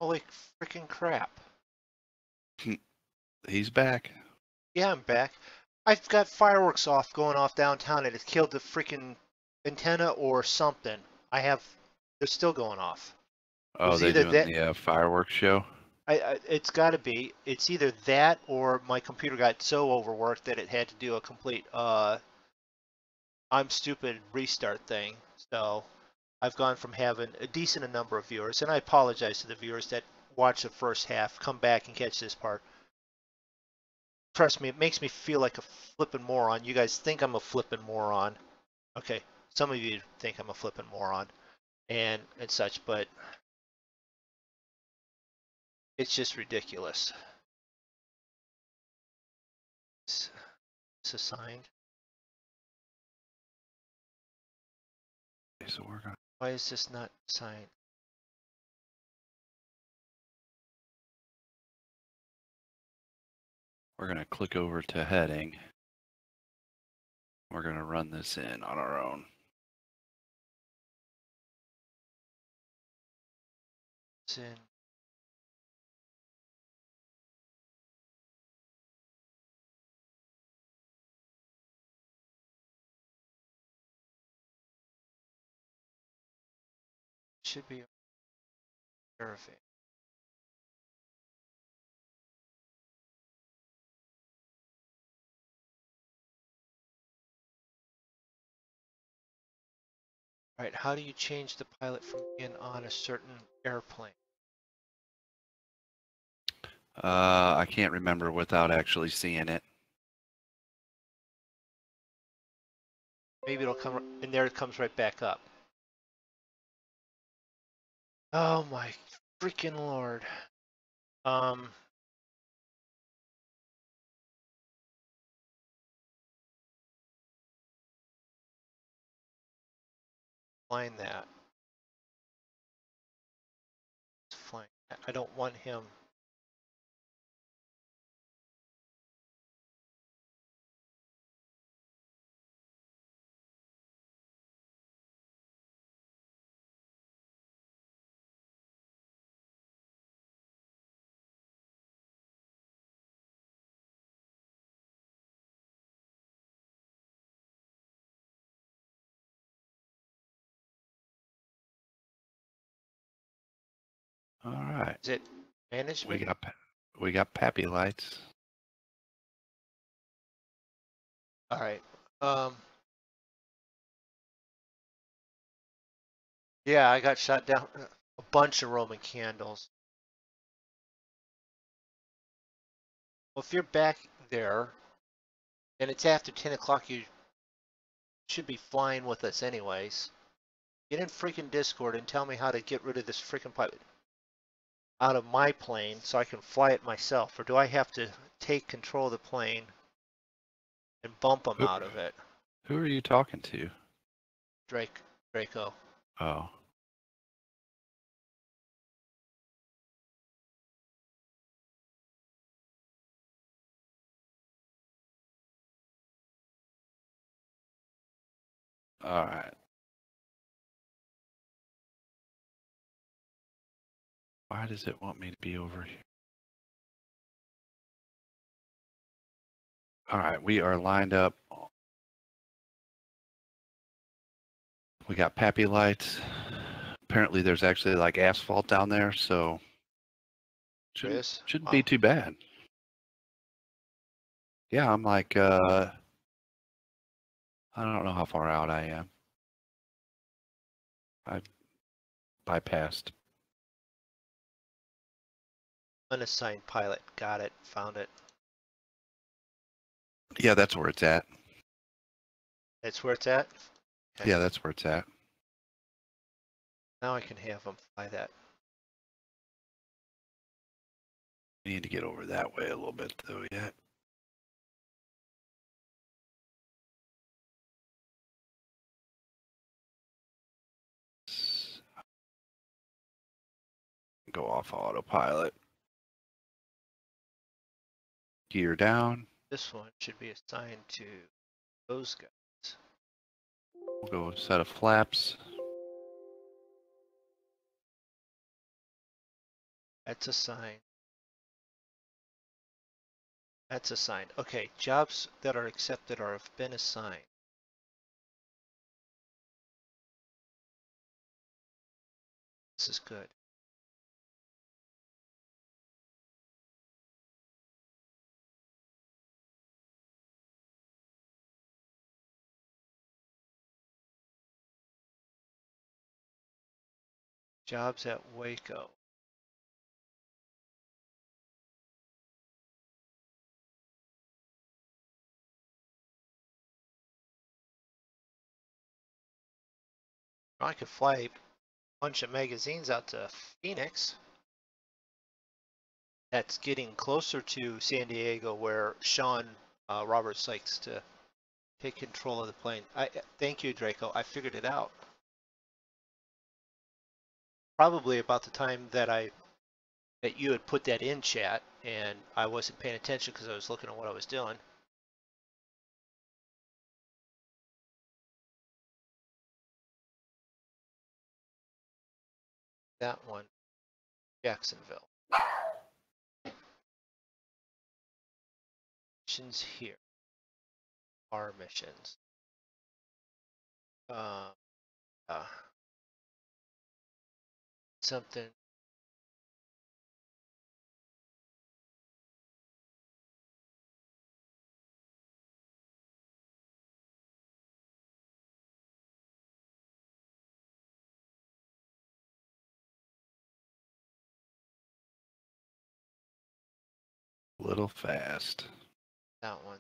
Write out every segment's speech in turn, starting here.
Holy freaking crap. He's back. Yeah, I'm back. I've got fireworks going off downtown and it killed the freaking antenna or something. They're still going off. It Oh, was they either doing that, the fireworks show? it's got to be. It's either that or my computer got so overworked that it had to do a complete I'm stupid restart thing. So I've gone from having a decent number of viewers, and I apologize to the viewers that watch the first half, come back and catch this part. Trust me, it makes me feel like a flippin' moron. You guys think I'm a flippin' moron. Okay, some of you think I'm a flippin' moron and such, but it's just ridiculous. It's assigned. So Why is this not assigned? we're gonna click over to heading. We're gonna run this in on our own. It's in. Should be verifying. All right, how do you change the pilot from in on a certain airplane? I can't remember without actually seeing it. Maybe it'll come, and there it comes right back up. Oh my freaking lord. Flying that. Flying. I don't want him. All right. Is it management? We got Pappy lights. All right. Yeah, I got shot down. A bunch of Roman candles. Well, if you're back there, and it's after 10 o'clock, you should be flying with us anyways. Get in freaking Discord and tell me how to get rid of this freaking pilot out of my plane so I can fly it myself. Or do I have to take control of the plane and bump them out of it? Who are you talking to? Draco. Oh. All right. Why does it want me to be over here? All right, we are lined up. We got Pappy lights. Apparently there's actually like asphalt down there, so shouldn't be too bad. Yeah, I'm like I don't know how far out I am. I bypassed. Unassigned pilot. Got it. Found it. Yeah, that's where it's at. That's where it's at? Okay. Yeah, that's where it's at. Now I can have them fly that. We need to get over that way a little bit though yet. Go off autopilot. Gear down. This one should be assigned to those guys. We'll go set of flaps. That's a sign. That's assigned. Okay, jobs that are accepted or have been assigned. This is good. Jobs at Waco. I could fly a bunch of magazines out to Phoenix. That's getting closer to San Diego, where Sean Roberts likes to take control of the plane. Thank you, Draco. I figured it out. Probably about the time that you had put that in chat, and I wasn't paying attention because I was looking at what I was doing. That one, Jacksonville. Missions here. Our missions. Uh, something. A little fast. That one.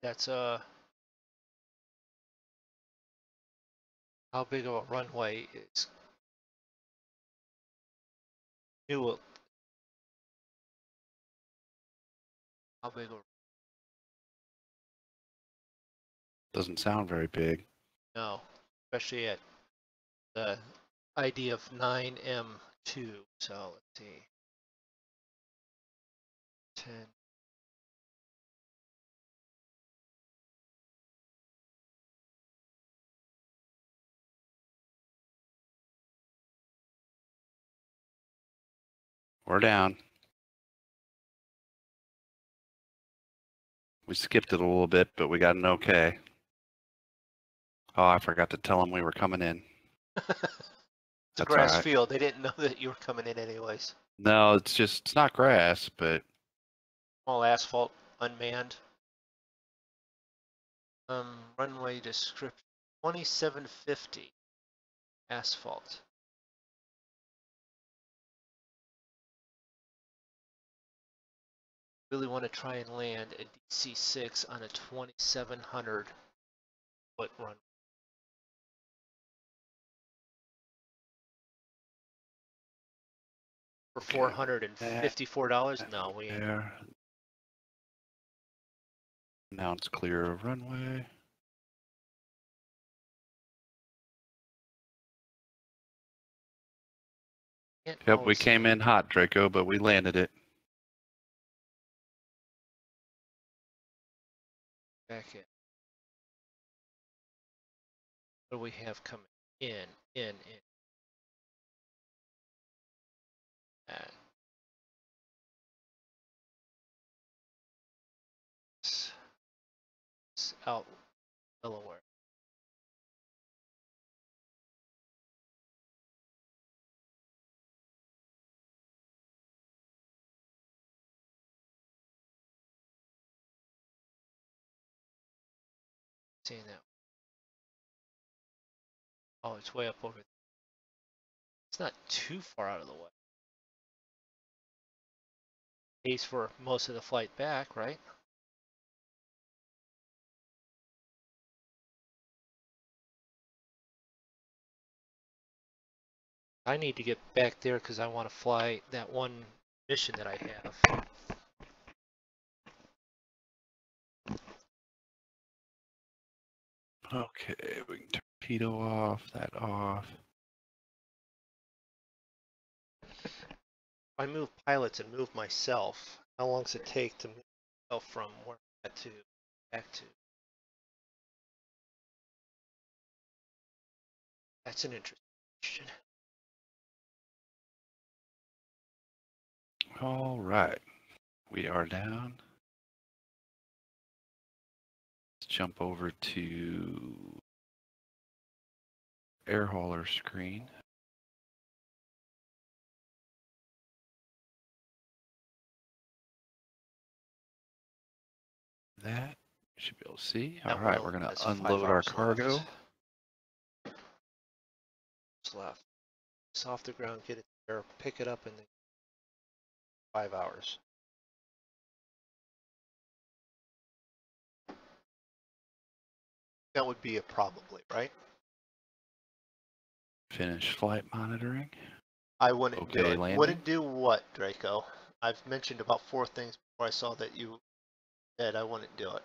That's how big of a runway is new? How big of Doesn't sound very big. no, especially at the idea of 9M2. So let's see. 10. We're down. We skipped it a little bit, but we got an okay. Oh, I forgot to tell them we were coming in. It's a That's all grass right. field. They didn't know that you were coming in anyways. No, it's not grass, but All asphalt, unmanned. Runway description 2750 asphalt. Really want to try and land a DC-6 on a 2700 foot run. For $454? No, we ain't. there. Now it's clear of runway. Can't Yep, we always came in hot, Draco, but we landed it. back in. What do we have coming in? And it's out Delaware. Seeing that. Oh, it's way up over there. It's not too far out of the way. Pays for most of the flight back, right? I need to get back there because I want to fly that one mission that I have. Okay, we can torpedo off, that off. If I move pilots and move myself, how long does it take to move myself from where I'm at to back to? That's an interesting question. All right, we are down. Let's jump over to air hauler screen. That you should be able to see. All That right, one we're going has to 5 unload our hours cargo. left. What's left? It's off the ground, get it there, pick it up in 5 hours. That would be a probably, right? Finish flight monitoring. I wouldn't do Okay, it. landing. Wouldn't do what, Draco? I've mentioned about 4 things before I saw that you said I wouldn't do it.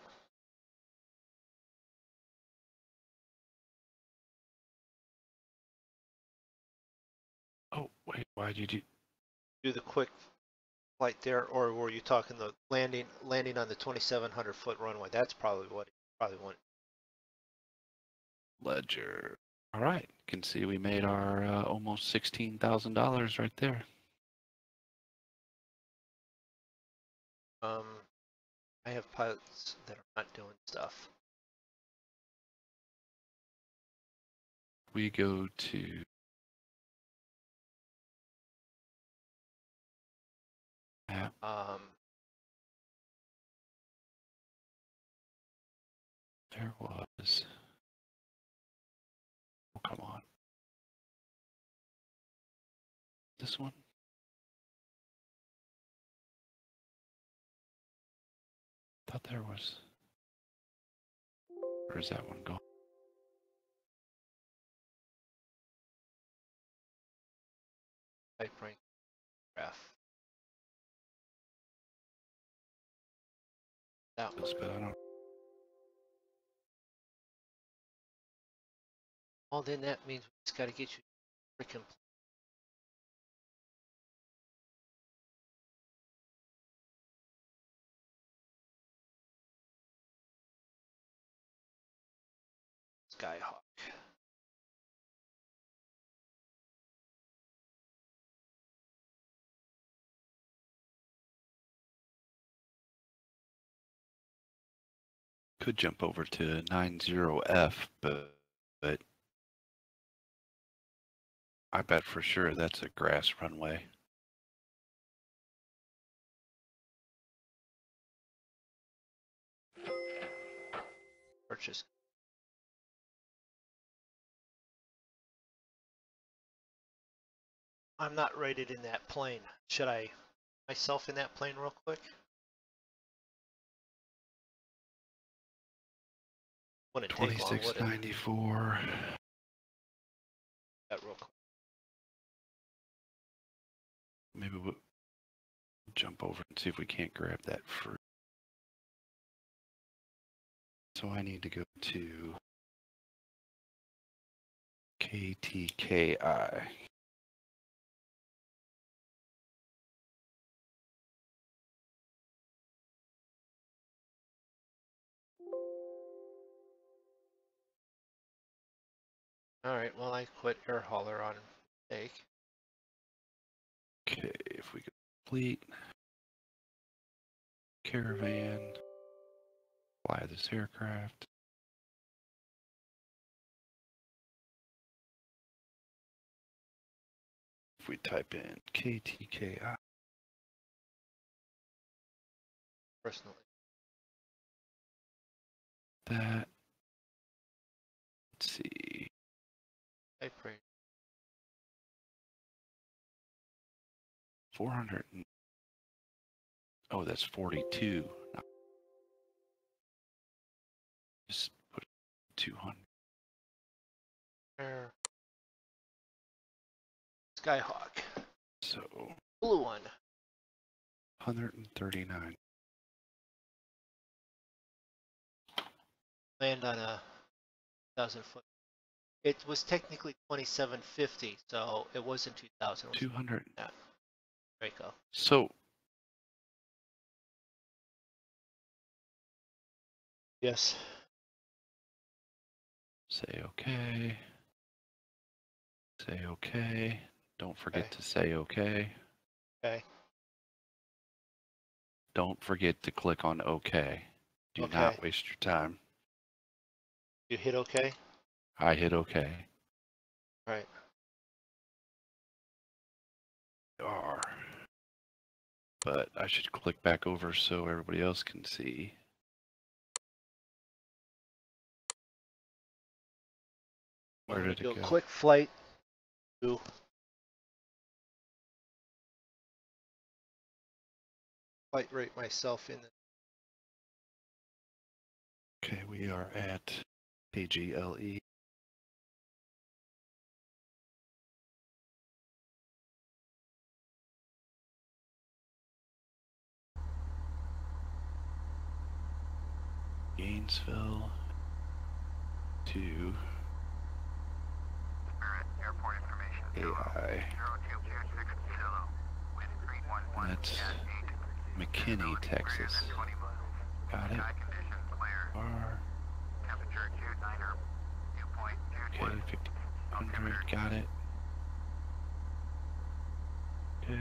Oh, wait, why did you Do the quick flight there, or were you talking the landing on the 2,700-foot runway? That's probably what you probably want. ledger? All right, you can see we made our almost $16,000 right there. I have pilots that are not doing stuff. We go to map. There was. Oh, come on. This one? Thought there was. Where's that one gone? Type rank graph. That one. But I don't. Well, then that means we just got to get you freaking. Skyhawk. Could jump over to 90F, but I bet for sure that's a grass runway. Purchase. I'm not rated in that plane. Should I myself in that plane real quick? Wouldn't take long, would it? 2694. That real quick. Maybe we'll jump over and see if we can't grab that free. So I need to go to KTKI. All right. Well, I quit air hauler on mistake. Okay, if we could complete caravan, fly this aircraft. If we type in KTKI, Personally. that, let's see, Type rank. 400, oh, that's 42. No, just put 200. Air. Skyhawk. So, Blue one. 139. Land on a 1,000-foot. It was technically 2,750, so it wasn't 2,000. 200. Yeah. Draco. So, Yes. say okay. Say okay. Don't forget to say okay. Okay. don't forget to click on OK. Do Okay. not waste your time. You hit OK? I hit OK. All right. Are. But I should click back over so everybody else can see. Where did it go? Quick flight to flight rate myself in. Okay, we are at KGLE. Gainesville to Airport information. AI. That's McKinney, Texas. Got it. R. Okay, 1500. Got it. Okay.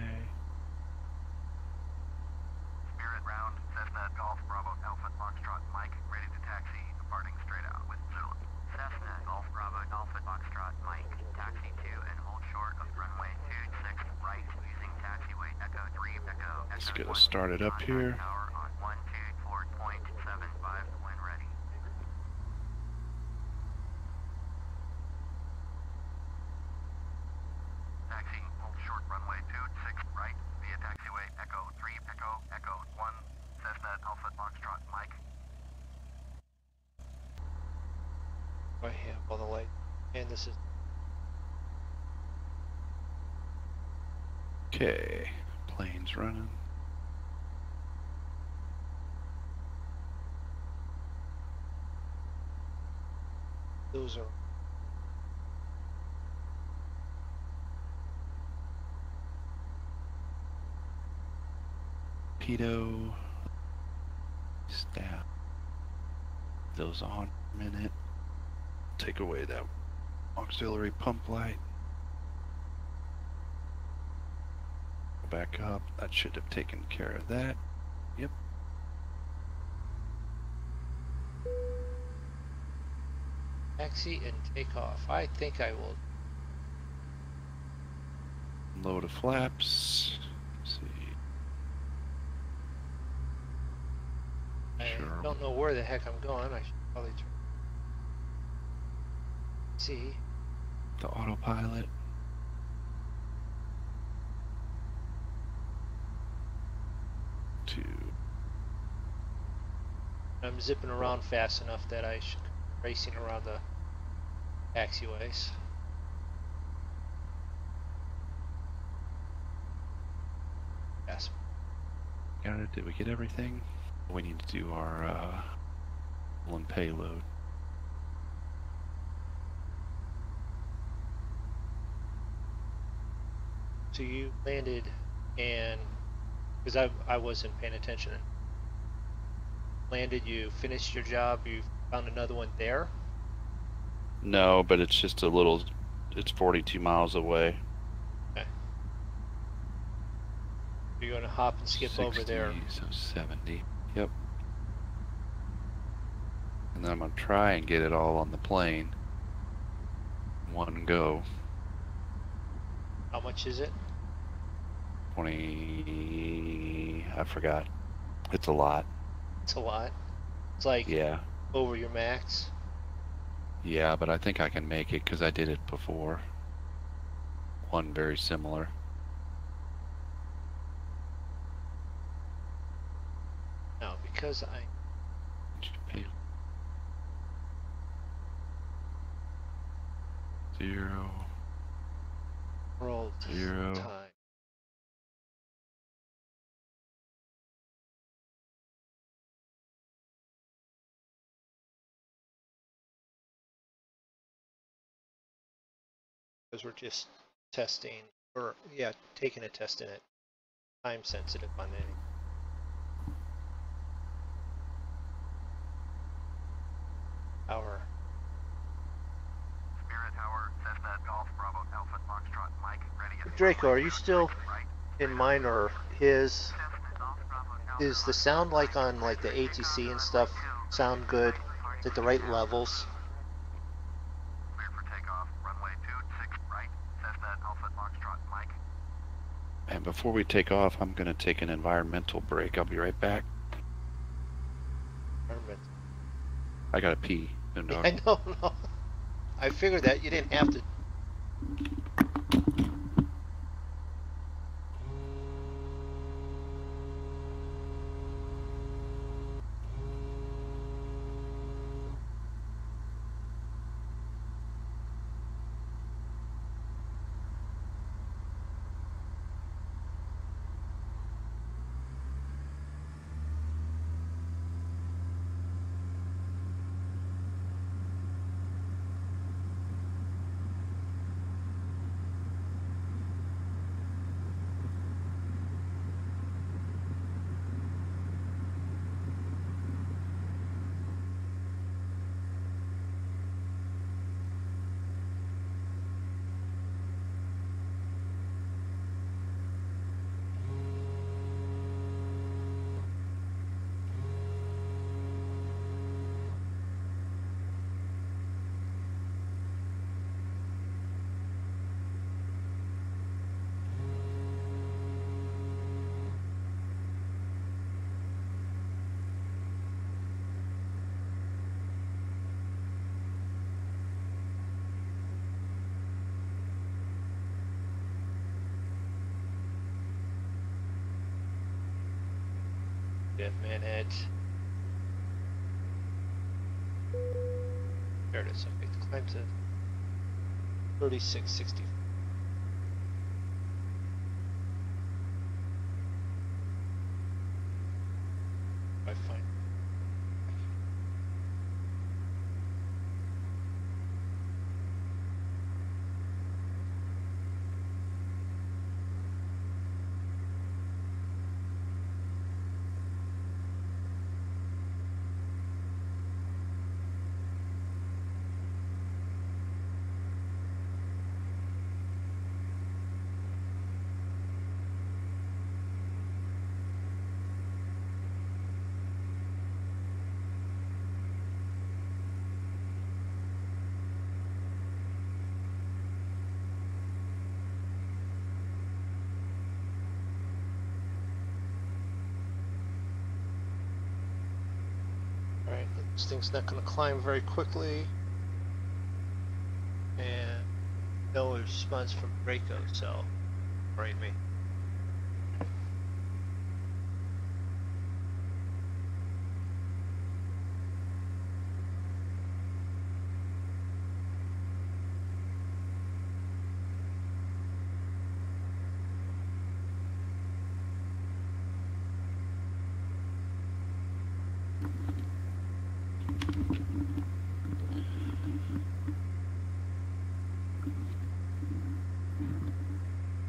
Spirit round, Cessna Golf Bravo Alpha Foxtrot Mike, ready to taxi, departing straight out with Zulu. Cessna Golf Bravo Alpha Foxtrot Mike, taxi 2 and hold short of runway 26 right using taxiway Echo 3 Echo. Let's get us started up here. Tower on 124.75 when ready. Taxi, hold short runway 26 right via taxiway Echo 3 Echo Echo 1 Cessna Alpha Foxtrot Mike. I have all the light, and this is Okay, plane's running. those are. Torpedo. Staff. Those on a minute. Take away that auxiliary pump light. Go back up. That should have taken care of that. Yep. Taxi and take off. I think I will. Load of flaps. Let's see. I Sure. don't know where the heck I'm going. I should probably turn. See. The autopilot. To I'm zipping around fast enough that I should be racing around the taxiways. Yes. got it. Did we get everything? We need to do our one payload. So you landed, and because I wasn't paying attention. Landed. You finished your job. You found another one there. No, but it's just a little. It's 42 miles away. Okay. You're going to hop and skip 60, over there. So 70. Yep. And then I'm gonna try and get it all on the plane. One go. How much is it? 20. I forgot. It's a lot. It's a lot. It's like Yeah. over your max. Yeah, but I think I can make it because I did it before. One very similar. No, because I. Zero. Rolled 0. time. Because we're just testing, or yeah, taking a test in it. Time sensitive on any. Hour. Spirit Tower, Cessna Golf Bravo Alpha Foxtrot Mike, ready at Draco, are you still in mine or his? Cessna Golf Bravo Is the sound like on like the ATC and stuff sound good? Is it the right levels? Clear for takeoff. Runway 26 right. Cessna Alpha Foxtrot Mike. And before we take off, I'm going to take an environmental break. I'll be right back. I got to pee. Yeah, I know, no. I figured that you didn't have to. A minute. There it is. Okay, climb to 3660. I find. Alright, this thing's not going to climb very quickly. And no response from Draco, so worry me.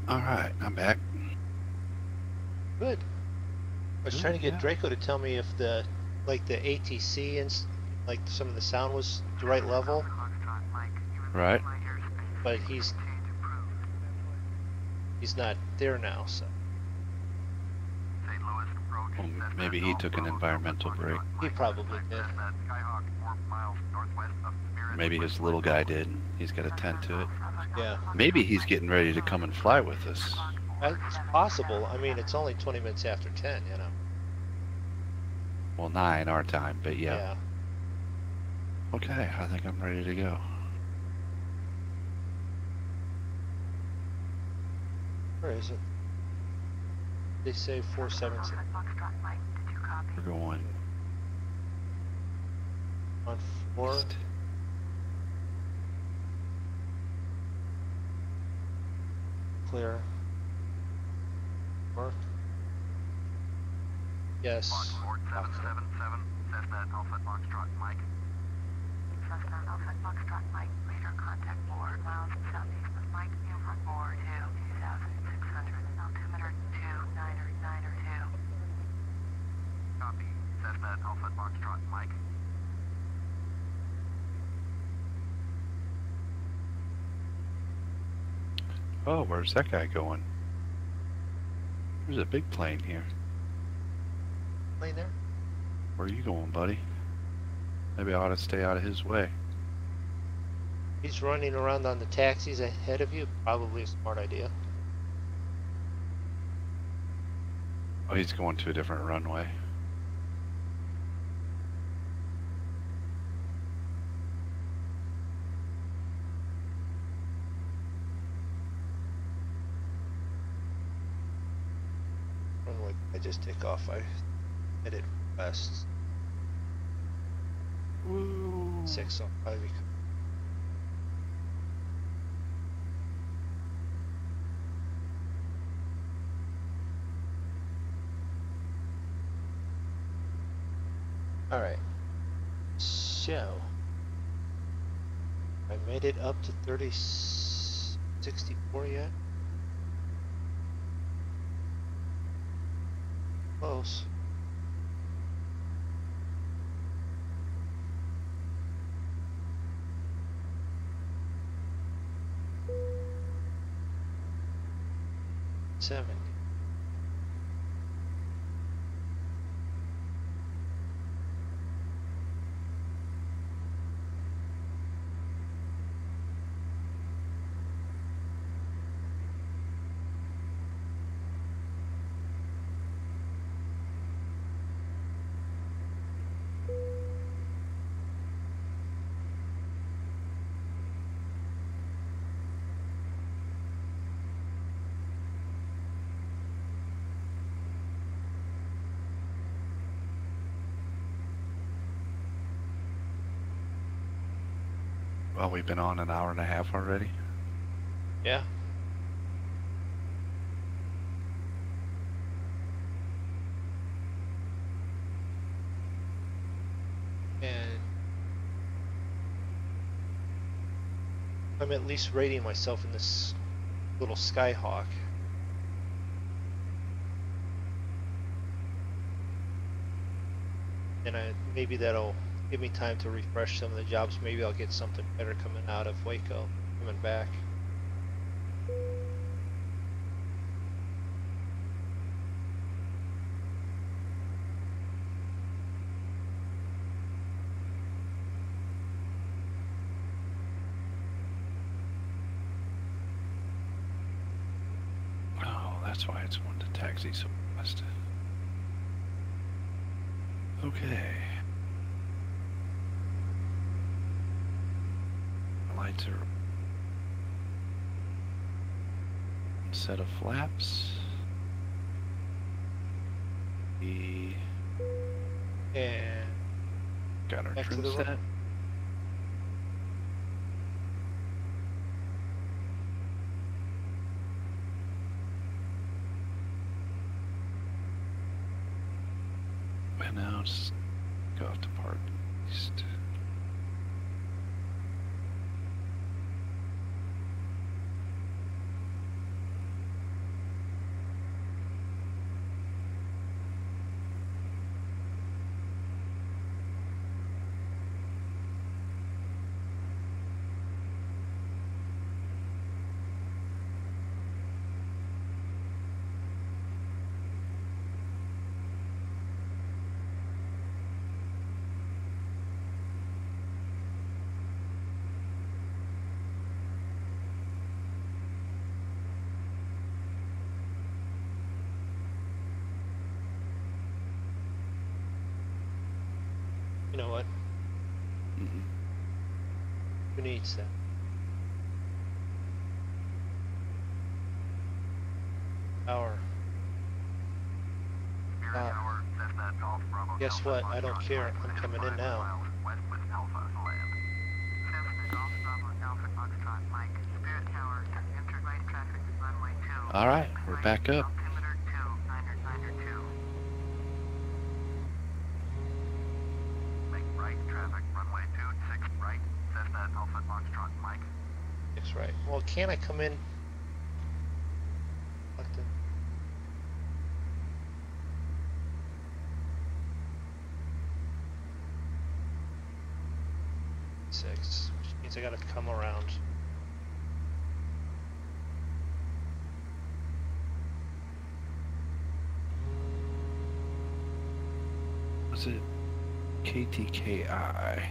All right, I'm back. Good. I was trying to get Draco to tell me if the ATC and like some of the sound was the right level, Right. but he's not there now, so St. Louis approach. Well, Cessna maybe he Golf took an Bravo environmental Alpha break. Foxtrot he Mike. probably did. Cessna Skyhawk 4 miles northwest of Spirit. Maybe his little guy did. He's got to tend to it. Yeah, Maybe he's getting ready to come and fly with us. it's possible. I mean, it's only 20 minutes after 10, you know. Well, 9 our time, but yeah. Yeah. Okay, I think I'm ready to go. Where is it? They say 476 We're going on 4. east. Clear. Mark. Yes. Port 777, Cessna Alpha Foxtrot Mike. Cessna Alpha Foxtrot Mike, radar contact 4 miles southeast of Mike, over 4 to 2,600, altimeter 2992. Copy. Cessna Alpha Foxtrot Mike. Oh, where's that guy going? There's a big plane here. plane there? Where are you going, buddy? Maybe I ought to stay out of his way. He's running around on the taxis ahead of you. Probably a smart idea. Oh, he's going to a different runway. Runway. I just take off. I headed west. Woo. 6 on 5. All right. So I made it up to 3064 yet? Close. Seven. Well, we've been on an hour and a half already. Yeah. And I'm at least rating myself in this little Skyhawk. And maybe that'll give me time to refresh some of the jobs. Maybe I'll get something better coming out of Waco, coming back. Oh, that's why it's going to taxi so fast. Okay. Lights are one set of flaps. We And got our back to trim the set. And now just go off to Park East. you know what? Mm-mm. Who needs that? Hour. Spirit Tower, Cessna Golf Bravo Guess Alpha what? I don't Foxtrot, care. Mike, I'm within coming in 5 now. miles west with Alpha to land. Cessna Golf Bravo Alpha Foxtrot, Mike, Spirit Tower, entered right traffic, runway 2. All right, we're back up. Altimeter 2, niner 2. Make right traffic, runway 26 right, Cessna Alpha Foxtrot, Mike. That's right. Well, can I come in? What the? Six, which means I gotta come around. Was it KTKI?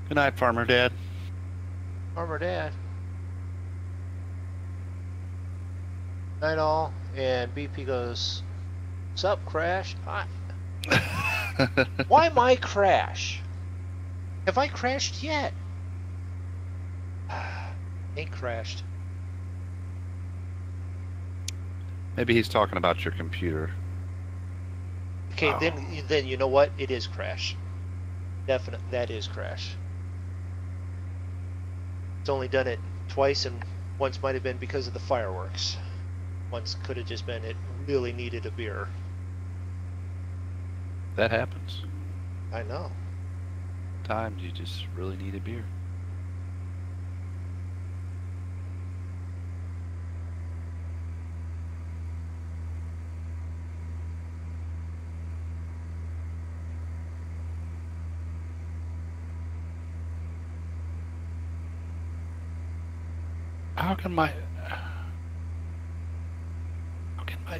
Good night, Farmer Dad. Farmer Dad. Night all. And BP goes, "What's up, Crash?" Why my crash? Have I crashed yet? Ain't crashed. Maybe he's talking about your computer. Okay, Oh. then you know what? It is crash. Definite. That is crash. It's only done it twice, and once might have been because of the fireworks. Once could have just been it really needed a beer. That happens. I know. Times you just really need a beer.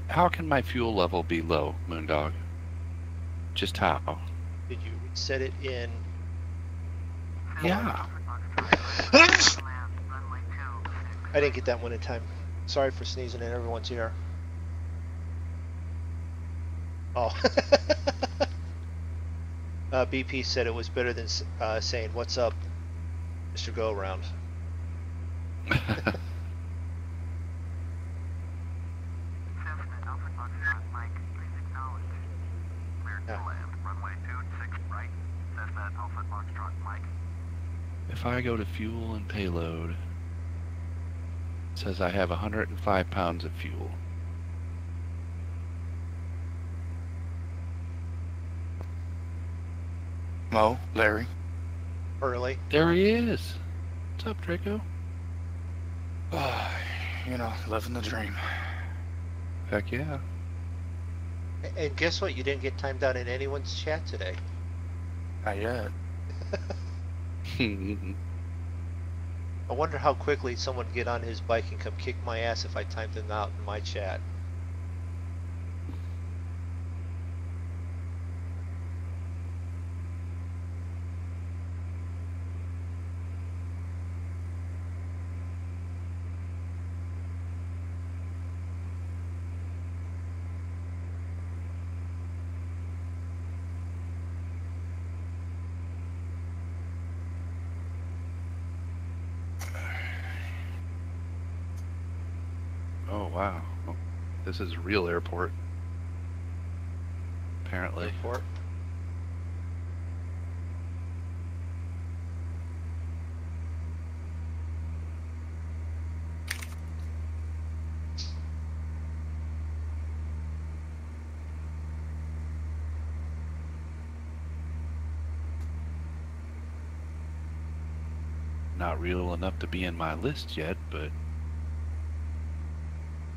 How can my fuel level be low, Moondog? Just how? Did you reset it in? Yeah. I didn't get that one in time. Sorry for sneezing in everyone's ear. Oh. BP said it was better than saying, "What's up, Mr. Go Around?" If I go to fuel and payload, it says I have 105 pounds of fuel. Mo, Larry. Early. There he is. What's up, Draco? You know, living the dream. Heck yeah. And guess what? You didn't get timed out in anyone's chat today. Not yet. I wonder how quickly someone would get on his bike and come kick my ass if I timed them out in my chat. Oh, wow. This is a real airport. Apparently. Airport. Not real enough to be in my list yet, but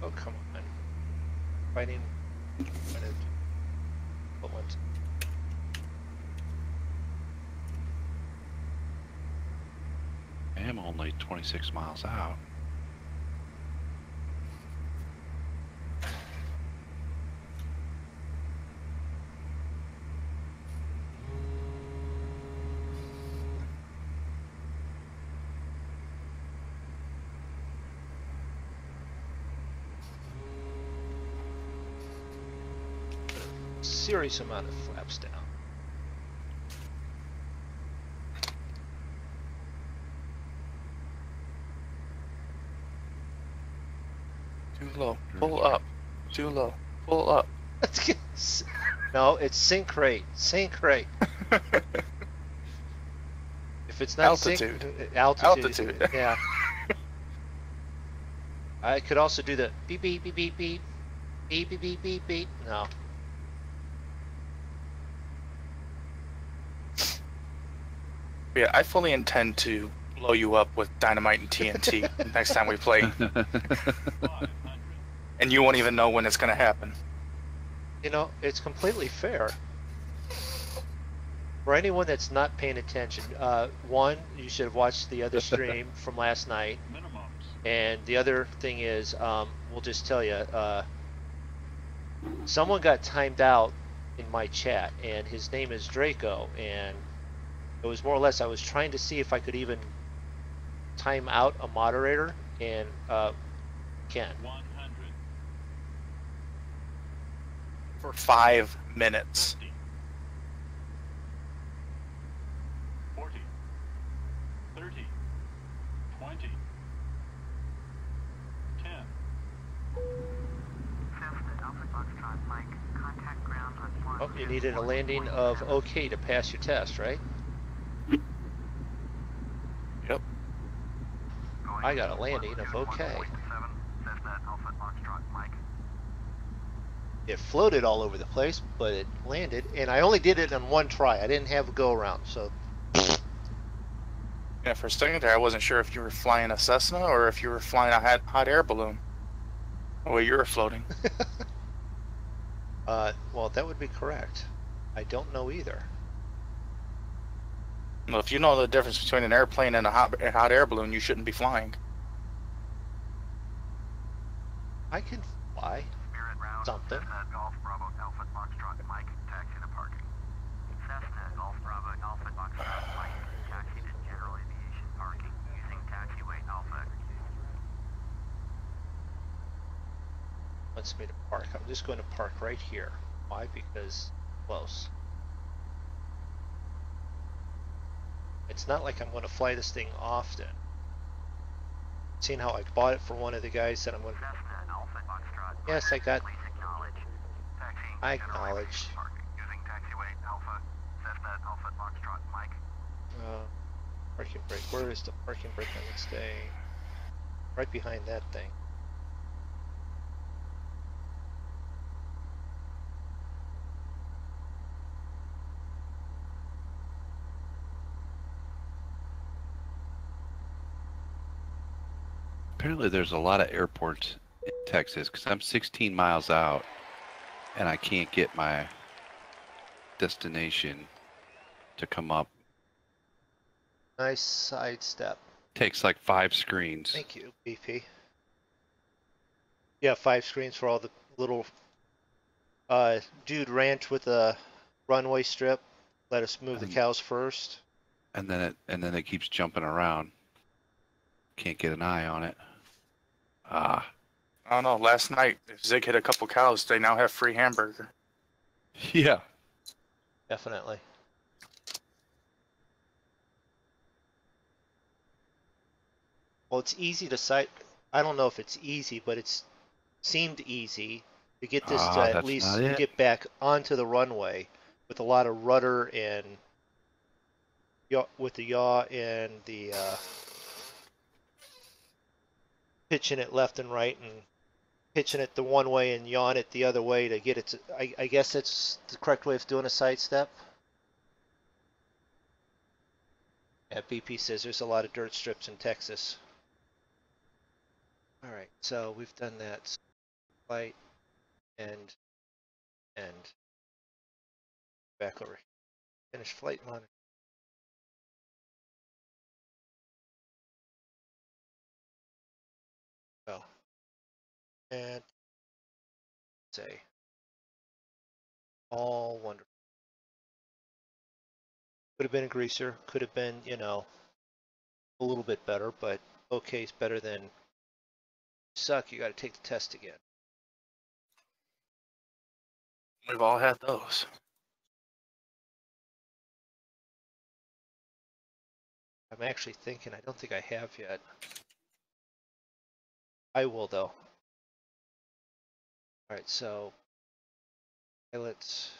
Oh, come on. Fighting. But what? I am only 26 miles out. Serious amount of flaps down. Too low. Pull up. Too low. Pull up. No, it's sync rate. Sync rate. If it's not Altitude. altitude. Yeah. I could also do the beep beep beep beep beep beep beep beep beep beep. No. Yeah, I fully intend to blow you up with dynamite and TNT next time we play, and you won't even know when it's gonna happen. You know, it's completely fair. For anyone that's not paying attention, one, you should have watched the other stream from last night. And the other thing is, we'll just tell you, someone got timed out in my chat, and his name is Draco, and it was more or less I was trying to see if I could even time out a moderator, and can. 100. For 5 minutes. 40. 30. 20. 10. Cessna Alpha Foxtrot Mike, contact ground on 1. Oh, you needed a landing of OK to pass your test, right? Yep. I got a landing of OK. 1.7, Cessna Alpha Foxtrot Mike. It floated all over the place, but it landed, and I only did it in one try. I didn't have a go around, so Yeah, for a second there, I wasn't sure if you were flying a Cessna or if you were flying a hot air balloon. The way you were floating. well, that would be correct. I don't know either. Well, if you know the difference between an airplane and a hot air balloon, you shouldn't be flying. I can fly. Spirit round, Something. Cessna Golf Bravo Alpha Foxtrot Mike, taxi to parking. Cessna Golf Bravo Alpha Foxtrot Mike, taxi to general aviation parking using taxiway Alpha. Wants me to park. I'm just going to park right here. Why? Because close. It's not like I'm going to fly this thing often. Seeing how I bought it for one of the guys that I'm going to... Cessna Alpha Foxtrot. Yes, I got... Please acknowledge. Taxiing I to general acknowledge. aviation parking using taxiway Alpha. Cessna Alpha Foxtrot Mike. Parking brake. Where is the parking brake on this thing? Right behind that thing. Apparently there's a lot of airports in Texas because I'm 16 miles out and I can't get my destination to come up. Nice sidestep. Takes like 5 screens. Thank you, BP. Yeah, 5 screens for all the little dude ranch with a runway strip. Let us move the cows first. And then it keeps jumping around. Can't get an eye on it. Ah. I don't know. Last night, if Zig hit a couple cows, they now have free hamburger. Yeah. Definitely. Well, it's easy to sight. I don't know if it's easy, but it's seemed easy to get this to at that's least not it. get back onto the runway with a lot of rudder and with the yaw and the pitching it left and right and pitching it the one way and yawing it the other way to get it to, I guess that's the correct way of doing a sidestep. Yeah, BP says there's a lot of dirt strips in Texas. All right, so we've done that. Flight and back over here. Finish flight monitor. Oh. And say all wonderful. Could have been a greaser, could have been, you know, a little bit better, but okay is better than suck, you got to take the test again. We've all had those. I'm actually thinking, I don't think I have yet. I will though. Alright, so pilots.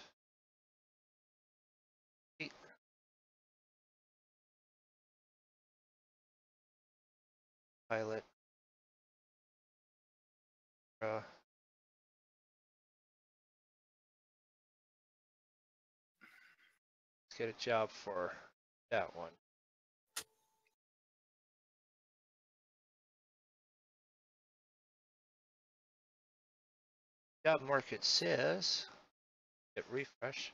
pilot. Let's get a job for that one. Job market says, hit refresh.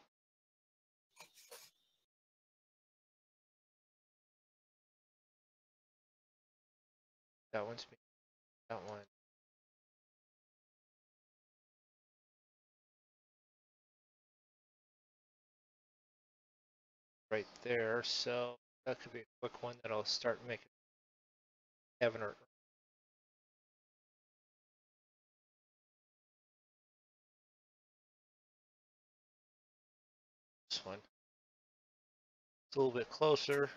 That one's that one. Right there, so that could be a quick one that'll start making having her. This one. It's a little bit closer, a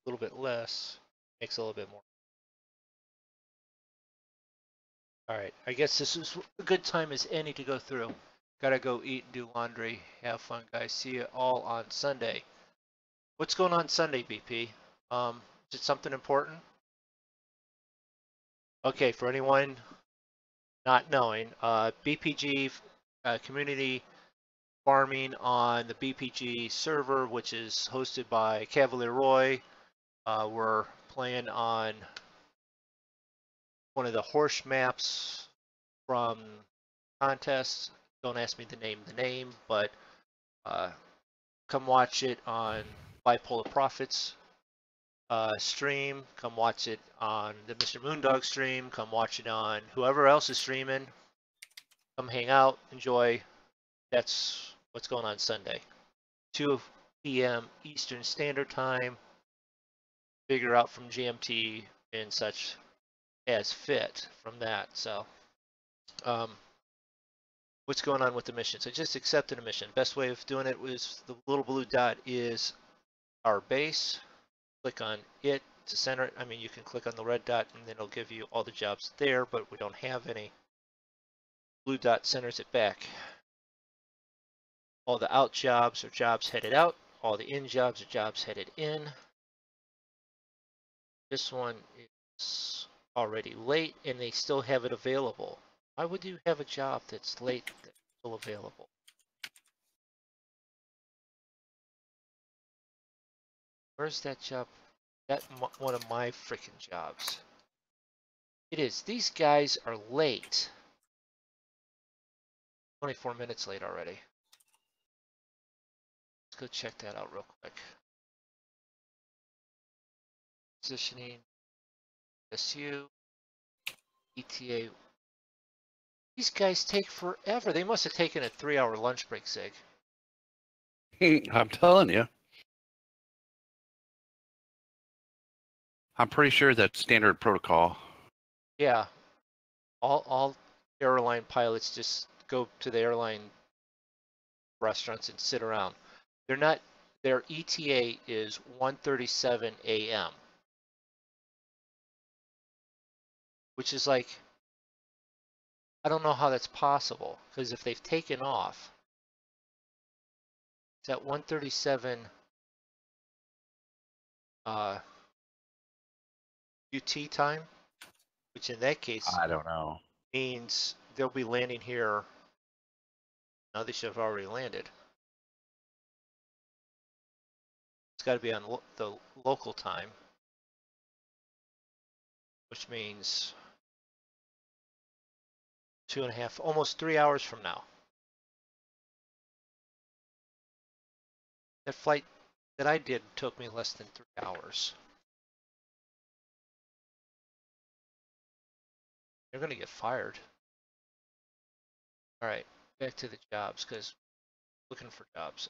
little bit less, makes a little bit more. All right, I guess this is a good time as any to go through. Gotta go eat and do laundry. Have fun, guys. See you all on Sunday. What's going on Sunday, BP? Is it something important? Okay, for anyone not knowing, BPG community farming on the BPG server, which is hosted by Cavalier Roy. We're playing on one of the horse maps from contests. Don't ask me to name the name, but come watch it on Bipolar Profits stream. Come watch it on the MrMoonDog stream. Come watch it on whoever else is streaming. Come hang out, enjoy. That's what's going on Sunday. 2 p.m. Eastern Standard Time. Figure out from GMT and such as fit from that. So, what's going on with the missions? I just accepted a mission. Best way of doing it was the little blue dot is our base. Click on it to center it. I mean, you can click on the red dot and then it'll give you all the jobs there, but we don't have any. Blue dot centers it back. All the out jobs are jobs headed out. All the in jobs are jobs headed in. This one is already late and they still have it available. Why would you have a job that's late that's still available? Where's that job? That's one of my freaking jobs. It is. These guys are late. 24 minutes late already. Let's go check that out real quick. Positioning. SU. ETA. These guys take forever. They must have taken a 3-hour lunch break, Zig. I'm telling you. I'm pretty sure that's standard protocol. Yeah. All airline pilots just go to the airline restaurants and sit around. They're not, their ETA is 1:37 a.m. Which is like, I don't know how that's possible, because if they've taken off, it's at 1:37 UT time, which in that case I don't know. means they'll be landing here. Now they should have already landed. It's got to be on the local time, which means 2.5, almost 3 hours from now. That flight that I did took me less than 3 hours. They're going to get fired. All right, back to the jobs, because looking for jobs.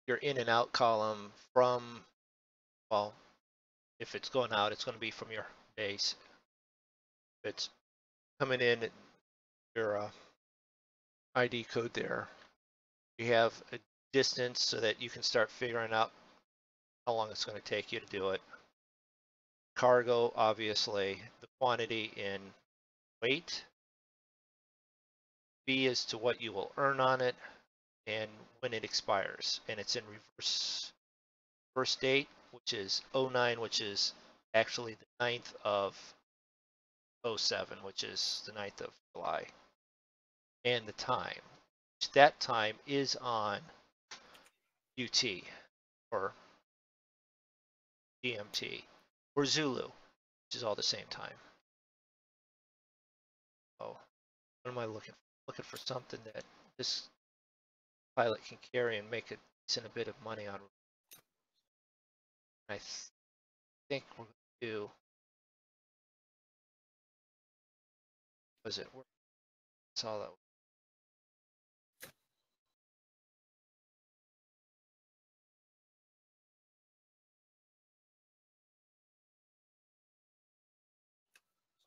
Your in and out column from, well, if it's going out, it's going to be from your base. If it's coming in, your ID code there. You have a distance so that you can start figuring out how long it's going to take you to do it. Cargo, obviously, the quantity in weight. B as to what you will earn on it and when it expires. And it's in reverse date, which is 09, which is actually the 9th of 07, which is the 9th of July. And the time. That time is on UT or GMT or Zulu, which is all the same time. Oh, what am I looking for? Looking for something that this pilot can carry and make a decent bit of money on. I think we're going to do. Was it? Saw that.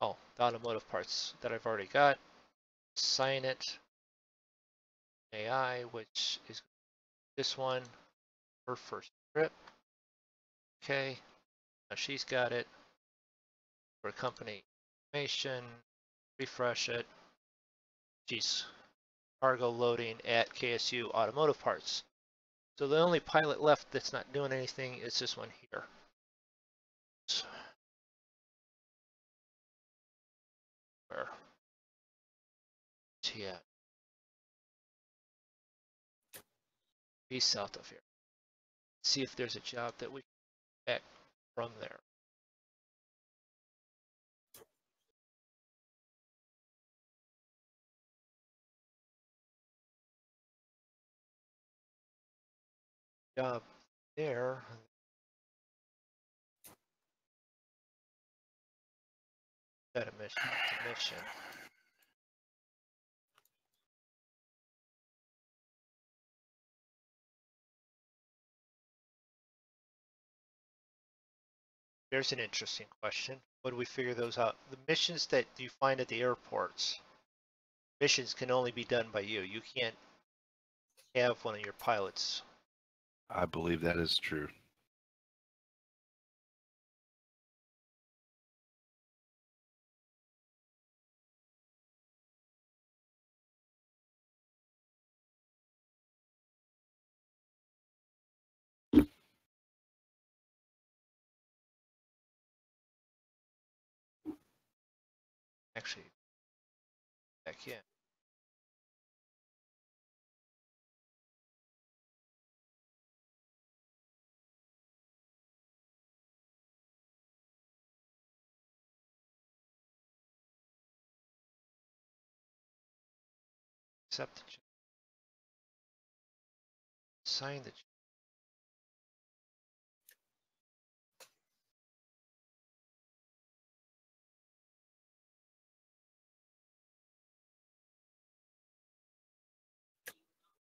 Oh, the automotive parts that I've already got. Sign it. AI, which is this one, her first trip. Okay, now she's got it. For company information, refresh it. She's cargo loading at KSU Automotive Parts. So the only pilot left that's not doing anything is this one here. Where? Yeah. He's south of here. See if there's a job that we can back from there. Job there. That a mission. A mission. There's an interesting question. What do we figure those out? The missions that you find at the airports, missions can only be done by you. You can't have one of your pilots. I believe that is true. Actually, back in. Accept the job. Sign the job.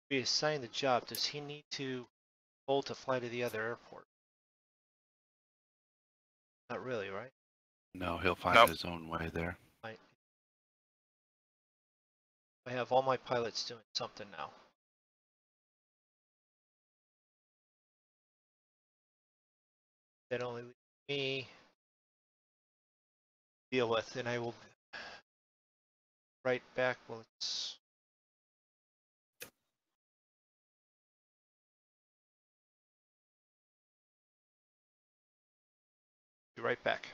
We assign the job. Does he need to hold to fly to the other airport? Not really, right? No, he'll find Nope. his own way there. I have all my pilots doing something now. That only leaves me deal with, and I will write back. Well, it's be right back.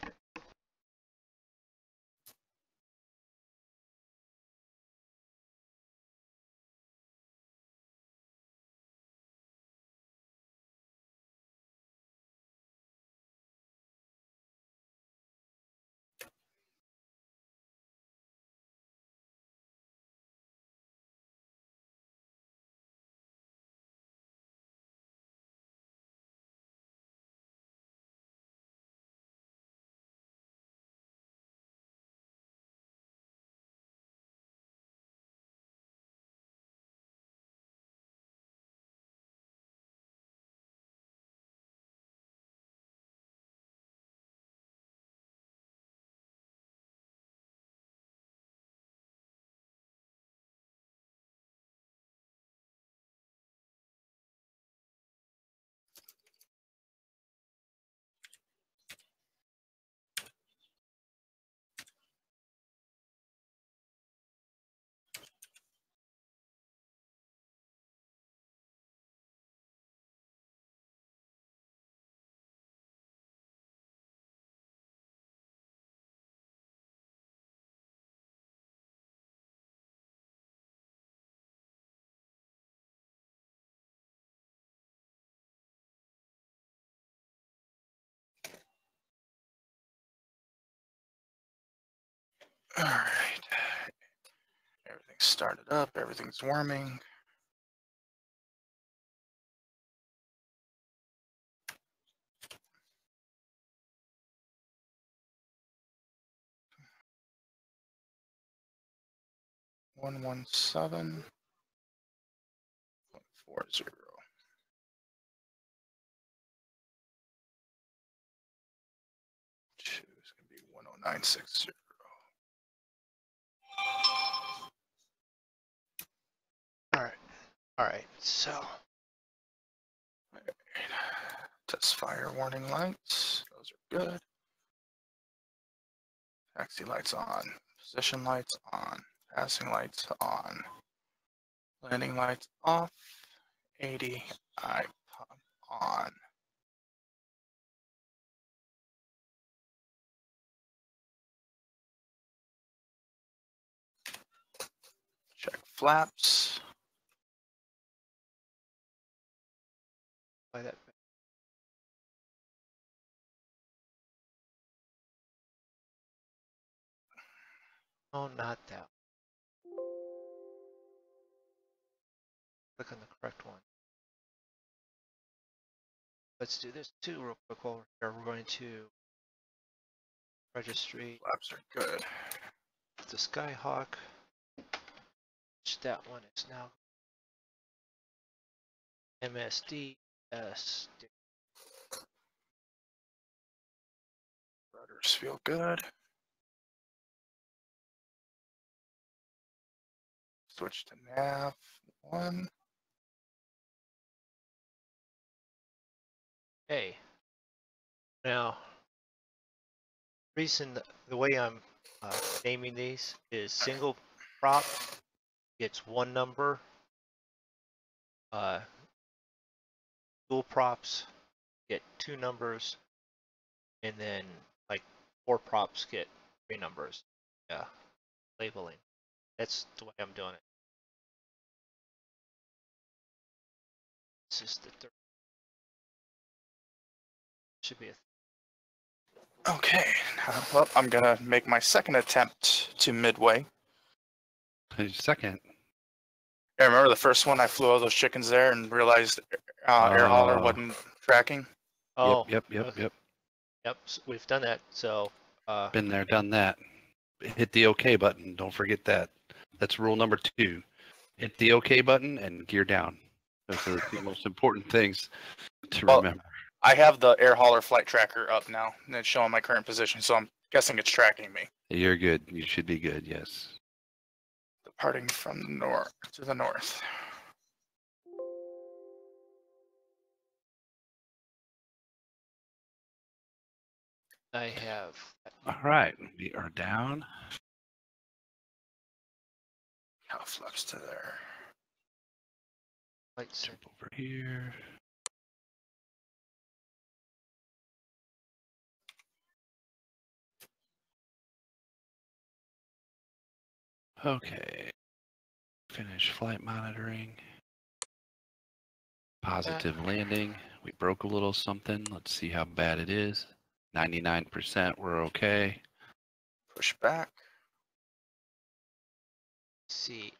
Alright. Everything's started up, everything's warming. One 117.40. Two is gonna be 10960. All right. So Test fire warning lights. Those are good. Taxi lights on. Position lights on. Passing lights on. Landing lights off. 80 iPod on. Check flaps. by that. Oh, not that. Click on the correct one. Let's do this too real quick while we're here. We're going to registry Flaps are good. the Skyhawk. Which that one is now MSD SD. Rudders feel good. Switch to nav 1. Hey. Now, reason the way I'm naming these is single prop gets one number. Dual props get 2 numbers, and then like 4 props get 3 numbers. Yeah, labeling. That's the way I'm doing it. This is the third. Should be a. Okay, well, I'm gonna make my second attempt to midway. Second. I remember the first one, I flew all those chickens there and realized air hauler wasn't tracking. Oh. Yep. Okay. Yep. We've done that. So. Been there, done that. Hit the OK button. Don't forget that. That's rule number 2. Hit the OK button and gear down. Those are the 2 most important things to remember. I have the air hauler flight tracker up now, and it's showing my current position, so I'm guessing it's tracking me. You're good. You should be good, yes. Departing from the north to the north. I have. All right, we are down. How flaps to there. Lights. Jump over here. Okay. Finish flight monitoring. Positive landing. We broke a little something. Let's see how bad it is. 99%, we're okay. Push back. CW.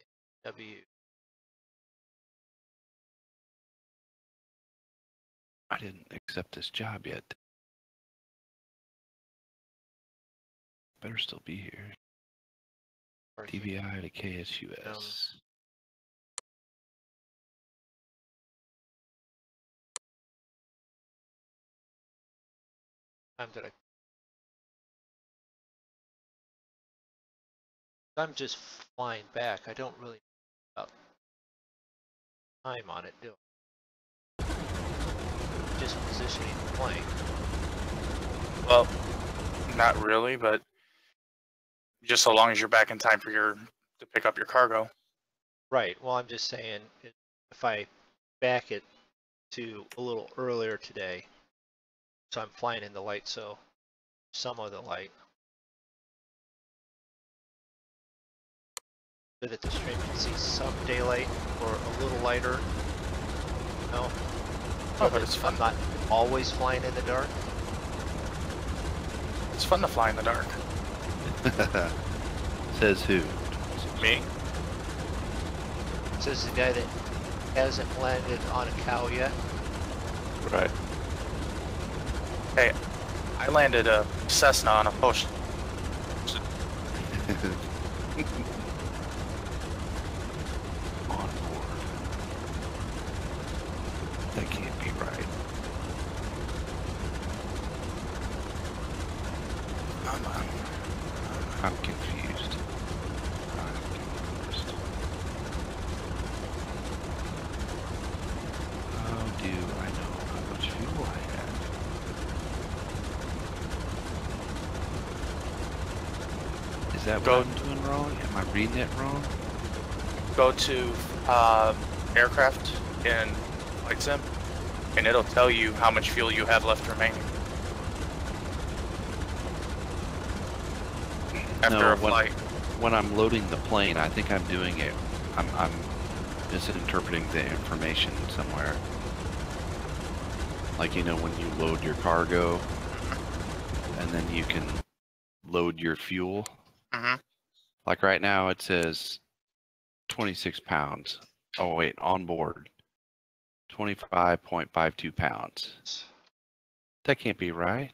I didn't accept this job yet. Better still be here. DVI to KSUS. Time did I'm just flying back. I don't really about time on it, do I? Just positioning the plane. Well, not really, but just so long as you're back in time for to pick up your cargo. Right. Well, I'm just saying if I back it to a little earlier today, so I'm flying in the light, so some of the light. So that the stream can see some daylight or a little lighter. No. Oh, but it's fun. I'm not always flying in the dark. It's fun to fly in the dark. Says who? Me? Says the guy that hasn't landed on a cow yet. Right. Hey, I landed a Cessna on a post. On board. That can't be right. I'm confused. How do I know how much fuel I have? Is that what I'm doing wrong? Am I reading it wrong? Go to aircraft in Flight Sim, and it'll tell you how much fuel you have left remaining. After a flight. When I'm loading the plane, I think I'm doing it. I'm misinterpreting the information somewhere. Like, you know, when you load your cargo, and then you can load your fuel. Mm-hmm. Like right now, it says 26 pounds. Oh wait, on board, 25.52 pounds. That can't be right.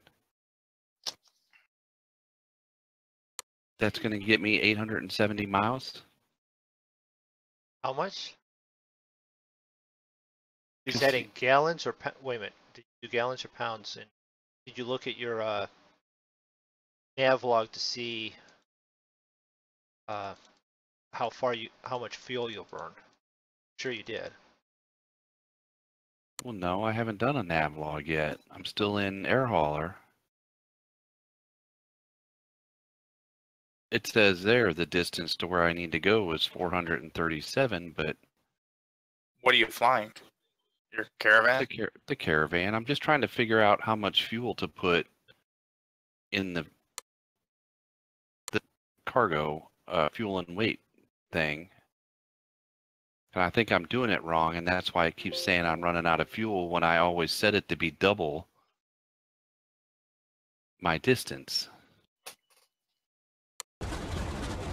That's going to get me 870 miles. How much? Is Just- that in gallons or wait a minute? Did you do gallons or pounds? And did you look at your nav log to see how much fuel you'll burn? Sure you did. Well, no, I haven't done a nav log yet. I'm still in air hauler. It says there the distance to where I need to go is 437, but What are you flying? Your caravan? the caravan. I'm just trying to figure out how much fuel to put in the cargo fuel and weight thing. And I think I'm doing it wrong, and that's why it keeps saying I'm running out of fuel when I always set it to be double my distance.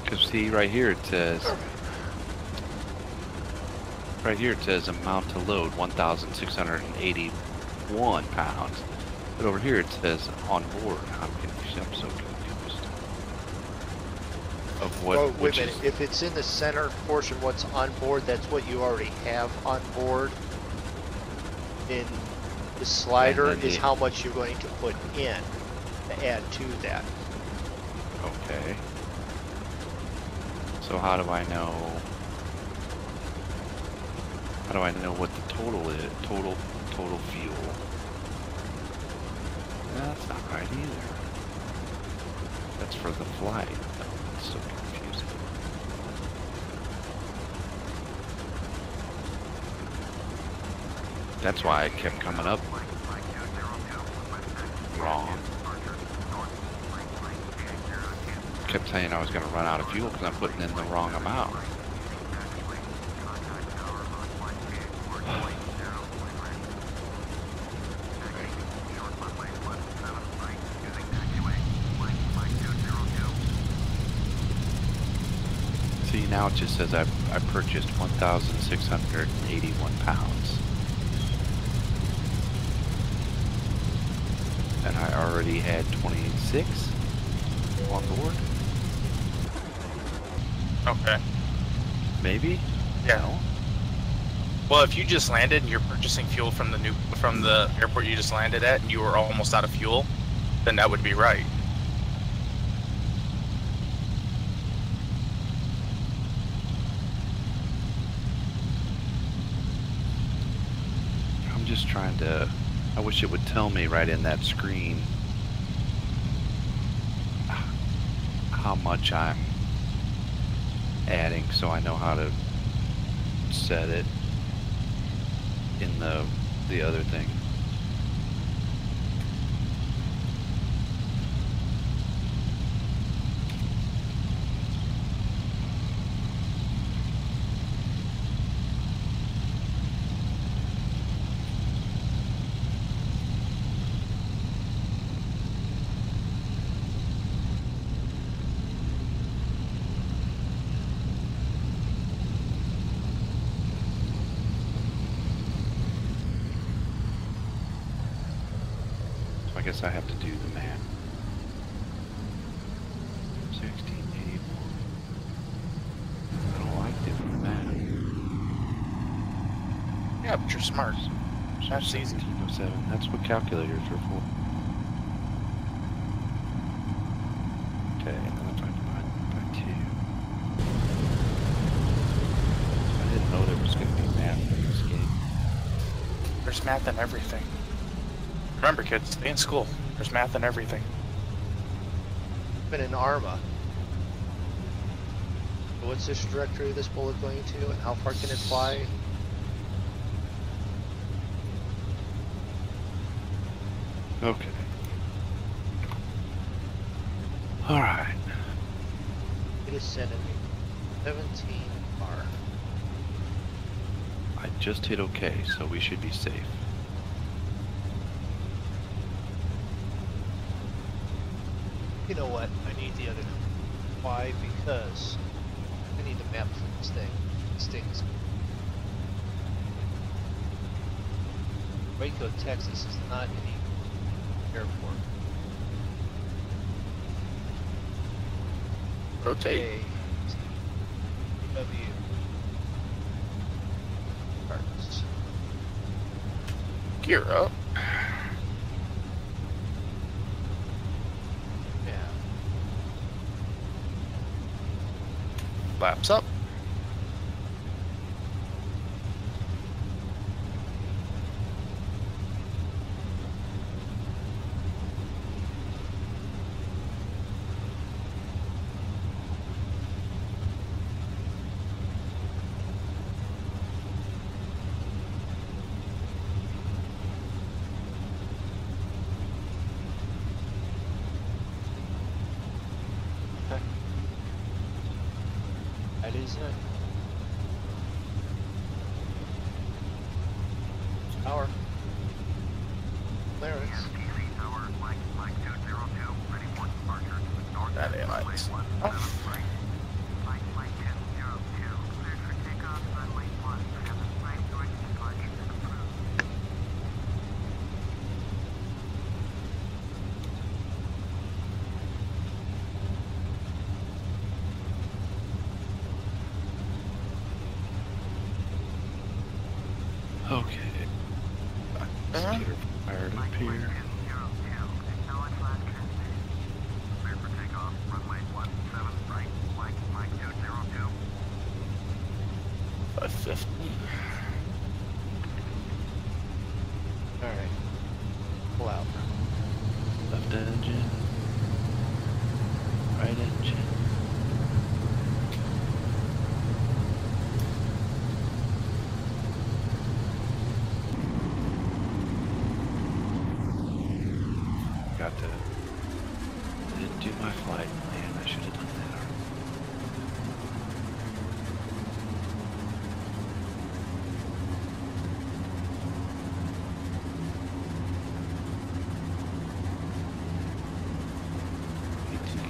Because see, right here it says amount to load 1,681 pounds. But over here it says on board. I'm confused. I'm so confused. Of what? Oh, wait which a minute. is, If it's in the center portion, what's on board, that's what you already have on board. In the slider And then is the- how much you're going to put in to add to that. okay. So how do I know? How do I know what the total is? Total fuel. That's not right either. That's for the flight. That's so confusing. That's why it kept coming up wrong. Kept saying I was going to run out of fuel because I'm putting in the wrong amount. See, now it just says I purchased 1,681 pounds. And I already had 26 on board. Okay. Maybe? Yeah. No? Well, if you just landed and you're purchasing fuel from the airport you just landed at, and you were almost out of fuel, then that would be right. I'm just trying to... I wish it would tell me right in that screen how much I'm adding so I know how to set it in the other thing. I guess I have to do the math. 1681. I don't like doing the math. Yeah, but you're smart. That's easy. 1707. That's what calculators are for. Okay, and then if I divide by 2. I didn't know there was going to be math in this game. There's math in everything. Remember, kids, stay in school. There's math in everything. Been in Arma. What's this trajectory of this bullet going to, and how far can it fly? Okay. Alright. It is sending me 17 bar. I just hit OK, so we should be safe. You know what? I need the other number. Why? Because I need a map for this thing. This thing's Waco, Texas is not any airport. Rotate. W. Cards. Gear up. Yeah. Flaps up. That is it. Power. Clearance. TC Tower, Mike 202, ready for departure to the north. That ain't lights. Mike 202, cleared for takeoff, runway 17 right, north departure approved. Okay. Uh-huh. Computer fired up here. Acknowledge last transmission. Cleared for takeoff, runway 17 right, Mike 202. 550. Alright. Pull out. Left engine. Right engine. Got to. Didn't do my flight. Man, I should have done that.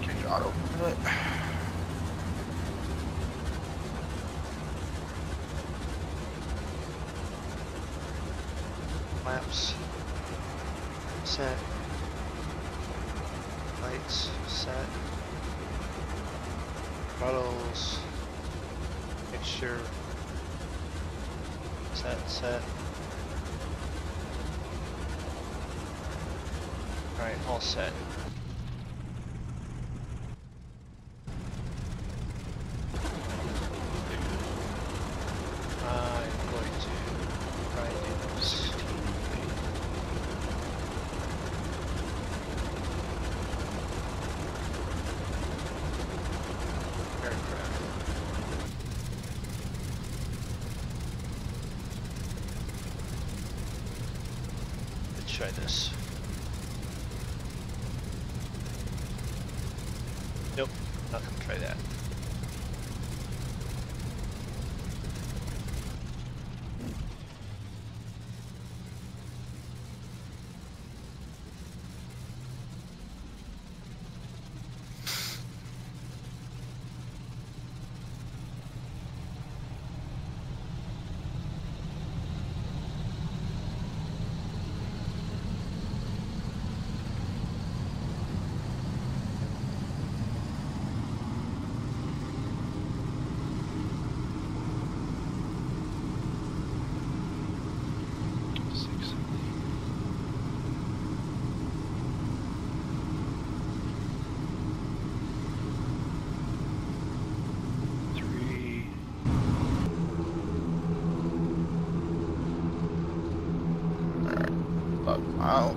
Change auto pilot. Maps. Set. Lights. Set. Throttles. Mixture. Set. Alright, all set. I'm going to try and do this. Aircraft. Let's try this. Nope, not gonna try that. out.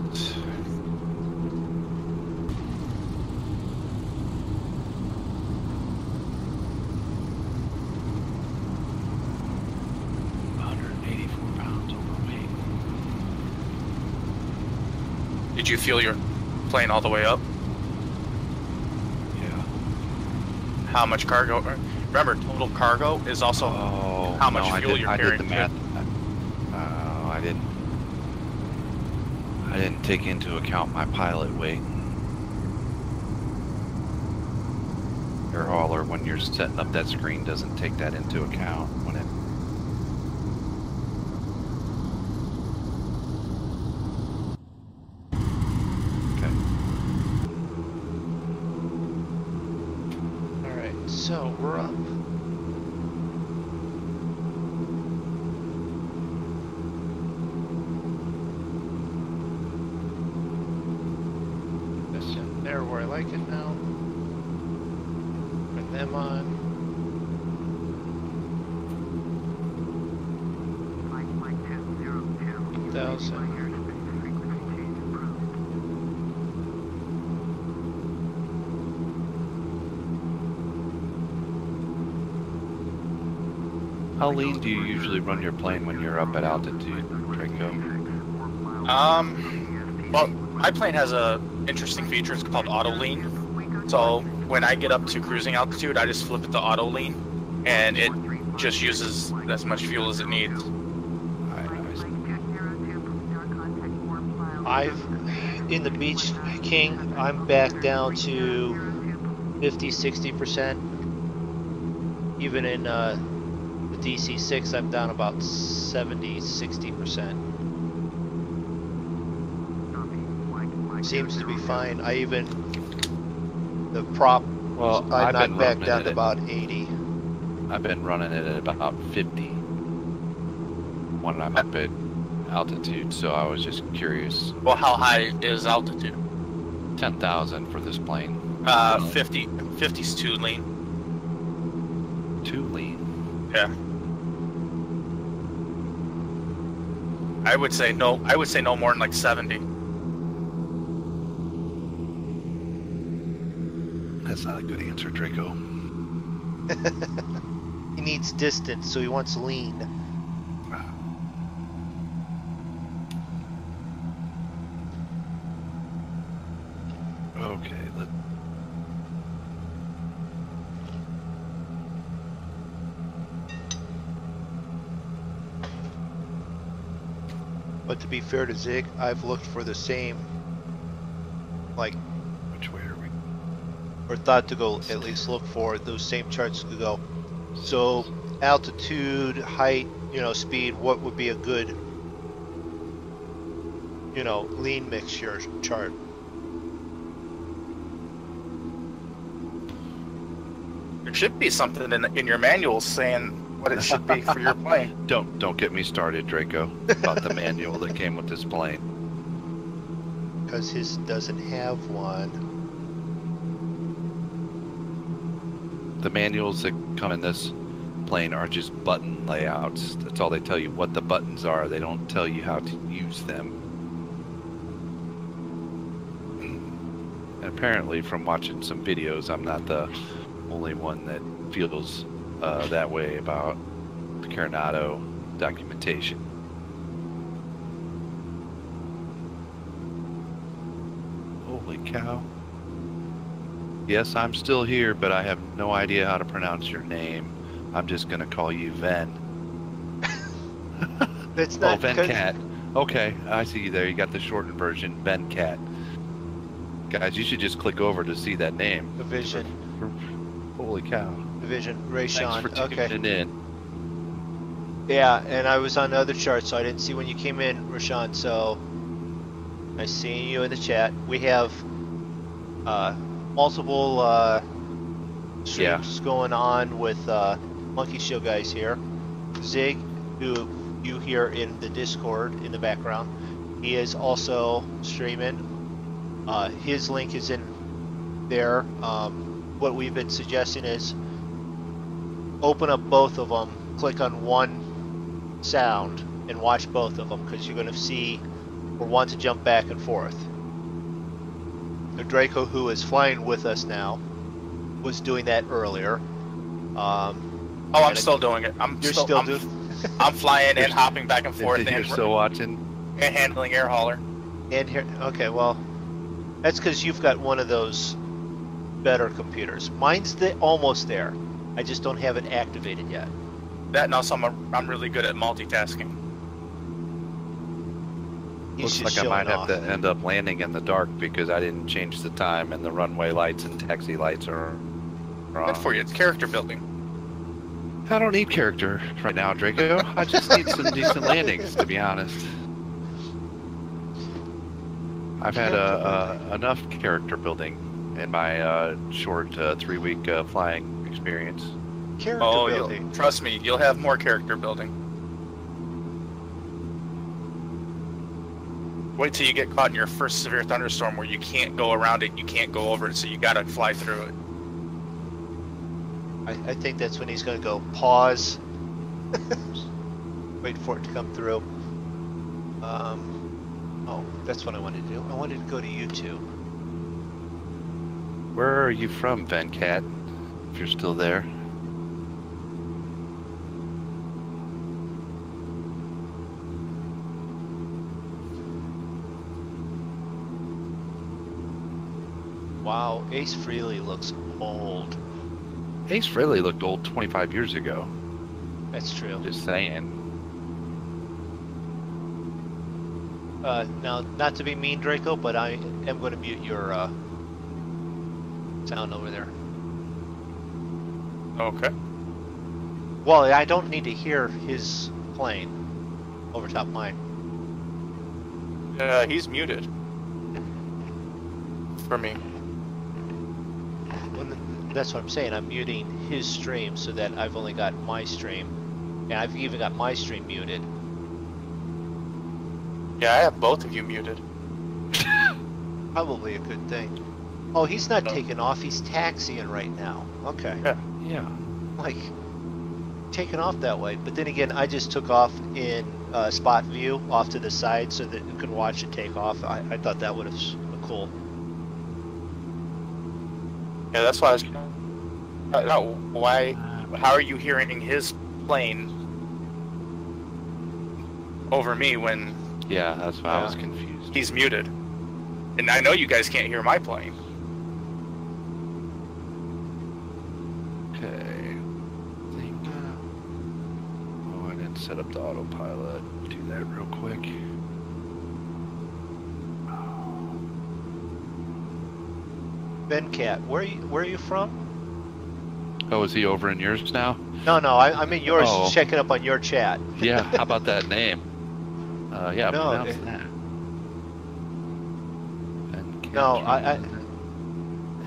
Did you feel your plane all the way up? Yeah. How much cargo? Remember, total cargo is also how much fuel you're carrying. I did the math. I didn't take into account my pilot weight. Your hauler, when you're setting up that screen, doesn't take that into account when it. So we're up. That's in there where I like it now. Put them on. Flight 202. 1,000. How lean do you usually run your plane when you're up at altitude, Draco? Well, my plane has a interesting feature. It's called auto lean. So when I get up to cruising altitude, I just flip it to auto lean, and it just uses as much fuel as it needs. In the Beach King, I'm back down to 50-60%. Even in the DC-6, I'm down about 70-60%. Seems to be fine. I even the prop. Well, I I've knocked been back running down it to about 80. I've been running it at about 50 when I'm up at altitude, so I was just curious. Well, how high is altitude? 10,000 for this plane. 50's too lean. Too lean. Yeah. I would say no more than like 70. That's not a good answer, Draco. He needs distance, so he wants lean. Okay, But to be fair to Zig, I've looked for the same, like, which way are we? or thought to go at least look for those same charts to go. So altitude, height, speed, what would be a good, lean mixture chart? There should be something in your manual saying what it should be for your plane. Don't get me started, Draco, about the manual that came with this plane. Because his doesn't have one. The manuals that come in this plane are just button layouts. That's all they tell you, what the buttons are. They don't tell you how to use them. And apparently, from watching some videos, I'm not the only one that feels that way about the Coronado documentation. Holy cow. Yes, I'm still here, but I have no idea how to pronounce your name. I'm just going to call you Ven. That's not Vencat. Okay, I see you there. You got the shortened version, Vencat. Guys, you should just click over to see that name. Division. Holy cow. Division. Rayshawn. Thanks for tuning in. Yeah, and I was on the other chart, so I didn't see when you came in, Rashawn, so I see you in the chat. We have multiple streams going on with Monkey Show guys here. Zig, who you hear in the Discord in the background, he is also streaming. His link is in there. What we've been suggesting is open up both of them, click on one sound, and watch both of them, because you're going to see or want to jump back and forth. The Draco, who is flying with us now, was doing that earlier. Oh, I'm still doing it. You're still doing. I'm flying and hopping back and forth You're and, still watching. and handling air hauler. And here, okay, well, that's because you've got one of those better computers. Mine's almost there. I just don't have it activated yet. That and also I'm really good at multitasking. He's Looks just like I might showing have to end up landing in the dark because I didn't change the time and the runway lights and taxi lights are wrong. Good for you. It's character building. I don't need character right now, Draco. I just need some decent landings, to be honest. I've had enough character building in my short 3-week flying experience. Character Oh, building. trust me, you'll have more character building. Wait till you get caught in your first severe thunderstorm where you can't go around it, you can't go over it, so you gotta fly through it. I think that's when he's going to go pause. Wait for it to come through. Oh, that's what I wanted to do. I wanted to go to YouTube. Where are you from, Venkat? If you're still there. Wow, Ace Frehley looks old. Ace Frehley looked old 25 years ago. That's true. Just saying. Now, not to be mean, Draco, but I am going to mute your sound over there. Okay. Well, I don't need to hear his plane over top of mine. He's muted. For me. That's what I'm saying. I'm muting his stream so that I've only got my stream. And I've even got my stream muted. Yeah, I have both of you muted. Probably a good thing. Oh, he's not No. taking off. He's taxiing right now. Okay. Yeah. Yeah. Like, taking off that way. But then again, I just took off in spot view off to the side so that you could watch it take off. I thought that would have been cool. Yeah, that's why I was. No, why? How are you hearing his plane over me when Yeah, that's why I was confused. he's muted? And I know you guys can't hear my plane. Okay. Oh, I didn't set up the autopilot. Do that real quick. Bencat, where are you from? Oh, is he over in yours now? No, I'm in yours, Oh. checking up on your chat. Yeah, how about that name? Yeah, No, pronounce that. And No,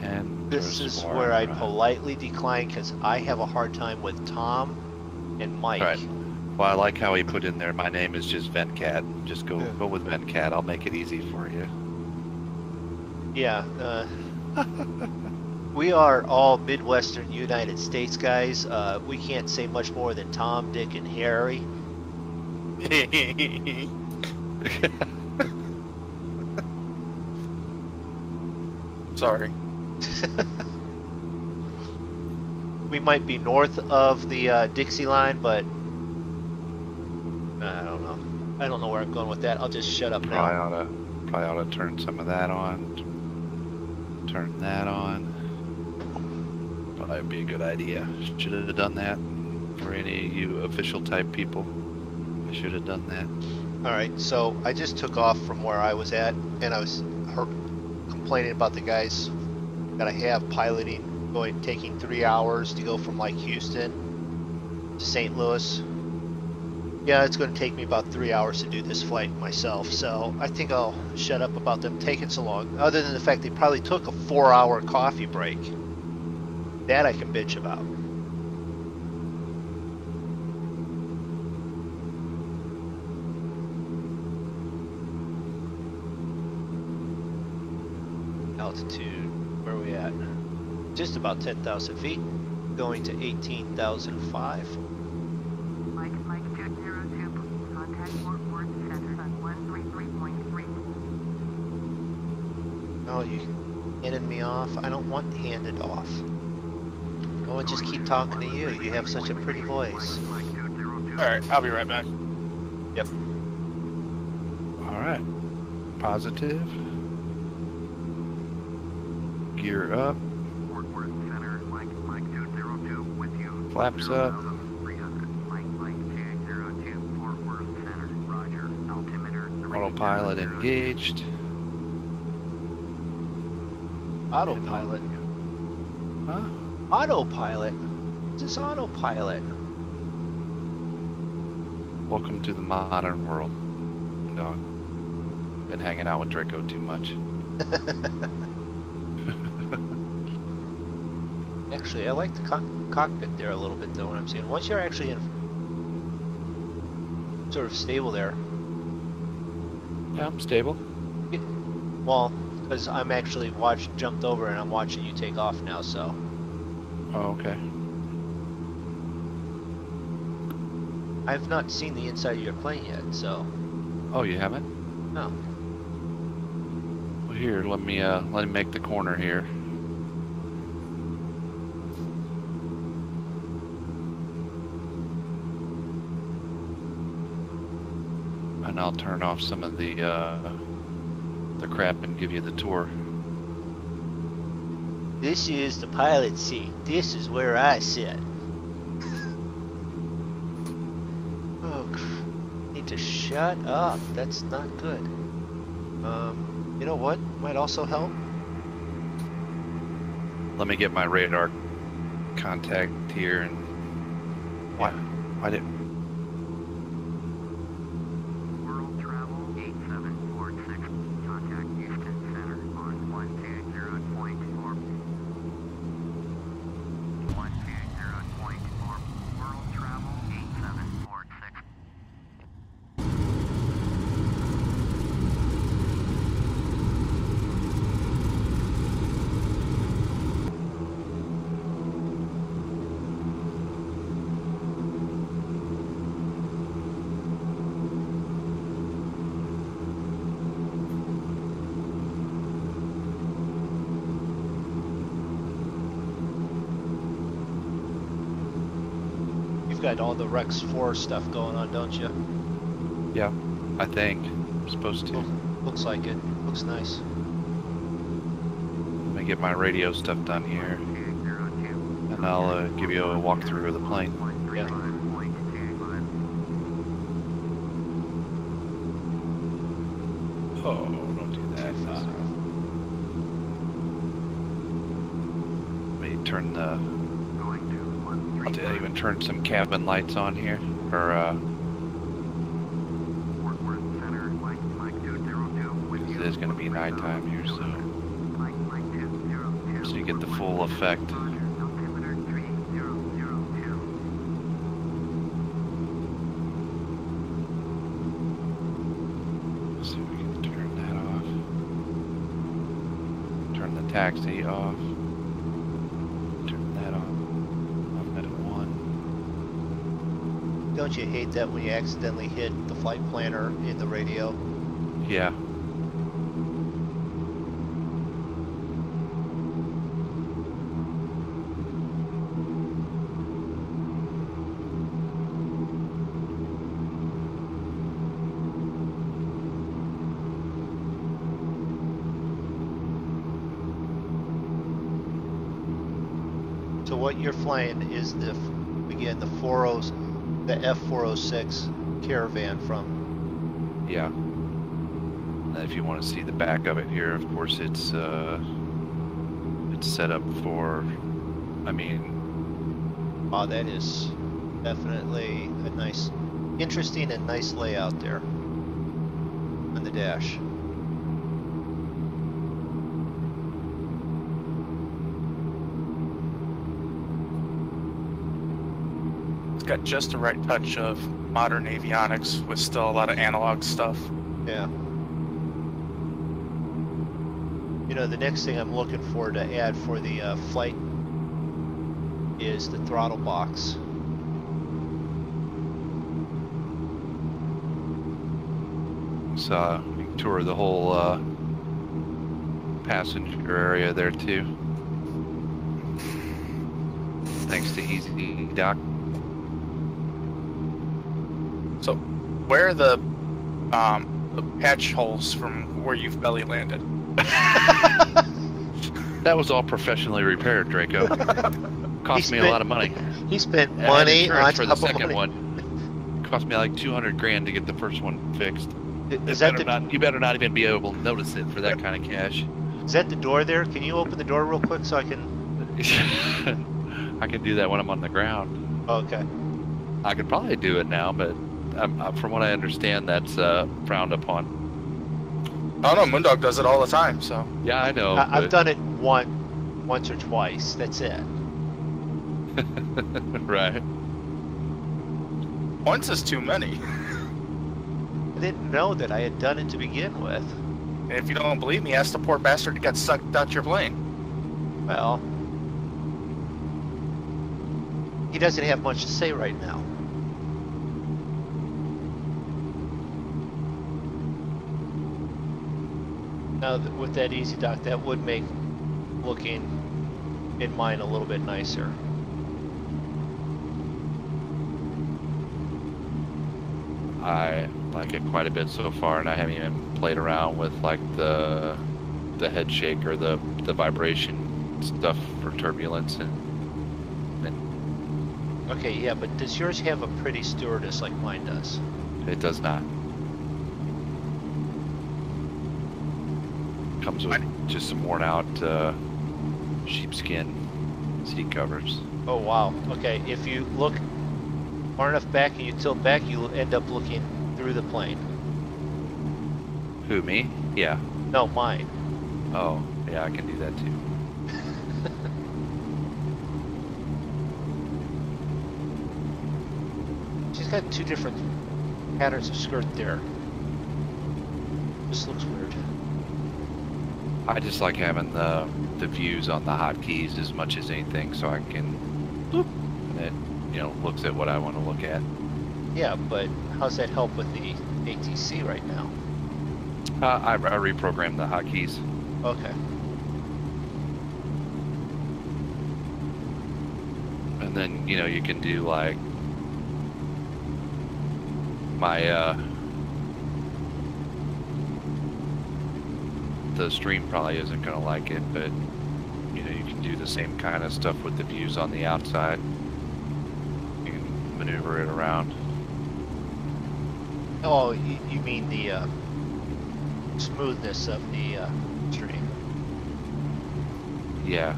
and This is where I politely decline because I have a hard time with Tom and Mike. Right. Well, I like how he put in there, my name is just Venkat. Just go Yeah. go with Venkat. I'll make it easy for you. Yeah, we are all Midwestern United States guys. We can't say much more than Tom, Dick, and Harry. Sorry. We might be north of the Dixie line, but I don't know. I don't know where I'm going with that. I'll just shut up now. Probably ought to turn some of that on. Turn that on. Probably would be a good idea. Should have done that for any of you official type people. I should have done that. All right, so I just took off from where I was at, and I was complaining about the guys that I have piloting, taking 3 hours to go from like Houston to St. Louis. Yeah, it's going to take me about 3 hours to do this flight myself, so I think I'll shut up about them taking so long, other than the fact they probably took a 4-hour coffee break. That I can bitch about. Altitude, where are we at? Just about 10,000 feet, going to 18,005. Mike 202, contact Fort Worth Center on 133.3. Oh, you handed me off? I don't want handed off. I want to just keep talking to you. You have such a pretty voice. Alright, I'll be right back. Yep. All right. Positive. Gear up. Fort Worth Center, Mike 202 with you. Flaps up. 300. Mike 202, Fort Worth Center, Roger. Altimeter. Autopilot engaged. Autopilot. Huh? Autopilot. What's this autopilot? Welcome to the modern world, dog. Been hanging out with Draco too much. Actually, I like the cockpit there a little bit, though, when I'm seeing. Once you're actually in sort of stable there, Yeah, I'm stable. well, because I'm actually jumped over and I'm watching you take off now, so. Oh, okay. I've not seen the inside of your plane yet, so. Oh, you haven't? No. Well, here, let me make the corner here. And I'll turn off some of the crap and give you the tour. This is the pilot seat. This is where I sit. Oh, need to shut up. That's not good. You know what might also help? Let me get my radar contact here and why did World Travel 8746. Contact Houston Center on 120.4. 120.4. World Travel 8746. You've got all the Rex 4 stuff going on, don't you? yeah, I think I'm supposed to. Looks like it. Looks nice. Let me get my radio stuff done here, and I'll give you a walkthrough of the plane. Yeah. Oh, don't do that. Let me turn the. I'll even turn some cabin lights on here, or it is going to be nighttime here, so you get the full effect. Let's see if we can turn that off. Turn the taxi off. Turn that off. I'm at 1. Don't you hate that when you accidentally hit the flight planner in the radio? Yeah. So what you're flying is the F406 Caravan from. Yeah. And if you want to see the back of it here, of course it's set up for, I mean, Oh, that is definitely a nice, interesting and nice layout there on the dash. It's got just the right touch of modern avionics with still a lot of analog stuff. Yeah. You know, the next thing I'm looking for to add for the flight is the throttle box. so you can tour the whole passenger area there too. Thanks to Easy Doc. So, where are the patch holes from where you've belly landed? That was all professionally repaired, Draco. Cost me a lot of money. He spent I had money on insurance for the top of second money. one. Cost me like 200 grand to get the first one fixed. Is that You better not even be able to notice it for that kind of cash. Is that the door there? Can you open the door real quick so I can? I can do that when I'm on the ground. Oh, okay. I could probably do it now, but from what I understand, that's frowned upon. I don't know, Moondog does it all the time, so. Yeah, I know. I've done it once or twice. That's it. Right. Once is too many. I didn't know that I had done it to begin with. And if you don't believe me, ask the poor bastard who got sucked out your plane. Well, he doesn't have much to say right now. Now, with that Easy Dock, that would make looking in mine a little bit nicer. I like it quite a bit so far, and I haven't even played around with like the head shake or the vibration stuff for turbulence and Okay, yeah, but does yours have a pretty stewardess like mine does? it does not. Comes with just some worn out sheepskin seat covers. Oh wow. Okay, if you look far enough back and you tilt back, you'll end up looking through the plane. Who, me? Yeah. No, mine. Oh, yeah, I can do that too. She's got two different patterns of skirt there. This looks weird. I just like having the views on the hotkeys as much as anything, so I can boop, and it looks at what I want to look at. Yeah, but how's that help with the ATC right now? I reprogrammed the hotkeys. Okay. And then, you can do like my, the stream probably isn't going to like it, but, you can do the same kind of stuff with the views on the outside. You can maneuver it around. Oh, you mean the smoothness of the stream? Yeah.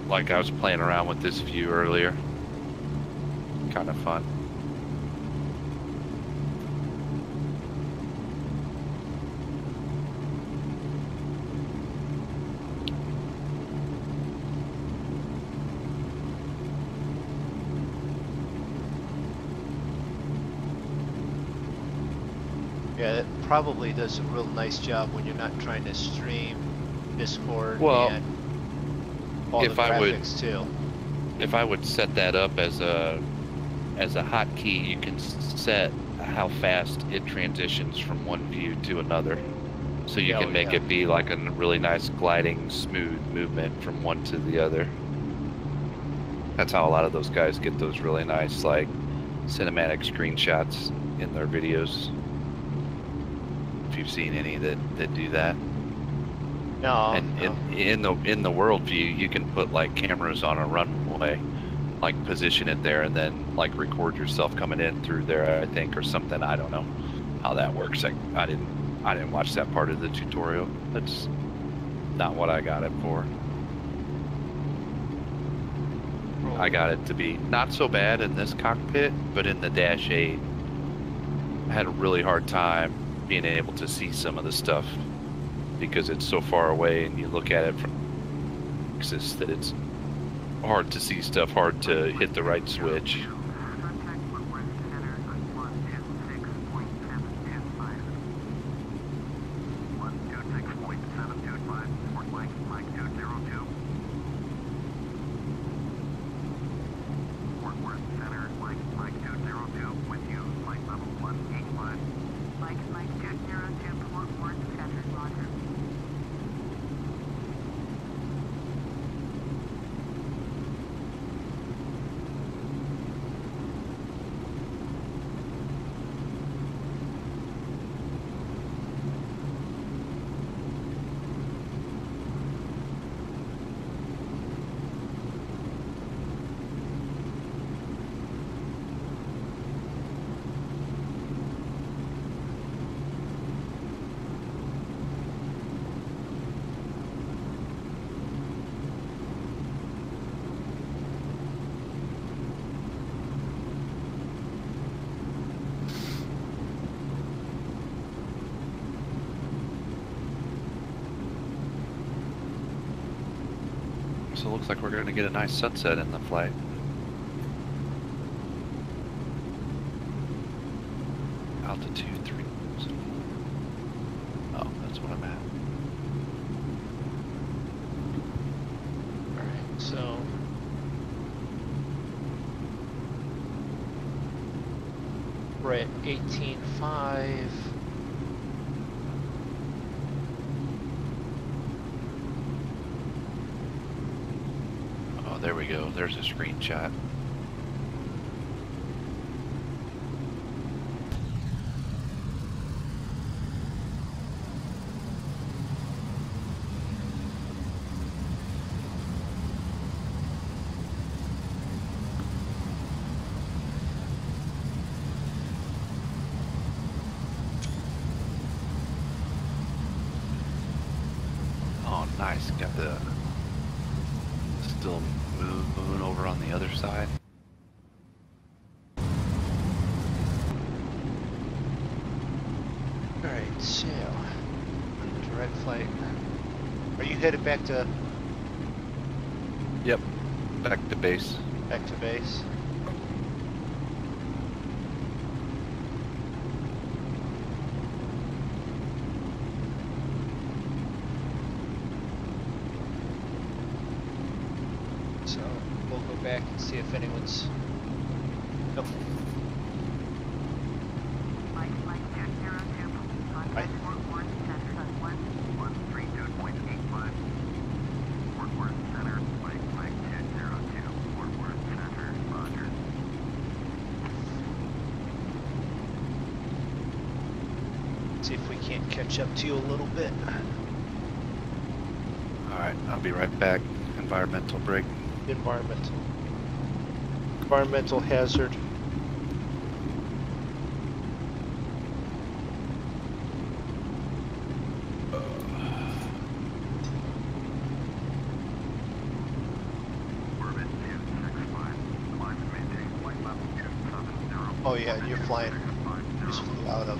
Like I was playing around with this view earlier. Kind of fun. Yeah, it probably does a real nice job when you're not trying to stream Discord Well, and all the if I would- graphics too. If I would set that up as a hotkey, you can set how fast it transitions from one view to another. So you Yeah, can make yeah. it be like a really nice gliding, smooth movement from one to the other. That's how a lot of those guys get those really nice, like, cinematic screenshots in their videos. If you've seen any that do that. No, And no. in the world view, you can put like cameras on a runway, like position it there, and then like record yourself coming in through there, I think, or something. I don't know how that works. I didn't watch that part of the tutorial. That's not what I got it for. I got it to be not so bad in this cockpit, but in the Dash 8, I had a really hard time being able to see some of the stuff because it's so far away, and you look at it from axis that it's hard to see stuff, hard to hit the right switch. Contact Fort Worth Center on 126.725. 126.725, Fort Mike 202. Fort Worth Center, Mike 202, with you, flight level 185. Mike 202, Fort So it looks like we're going to get a nice sunset in the flight. Altitude 3. Oh, that's what I'm at. Alright, so we're at 18.5. Oh, there we go. There's a screenshot. Oh, nice. Got the still moon over on the other side. Alright, so direct flight. Are you headed back to Yep. Back to base. base? So we'll go back and see if anyone's. Nope. Mike 202, Right. Fort Worth Center, 132.85. Fort Worth Center, Mike 202, Fort Worth Center, Roger. See if we can't catch up to you a little bit. Alright, I'll be right back. Environmental break. Environmental hazard. Orbit 265. Climb and maintain flight level 270. Oh yeah, you're flying. Just flew out of.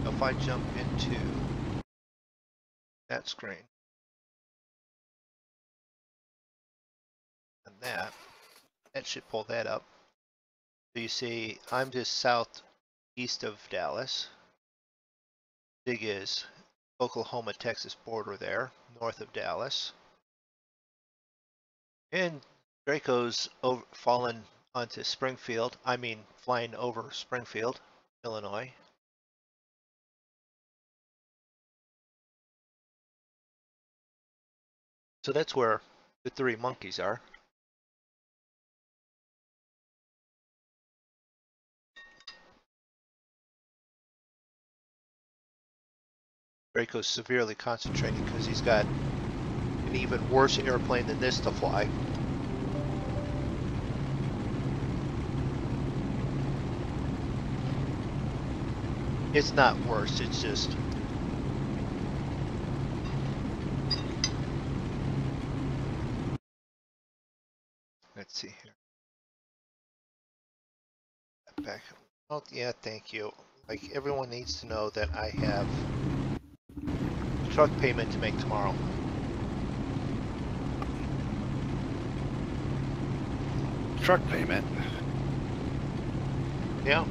If I jump into that screen and that should pull that up. So you see, I'm just southeast of Dallas. Zig is Oklahoma, Texas border there, north of Dallas. And Draco's fallen onto Springfield. I mean, flying over Springfield, Illinois. So that's where the three monkeys are. Draco's severely concentrating because he's got an even worse airplane than this to fly. It's not worse, it's just let's see here. Back. Oh yeah, thank you. Like everyone needs to know that I have a truck payment to make tomorrow. Truck payment. Yeah.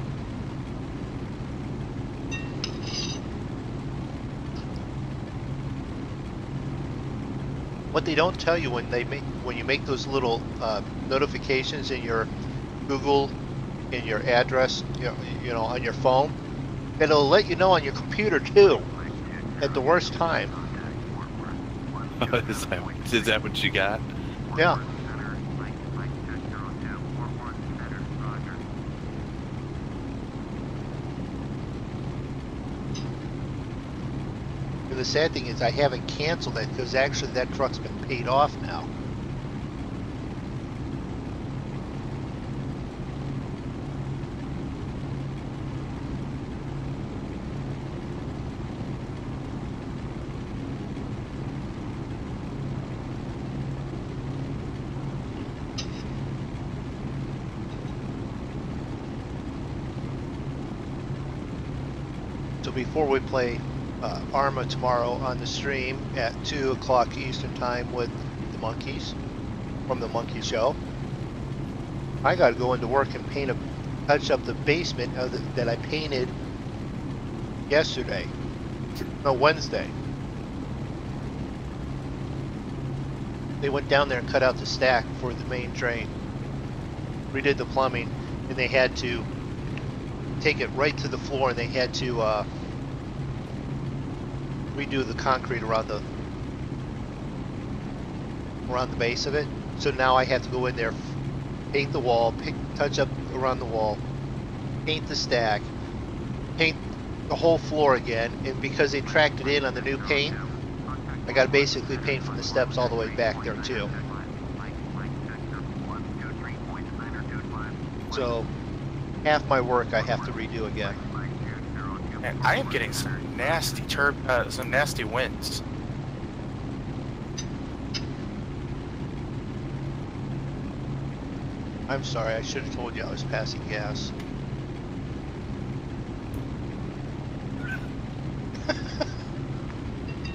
What they don't tell you when you make those little notifications in your Google, in your address, you know, on your phone, it'll let you know on your computer too, at the worst time. Is that what you got? Yeah. And the sad thing is I haven't canceled it because actually that truck's been paid off now. So before we play Arma tomorrow on the stream at 2 o'clock Eastern time with the monkeys from the monkey show. I got to go into work and touch up the basement that I painted yesterday. No, Wednesday. They went down there and cut out the stack for the main drain. Redid the plumbing, and they had to take it right to the floor, and they had to redo the concrete around the base of it. So now I have to go in there, paint the wall, touch up around the wall, paint the stack, paint the whole floor again, and because they tracked it in on the new paint, I got to basically paint from the steps all the way back there too. So half my work I have to redo again. And I am getting some nasty winds. I'm sorry, I should have told you I was passing gas.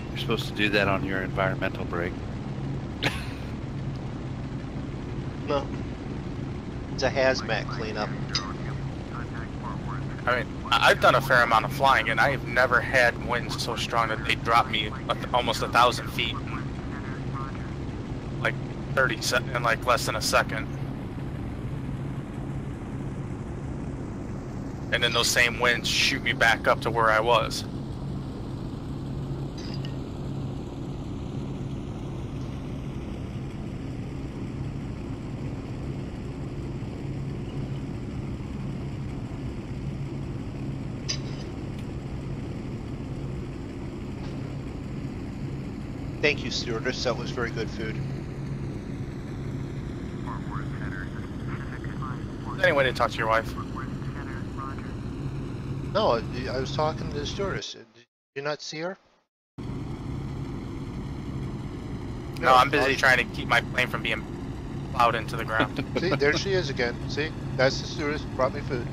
You're supposed to do that on your environmental break. No. It's a hazmat cleanup. I mean, I've done a fair amount of flying, and I have never had winds so strong that they dropped me almost 1,000 feet in like 30 in like less than a second. And then those same winds shoot me back up to where I was. Thank you, stewardess. That was very good food. Anyway, to talk to your wife. No, I was talking to the stewardess. Did you not see her? No, I'm busy trying to keep my plane from being plowed into the ground. See, there she is again. See, that's the stewardess. Brought me food.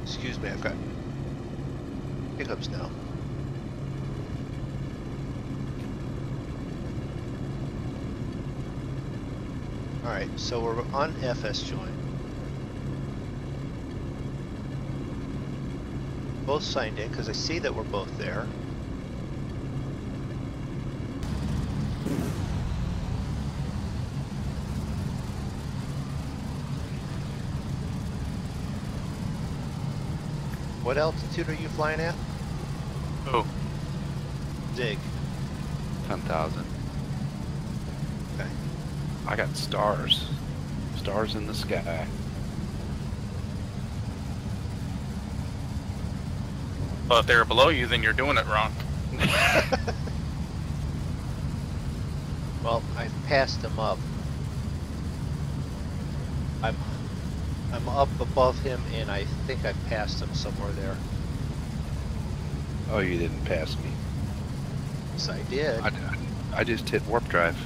Excuse me, I've got hiccups now. Alright, so we're on FS join. Both signed in because I see that we're both there. What altitude are you flying at? Oh, Zig. 10,000. Okay. I got stars. Stars in the sky. well, if they were below you, then you're doing it wrong. Well, I passed him up. I'm up above him, and I think I passed him somewhere there. Oh, you didn't pass me. Yes, I did. I just hit warp drive.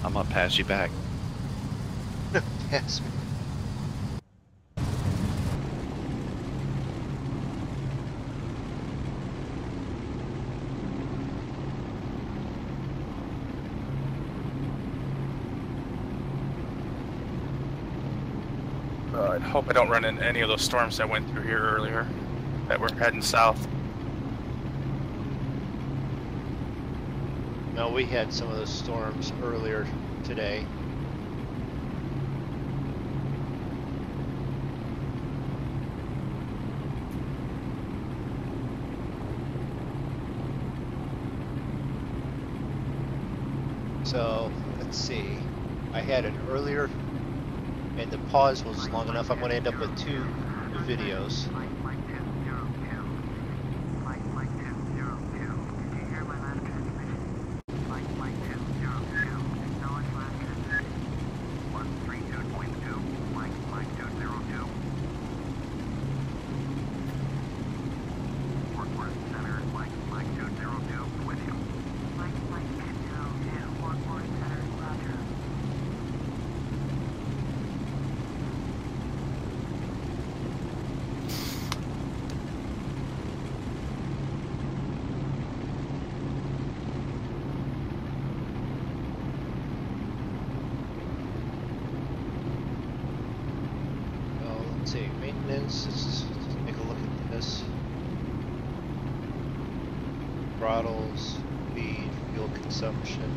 I'm gonna pass you back. Pass me. I hope I don't run into any of those storms that went through here earlier that were heading south. No, we had some of those storms earlier today. So, let's see. I had an earlier, and the pause was long enough. I'm going to end up with two videos. let's see, maintenance, let's take a look at this. Throttles, speed, fuel consumption.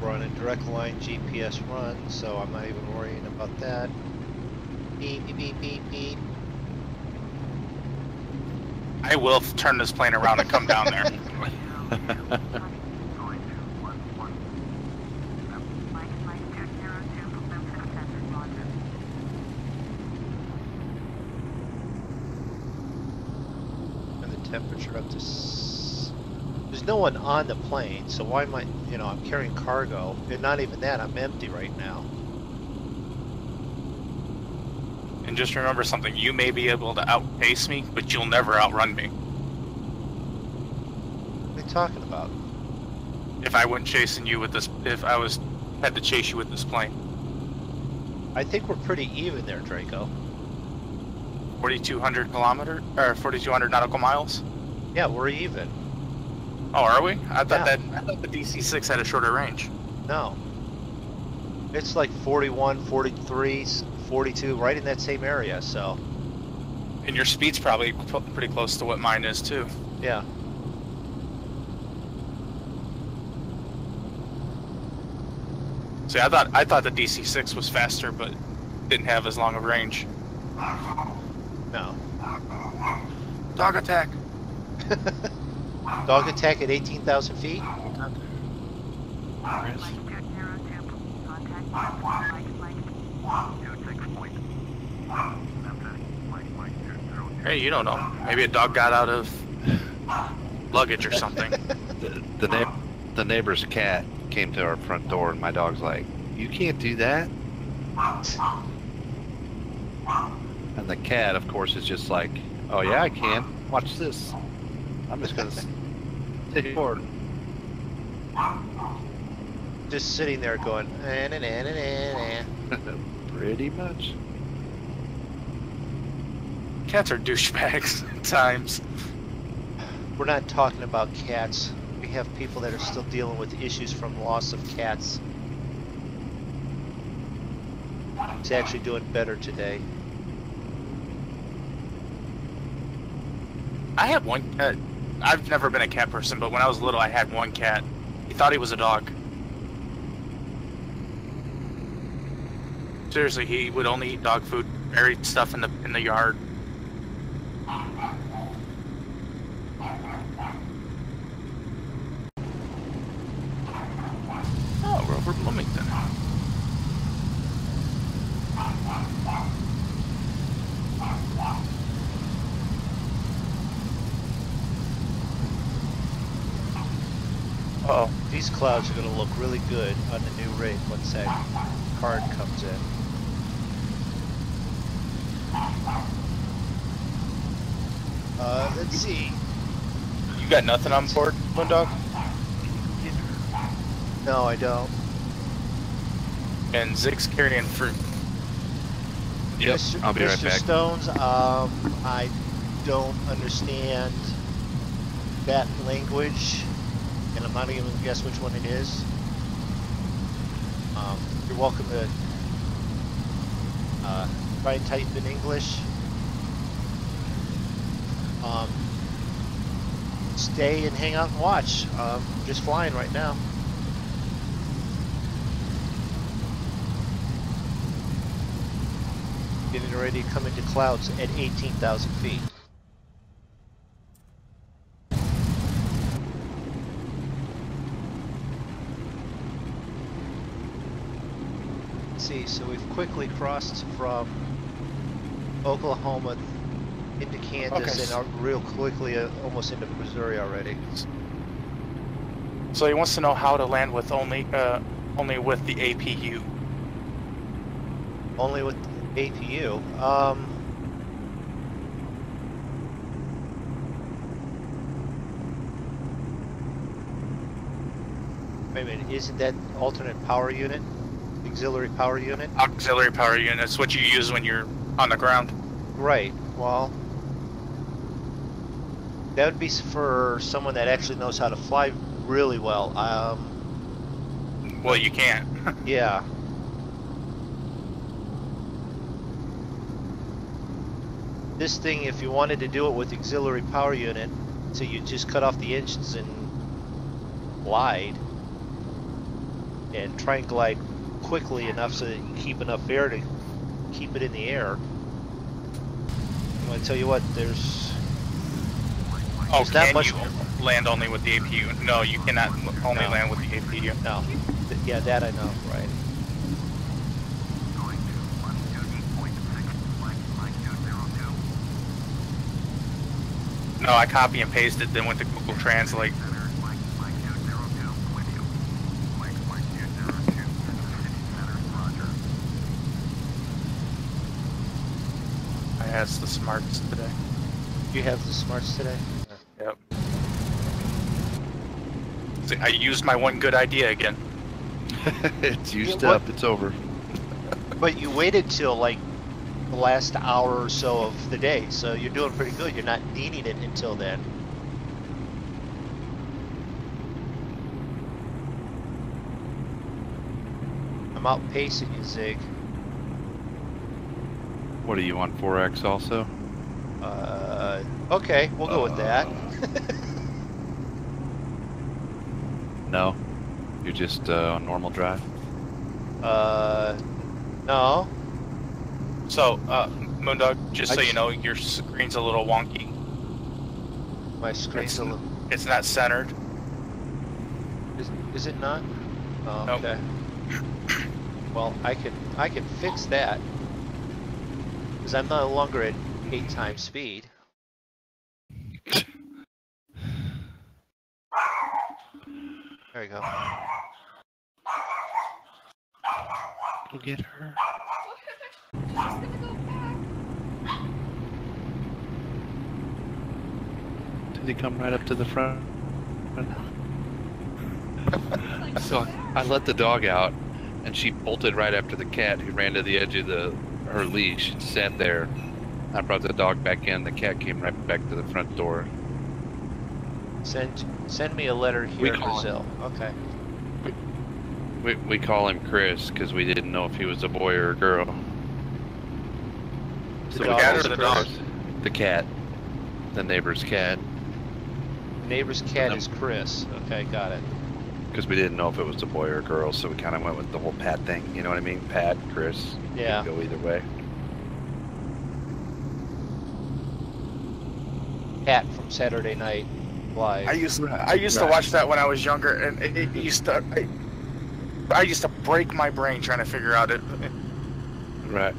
We're on a direct line GPS run, so I'm not even worrying about that. Beep, beep, beep, beep, beep. I will turn this plane around and come down there. And the temperature up to... There's no one on the plane, so why am I... You know, I'm carrying cargo. And not even that, I'm empty right now. And just remember something, you may be able to outpace me, but you'll never outrun me. What are you talking about? If I went chasing you with this, if I had to chase you with this plane. I think we're pretty even there, Draco. 4,200 kilometer, or 4,200 nautical miles? Yeah, we're even. Oh, are we? I thought Yeah. I thought the DC-6 had a shorter range. No. It's like 41, 43, 42, right in that same area, so... And your speed's probably pretty close to what mine is, too. Yeah. See, I thought the DC-6 was faster, but didn't have as long a range. No. Dog attack! Dog attack at 18,000 feet? Hey, you don't know. Maybe a dog got out of luggage or something. The neighbor's cat came to our front door, and my dog's like, "You can't do that." And the cat, of course, is just like, "Oh yeah, I can. Watch this. I'm just gonna sit forward." Just sitting there going, nah, nah, nah, nah, nah. Pretty much. Cats are douchebags at times. We're not talking about cats. We have people that are still dealing with issues from loss of cats. It's actually doing better today. I had one cat. I've never been a cat person, but when I was little, I had one cat. He thought he was a dog. Seriously, he would only eat dog food, buried stuff in the yard. Oh, we're over Bloomington. Uh-oh. These clouds are going to look really good on the new rig once that card comes in. Let's see. You got nothing on board, MrMoonDog? No, I don't. And Zig's carrying fruit. Yep, Mr. I'll be right Mr. back. Stones, I don't understand that language, and I'm not even going to guess which one it is. You're welcome to try and type in English. Stay and hang out and watch. Just flying right now. Getting ready to come into clouds at 18,000 feet. Let's see, so we've quickly crossed from Oklahoma into Kansas and are real quickly almost into Missouri already. So he wants to know how to land with only with the APU. Only with APU. Wait a minute, isn't that alternate power unit? Auxiliary power unit? Auxiliary power unit. That's what you use when you're on the ground. Right, well, that would be for someone that actually knows how to fly really well. Well, you can't. Yeah. This thing, if you wanted to do it with auxiliary power unit, so you just cut off the engines and glide, and try and glide quickly enough so that you keep enough air to keep it in the air. I tell you what, there's Oh, not can much. you land only with the APU? No, you cannot only No. land with the APU. No, yeah, that I know, right? Going to 128.6, Mike 202. No, I copy and pasted, then went to Google Translate. Center, Mike 202, with you. Mike 202, Kansas City Center, roger. I asked the smarts today. You have the smarts today? Yep. See, I used my one good idea again. It's used Yeah, what- up. It's over. But you waited till like the last hour or so of the day, so you're doing pretty good. You're not needing it until then. I'm outpacing you, Zig. What are you on 4X also? Okay, we'll go with that. No. You're just on normal drive. No. So, Moondog, just I so you just- know, your screen's a little wonky. My screen's a little. It's not centered. Is it not? Oh, Nope. okay. Well, I can fix that because I'm no longer at 8 times speed. There you go. Go get her. Did he come right up to the front? So I let the dog out, and she bolted right after the cat, who ran to the edge of her leash and sat there. I brought the dog back in. The cat came right back to the front door. Send me a letter We here in call Brazil. Okay. We call him Chris because we didn't know if he was a boy or a girl. The we dog called is him the dog? Chris. The cat. The neighbor's cat. Neighbor's cat Nope. is Chris. Okay, got it. Because we didn't know if it was a boy or a girl, so we kind of went with the whole Pat thing. You know what I mean? Pat, Chris. Yeah. Could go either way. Cat from Saturday Night Live. I used to watch that when I was younger, and it used to I used to break my brain trying to figure out it, Right.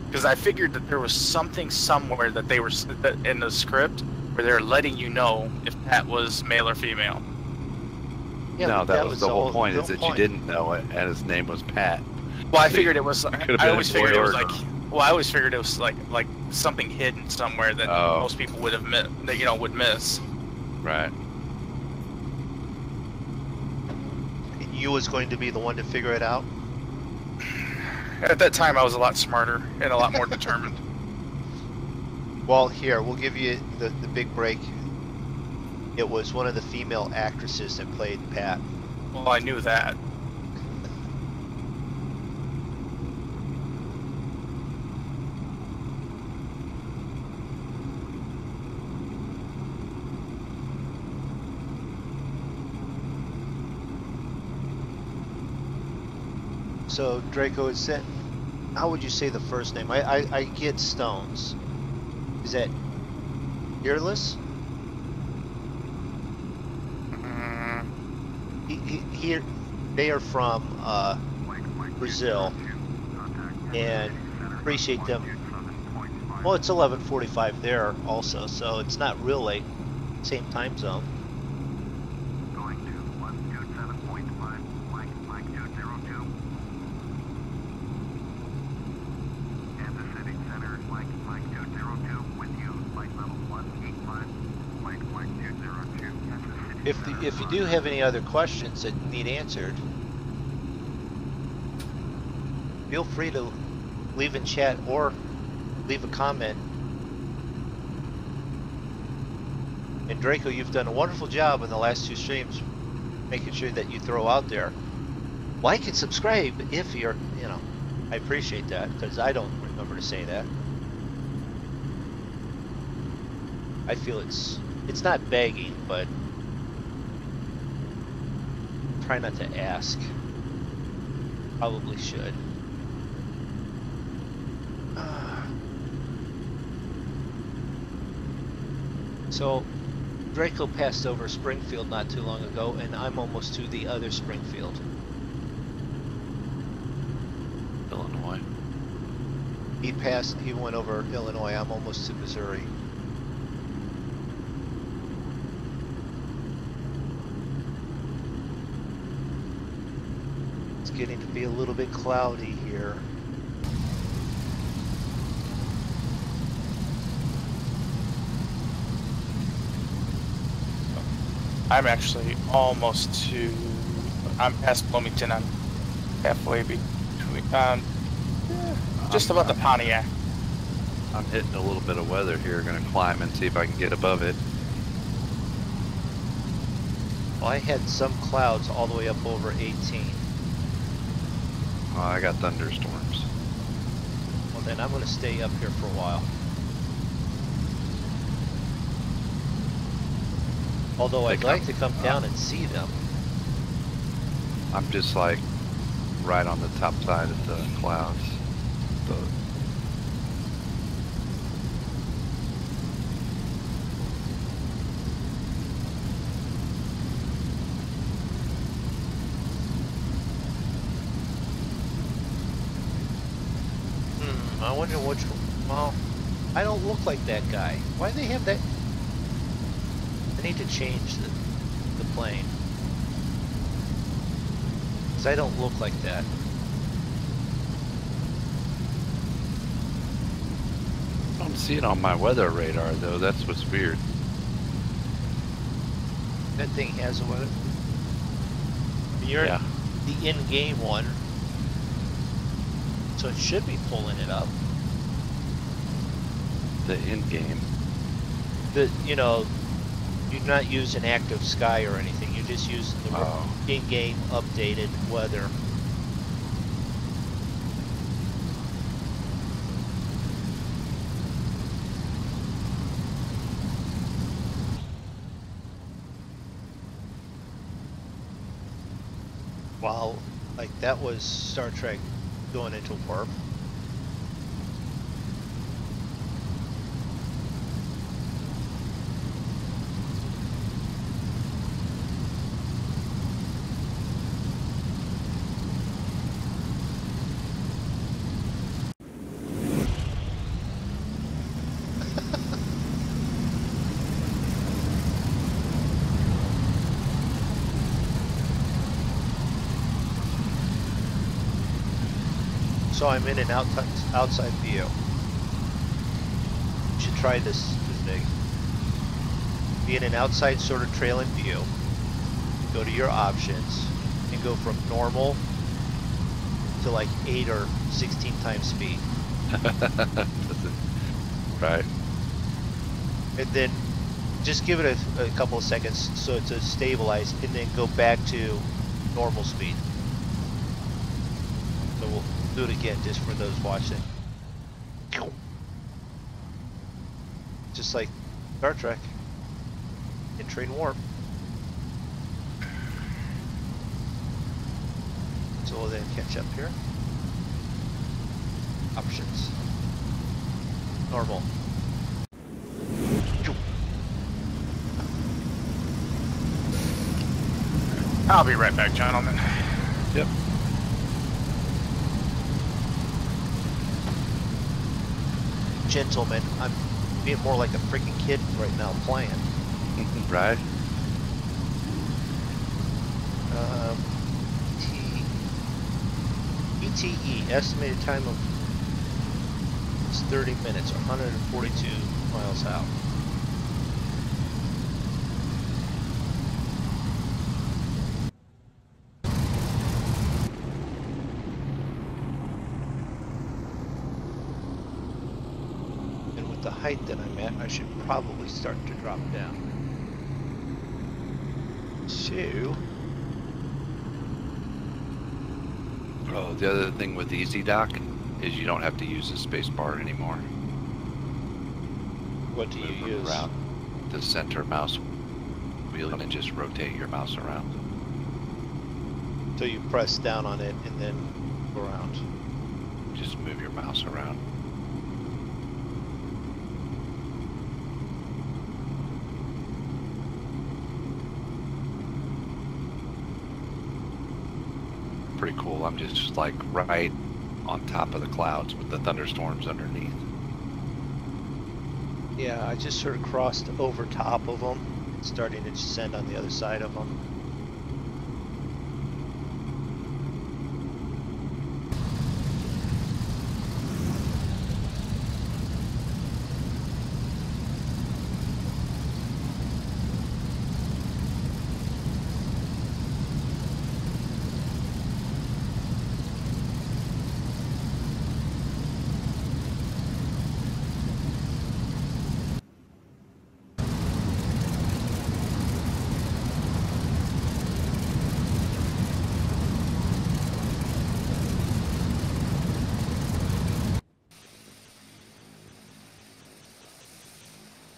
because I figured that there was something somewhere that they were that in the script where they're letting you know if Pat was male or female. Yeah, no, but that was the whole point, is the that you point. didn't know it, and his name was Pat. Well, I So figured it was. could've been I a always boy figured it or was a like. girl. Well, I always figured it was like something hidden somewhere that Oh. most people would have that would miss. Right. You was going to be the one to figure it out. At that time, I was a lot smarter and a lot more determined. Well, here, we'll give you the big break. It was one of the female actresses that played Pat. Well, I knew that. So, Draco, is that, how would you say the first name? I get Stones. Is that Earless? Here, they are from Brazil, and appreciate them. Well, it's 11:45 there also, so it's not real late. Same time zone. Going to 127.5, Mike 202. Kansas City Center, Mike 202, with you, flight level 185, Mike 202, Kansas City Center. If you do have any other questions that need answered, feel free to leave in chat or leave a comment. And Draco, you've done a wonderful job in the last 2 streams, making sure that you throw out there. Like and subscribe if you're, I appreciate that, because I don't remember to say that. I feel it's not begging, but try not to ask. Probably should. So, Draco passed over Springfield not too long ago, and I'm almost to the other Springfield. Illinois. He went over Illinois. I'm almost to Missouri. It's getting to be a little bit cloudy here. I'm actually almost to. I'm past Bloomington. I'm halfway between. Just about the Pontiac. I'm hitting a little bit of weather here. Gonna climb and see if I can get above it. Well, I had some clouds all the way up over 18. Oh, I got thunderstorms. Well, then I'm going to stay up here for a while. Although I'd like to come down and see them. I'm just like right on the top side of the clouds. So I wonder which one. Well, I don't look like that guy. Why do they have that? I need to change the plane. Because I don't look like that. I don't see it on my weather radar though. That's what's weird. That thing has a weather. You're Yeah. the in-game one. So it should be pulling it up. The end game. You know, you're not using active sky or anything. You're just using the Oh. in-game updated weather. Wow, like that was Star Trek going into warp. So I'm in an outside view. You should try this thing. Be in an outside sort of trailing view. Go to your options and go from normal to like 8 or 16 times speed. Right. And then just give it a couple of seconds so it's stabilized, and then go back to normal speed. So we'll do it again just for those watching. Just like Star Trek. Entering warp. So we'll then catch up here. Options. Normal. I'll be right back, gentlemen. Yep. Gentlemen, I'm being more like a freaking kid right now playing. Right. ETE, estimated time of is 30 minutes, 142 miles out. And with the height that I'm at, I should probably start to drop down. So, Oh, the other thing with Easy Dock is you don't have to use the space bar anymore. what do you Move use? around. the center mouse wheel and just rotate your mouse around. So you press down on it and then go around. Just move your mouse around. Pretty cool. I'm just like right on top of the clouds with the thunderstorms underneath. Yeah, I just sort of crossed over top of them, starting to descend on the other side of them.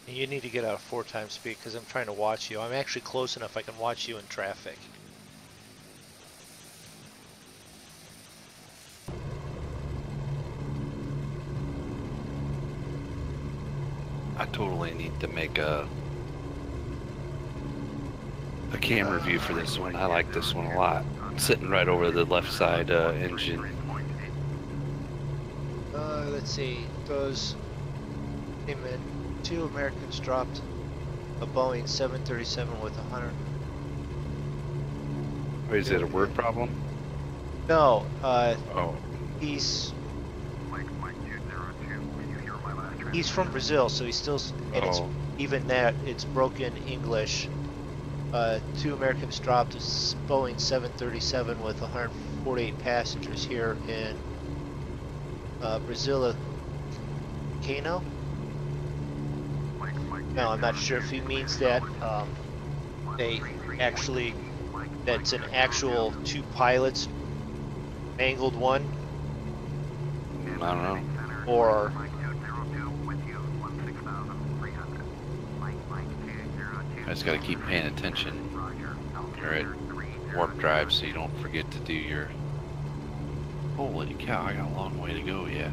You need to get out of 4x speed because I'm trying to watch you. I'm actually close enough I can watch you in traffic. I totally need to make a camera view for this one. I like this one a lot. I'm sitting right over the left side engine. Let's see. Those came in. 2 Americans dropped a Boeing 737 with 100. Wait, is it a word problem? No, Oh, he's Mike 202, can you hear my last transmission? he's from Brazil, so he's still, and it's Oh. even that it's broken English. 2 Americans dropped a Boeing 737 with 148 passengers here in Brazil, Cano. No, I'm not sure if he means that they actually, that's an actual 2 pilots mangled one, I don't know. or I just gotta keep paying attention. You're at warp drive, so you don't forget to do your. Holy cow! I got a long way to go yet.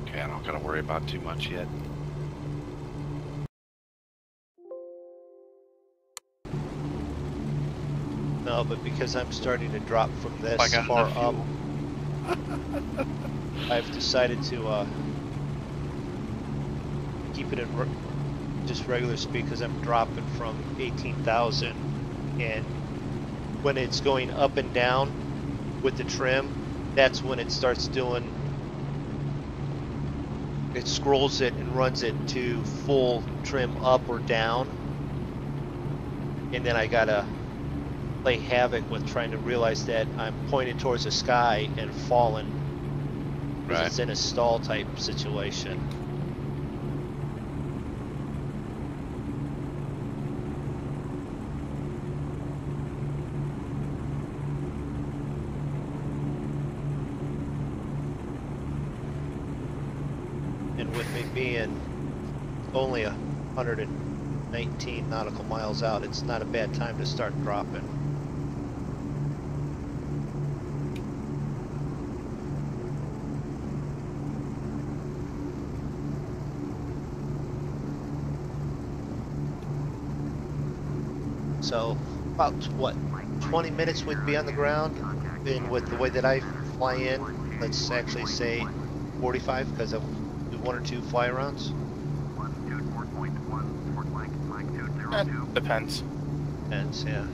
Okay, I don't gotta worry about too much yet. no, but because I'm starting to drop from this I got far enough up, fuel. I've decided to keep it in just regular speed because I'm dropping from 18,000, and when it's going up and down with the trim, that's when it starts doing, it scrolls it and runs it to full trim up or down, and then I gotta play havoc with trying to realize that I'm pointed towards the sky and falling. Because Right. it's in a stall type situation. And with me being only 119 nautical miles out, it's not a bad time to start dropping. So about what, 20 minutes we'd be on the ground, and with the way that I fly in, let's actually say 45 because I do 1 or 2 fly arounds. Depends. And yeah.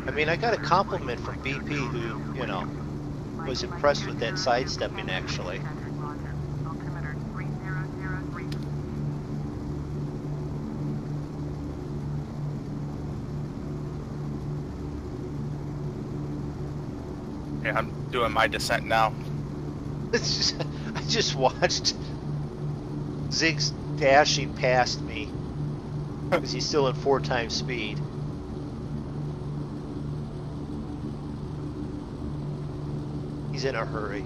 I mean, I got a compliment from BP who, you know, was impressed with that sidestepping actually. Yeah, I'm doing my descent now. It's just, I just watched Zig's dashing past me because he's still at 4 times speed. He's in a hurry.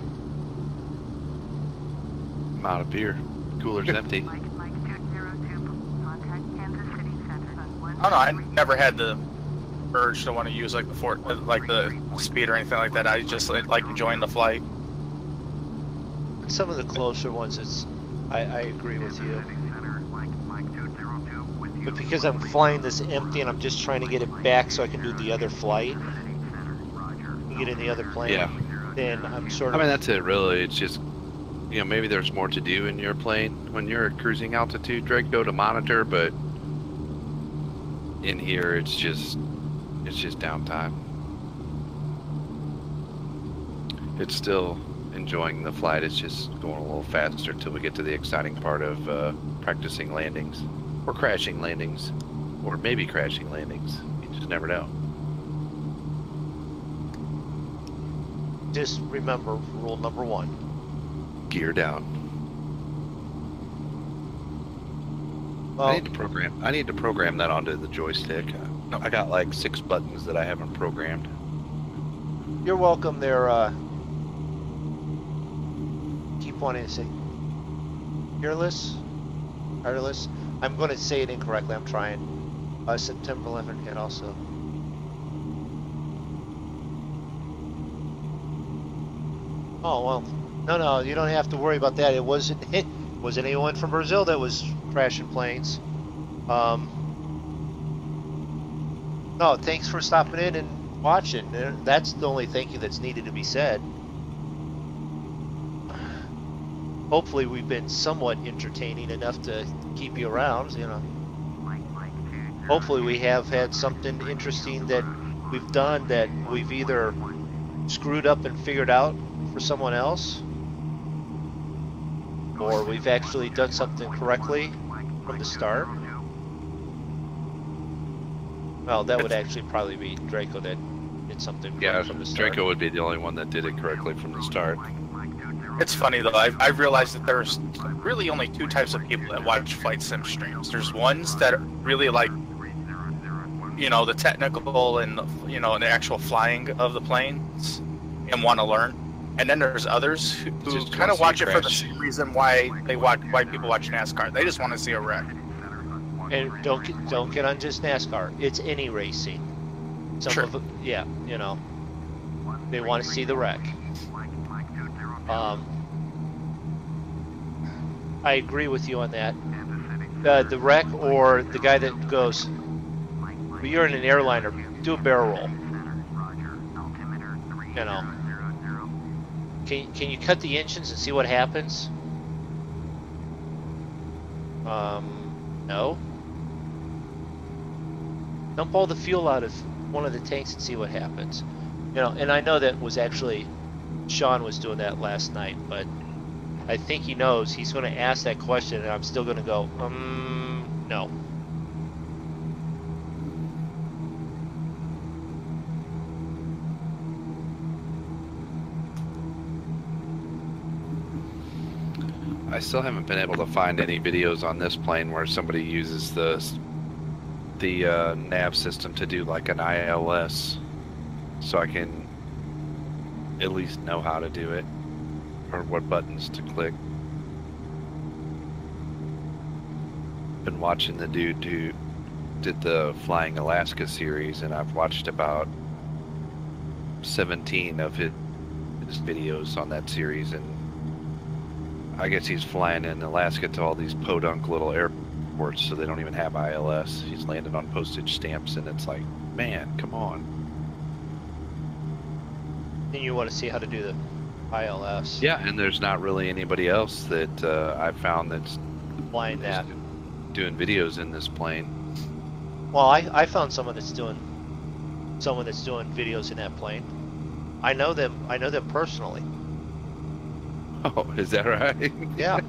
I'm out of beer. Cooler's empty. Mike 202, contact Kansas City Center on 1. I don't know. I never had the urge to want to use like the speed or anything like that. I just like enjoying the flight. Some of the closer ones, I agree with you. But because I'm flying this empty and I'm just trying to get it back so I can do the other flight, and get in the other plane, Yeah. then I'm sort I of... mean, that's it, really. It's just, you know, maybe there's more to do in your plane when you're at cruising altitude, Draco, to monitor, but in here, it's just downtime. It's still enjoying the flight. It's just going a little faster till we get to the exciting part of practicing landings, or crashing landings, or maybe crashing landings. You just never know. Just remember rule number 1. Gear down. Well, I need to program that onto the joystick. I got like 6 buttons that I haven't programmed. you're welcome there, keep wanting to say Fearless? Tireless? I'm going to say it incorrectly, I'm trying. September 11th hit also. Oh, well, no, you don't have to worry about that. It wasn't anyone from Brazil that was crashing planes. No, thanks for stopping in and watching. That's the only thank you that's needed to be said. Hopefully we've been somewhat entertaining enough to keep you around, you know. Hopefully we have had something interesting that we've done that we've either screwed up and figured out for someone else, or we've actually done something correctly from the start. Well, that would actually probably be Draco that did something Yeah, from the start. Draco would be the only one that did it correctly from the start. It's funny though. I've realized that there's really only 2 types of people that watch flight sim streams. There's ones that really like, you know, the technical and, you know, the actual flying of the planes and want to learn. And then there's others who Just kind of wanna watch see it a for the crash. same reason why people watch NASCAR. They just want to see a wreck. And don't get on just NASCAR. It's any racing. Some Sure. of it, yeah, you know, they want to see the wreck. I agree with you on that. The wreck or the guy that goes, well, you're in an airliner, do a barrel roll. You know, can you cut the engines and see what happens? No. Dump all the fuel out of one of the tanks and see what happens. You know, and I know that was actually Sean was doing that last night, but I think he knows he's going to ask that question, and I'm still going to go, no. I still haven't been able to find any videos on this plane where somebody uses the nav system to do like an ILS, so I can at least know how to do it or what buttons to click. Been watching the dude who did the Flying Alaska series, and I've watched about 17 of his videos on that series, and I guess he's flying in Alaska to all these podunk little airports, so they don't even have ILS. He's landed on postage stamps, and it's like, man, come on. And you want to see how to do the ILS. Yeah, and there's not really anybody else that I've found that's Flying that. doing videos in this plane. Well, I found someone that's doing videos in that plane. I know them personally. Oh, is that right? Yeah.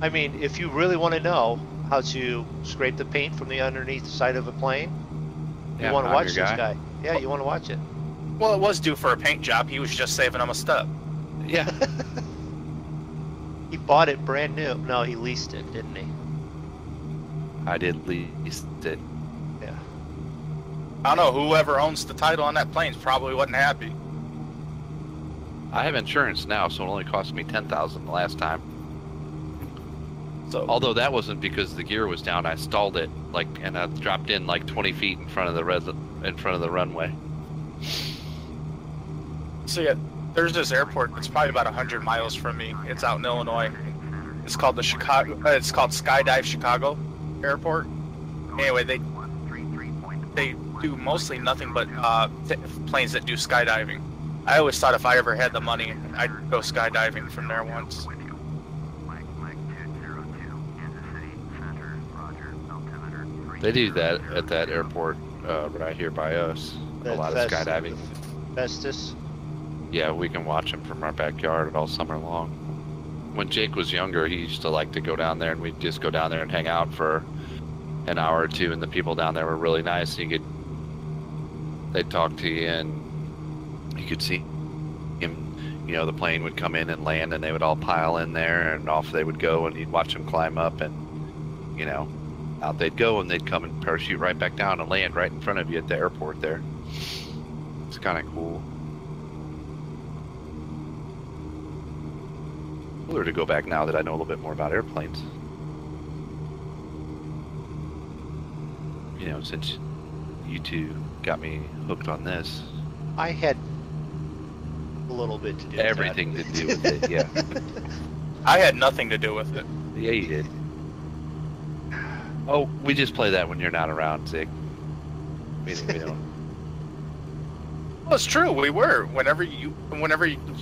I mean, if you really want to know how to scrape the paint from the underneath the side of a plane, you Yeah, want to I'm watch your this guy. guy. Yeah, you want to watch it. Well, it was due for a paint job. He was just saving them a stub. Yeah. He bought it brand new. No, he leased it, didn't he? I did lease it. Yeah. I don't know. Whoever owns the title on that plane probably wasn't happy. I have insurance now, so it only cost me $10,000 the last time. So Although that wasn't because the gear was down. I stalled it and I dropped in like 20 feet in front of the runway. So yeah, there's this airport. It's probably about 100 miles from me. It's out in Illinois. It's called the Chicago. It's called Skydive Chicago Airport. Anyway, they do mostly nothing but planes that do skydiving. I always thought if I ever had the money, I'd go skydiving from there once. They do that at that airport right here by us. A lot of skydiving. Festus. Yeah, we can watch them from our backyard all summer long. When Jake was younger, he used to like to go down there, and we'd just go down there and hang out for an hour or two, and the people down there were really nice. They'd talk to you, and you could see him, you know, the plane would come in and land, and they would all pile in there, and off they would go, and you'd watch them climb up, and, you know, out they'd go, and they'd come and parachute right back down and land right in front of you at the airport there. It's kind of cool. Cooler to go back now that I know a little bit more about airplanes. You know, since you two got me hooked on this. I had a little bit to do with Everything to do with it, yeah. I had nothing to do with it. Yeah, you did. Oh, we just play that when you're not around, Zig. We don't. Well, it's true. We were. Whenever you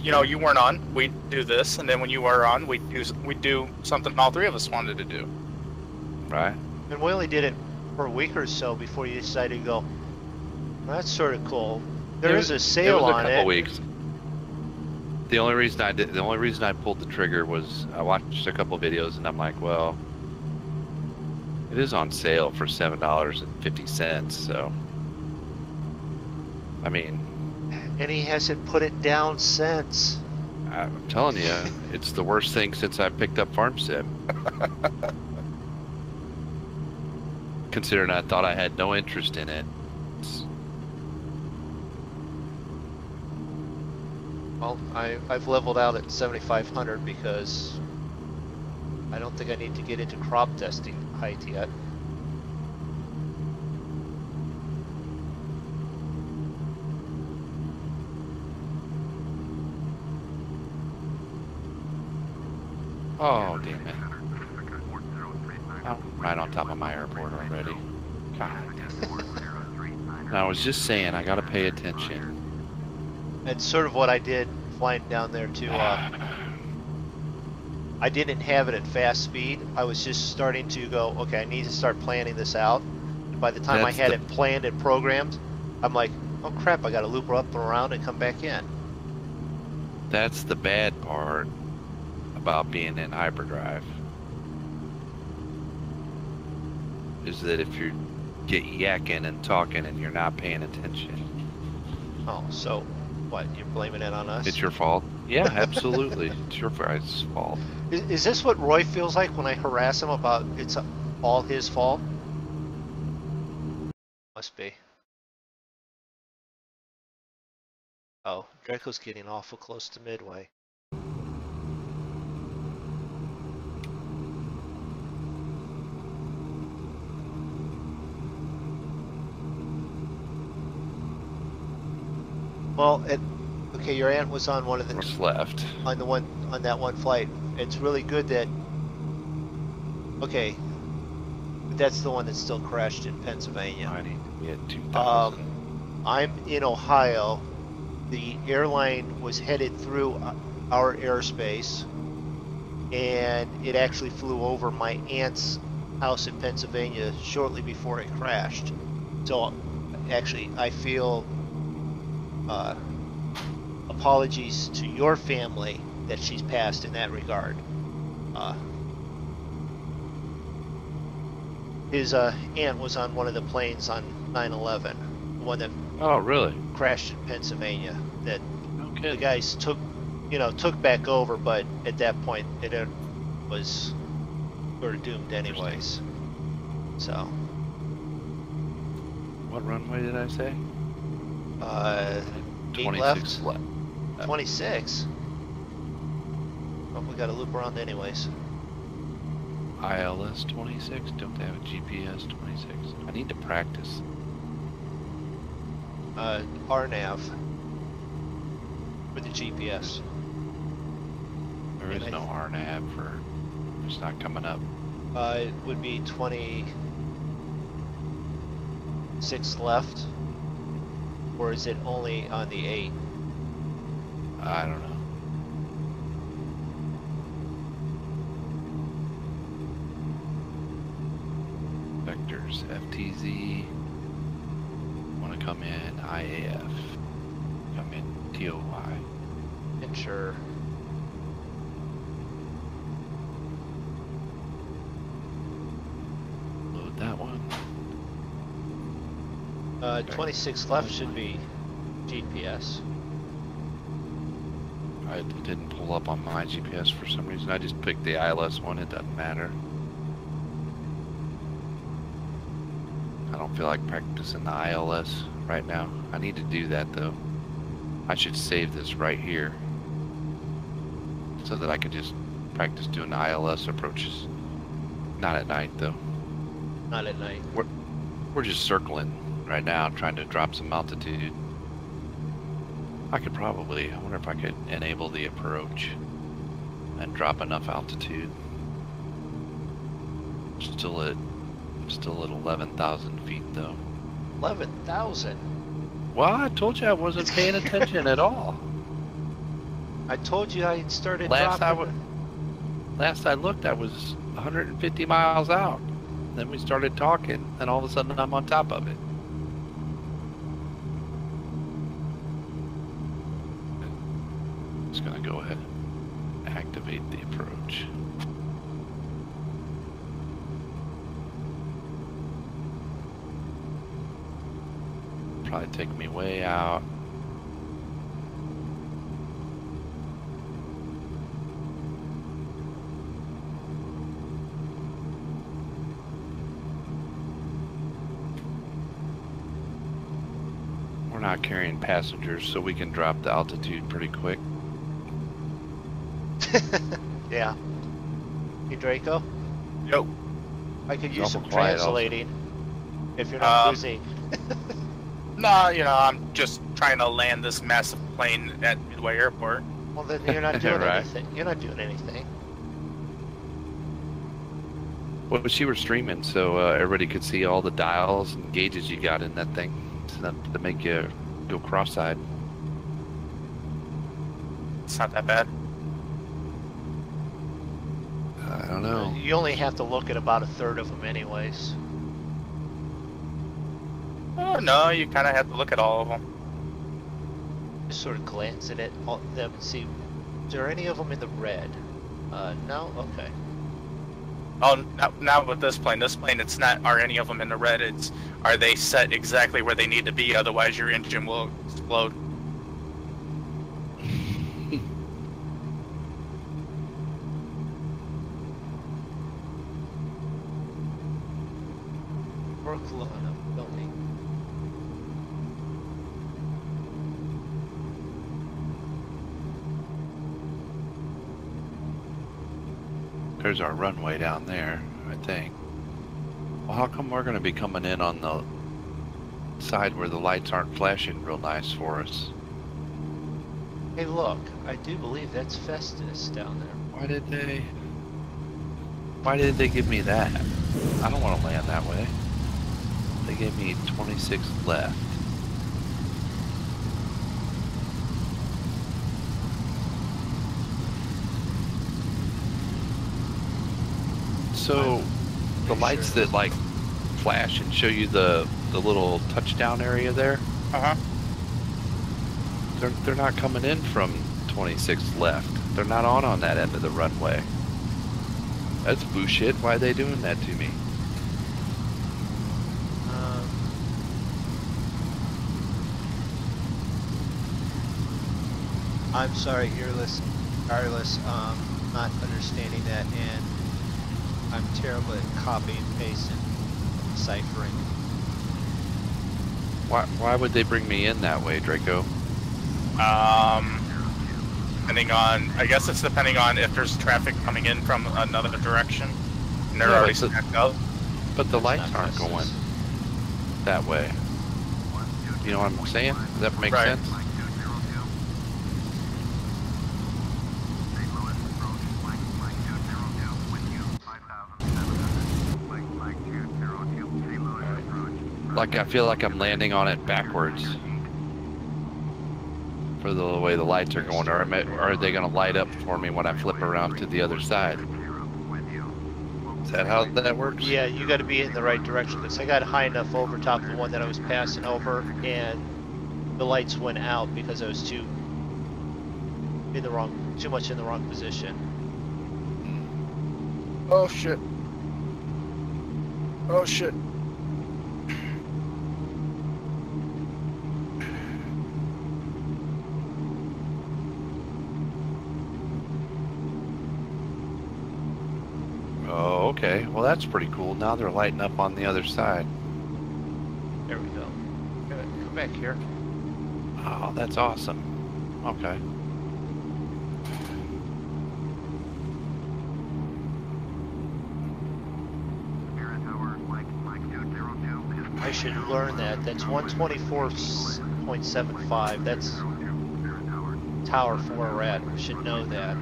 know, you weren't on, we'd do this, and then when you were on, we'd do something all three of us wanted to do. Right. And we only did it for a week or so before you decided to go, well, that's sort of cool. There is a sale on it. It was a couple weeks. The only reason I pulled the trigger was I watched a couple videos, and I'm like, well, it is on sale for $7.50, so I mean. And he hasn't put it down since. I'm telling you, it's the worst thing since I picked up Farm Sim. Considering I thought I had no interest in it. Well, I've leveled out at 7,500 because I don't think I need to get into crop testing height yet. Oh, damn it. I'm right on top of my airport already. God. And I was just saying, I gotta pay attention. That's sort of what I did flying down there too. I didn't have it at fast speed. I was just starting to go, okay, I need to start planning this out. And by the time I had it planned and programmed, I'm like, oh crap, I gotta loop her up and around and come back in. That's the bad part about being in hyperdrive. Is that if you get yakking and talking and you're not paying attention. Oh, so what, you're blaming it on us? It's your fault? Yeah, absolutely. It's your guys' fault. Is this what Roy feels like when I harass him about it's all his fault? Must be. Oh, Draco's getting awful close to midway. Well, okay, your aunt was on one of the What's left? on that one flight. It's really good that. Okay, that's the one that still crashed in Pennsylvania. I need to get 2,000. I'm in Ohio. The airline was headed through our airspace, and it actually flew over my aunt's house in Pennsylvania shortly before it crashed. So, actually, I feel apologies to your family that she's passed in that regard. His aunt was on one of the planes on 9/11, the one that Oh, really? crashed in Pennsylvania. That Okay. the guys took back over, but at that point it was sort of doomed anyways. So. What runway did I say? 8 26 left. 26? Oh, we gotta loop around anyways. ILS 26? Don't they have a GPS 26? I need to practice. RNAV for the GPS. There is no RNAV for. It's not coming up. It would be 26 left, or is it only on the 8? I don't know. Vectors FTZ. Want to come in IAF. Come in TOY. And sure. Load that one. 26 left should be GPS. I didn't pull up on my GPS for some reason. I just picked the ILS one. It doesn't matter. I don't feel like practicing the ILS right now. I need to do that though. I should save this right here so that I can just practice doing the ILS approaches. Not at night though. Not at night. We're just circling right now, trying to drop some altitude. I could probably, I wonder if I could enable the approach and drop enough altitude. Still at 11,000 feet though. 11,000? Well, I told you I wasn't paying attention at all. I told you I started Last dropping. I looked, I was 150 miles out. Then we started talking, and all of a sudden I'm on top of it. Just gonna go ahead and activate the approach. Probably take me way out. We're not carrying passengers, so we can drop the altitude pretty quick. Yeah. Hey, Draco? Yo. I could It's use some awful quiet also. translating if you're not busy. No, you know, I'm just trying to land this massive plane at Midway Airport. Well, then you're not doing Right. anything. You're not doing anything. Well, she was streaming, so everybody could see all the dials and gauges you got in that thing, so that to make you go cross-eyed. It's not that bad. I don't know. You only have to look at about a third of them anyways. Oh, no, you kind of have to look at all of them. Just sort of glance at all of them and see, is there any of them in the red? No? Okay. Oh, not with this plane. This plane, it's not, are any of them in the red? It's, are they set exactly where they need to be? Otherwise, your engine will explode. Brooklyn, building. There's our runway down there, I think. Well, how come we're going to be coming in on the side where the lights aren't flashing real nice for us? Hey, look, I do believe that's Festus down there. Why did they give me that? I don't want to land that way. They gave me 26 left. So the lights that like flash and show you the little touchdown area there, Uh-huh. they're not coming in from 26 left. They're not on that end of the runway. That's bullshit. Why are they doing that to me? I'm sorry, Careless, not understanding that, and I'm terrible at copy and paste and ciphering. Why would they bring me in that way, Draco? depending on. I guess it's depending on if there's traffic coming in from another direction, and they're Yeah, already but stacked up. But the lights Not aren't going fast. that way. You know what I'm saying? Does that make Right. sense? Like I feel like I'm landing on it backwards for the way the lights are going, or are they going to light up for me when I flip around to the other side? Is that how that works? Yeah, you got to be in the right direction because I got high enough over top the one that I was passing over, and the lights went out because I was too much in the wrong position. Oh shit! Oh shit! Oh, okay. Well, that's pretty cool. Now they're lighting up on the other side. There we go. Come back here. Oh, that's awesome. Okay. I should learn that. That's 124.75. That's Tower 4 we're at. I should know that.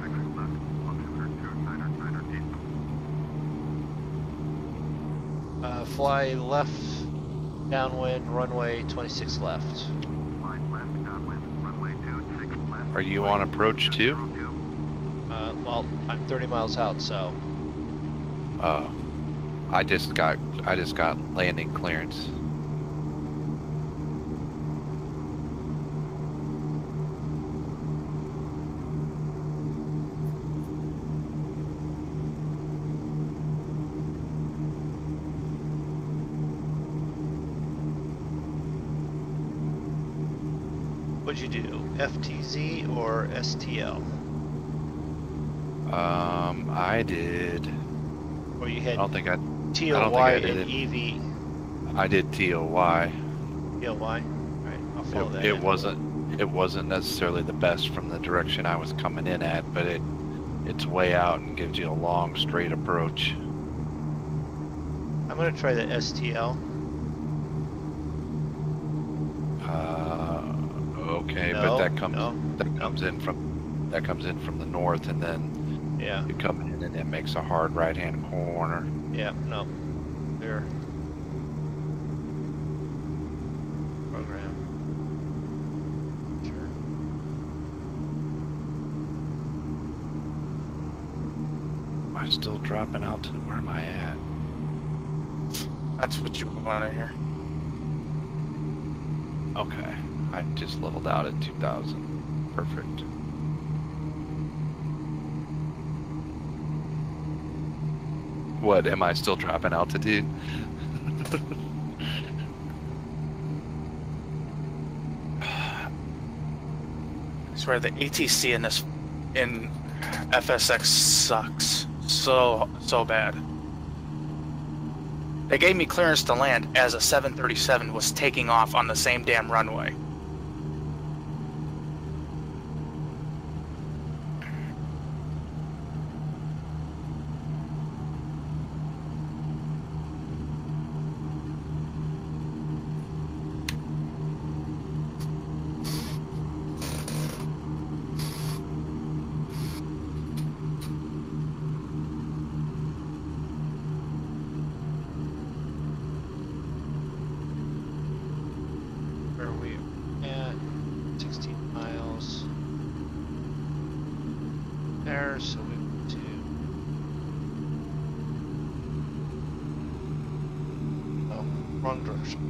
Fly left, downwind, runway 26 left. Are you on approach too? Well, I'm 30 miles out, so I just got landing clearance. what'd you do? FTZ or STL? I did. Or you I had don't think I TOY did and it. EV? I did TOY. TOY? Alright, I'll follow that. It wasn't necessarily the best from the direction I was coming in at, but it's way out and gives you a long straight approach. I'm gonna try the STL. Okay, No, but that no, comes in from the north, and then Yeah, you come in and it makes a hard right hand corner. yeah, no. There. Program. Sure. Am I still dropping out to where am I at? That's what you want to hear. Okay, I just leveled out at 2,000. Perfect. What, am I still dropping altitude? I swear the ATC in FSX sucks so bad. They gave me clearance to land as a 737 was taking off on the same damn runway. Where are we at? 16 miles. There, so we went to. Oh, wrong direction.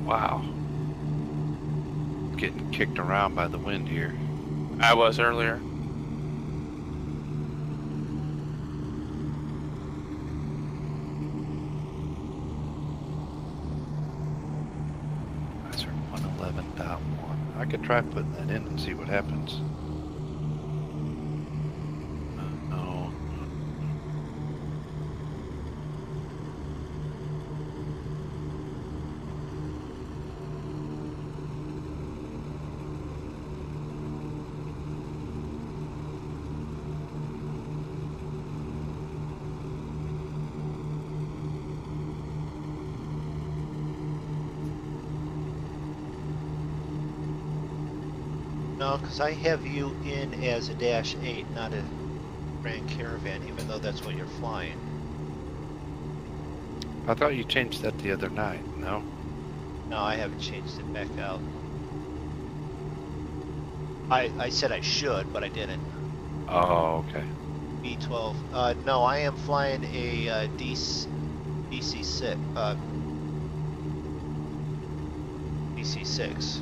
Wow. Getting kicked around by the wind here. I was earlier. That's our 111.1. I could try putting that in and see what happens. No. No, because I have you in as a Dash 8, not a Grand Caravan, even though that's what you're flying. I thought you changed that the other night. No? No, I haven't changed it back out. I said I should, but I didn't. Oh, okay. B12. No, I am flying a DC6. DC6.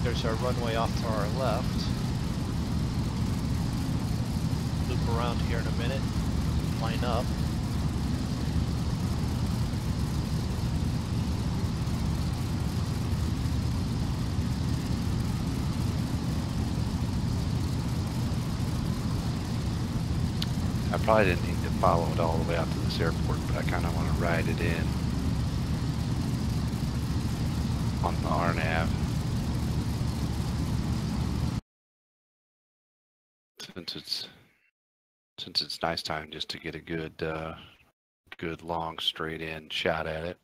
There's our runway off to our left. Loop around here in a minute. Line up. I probably didn't need to follow it all the way out to this airport, but I kind of want to ride it in on the RNAV. Since it's nice time just to get a good long straight in shot at it.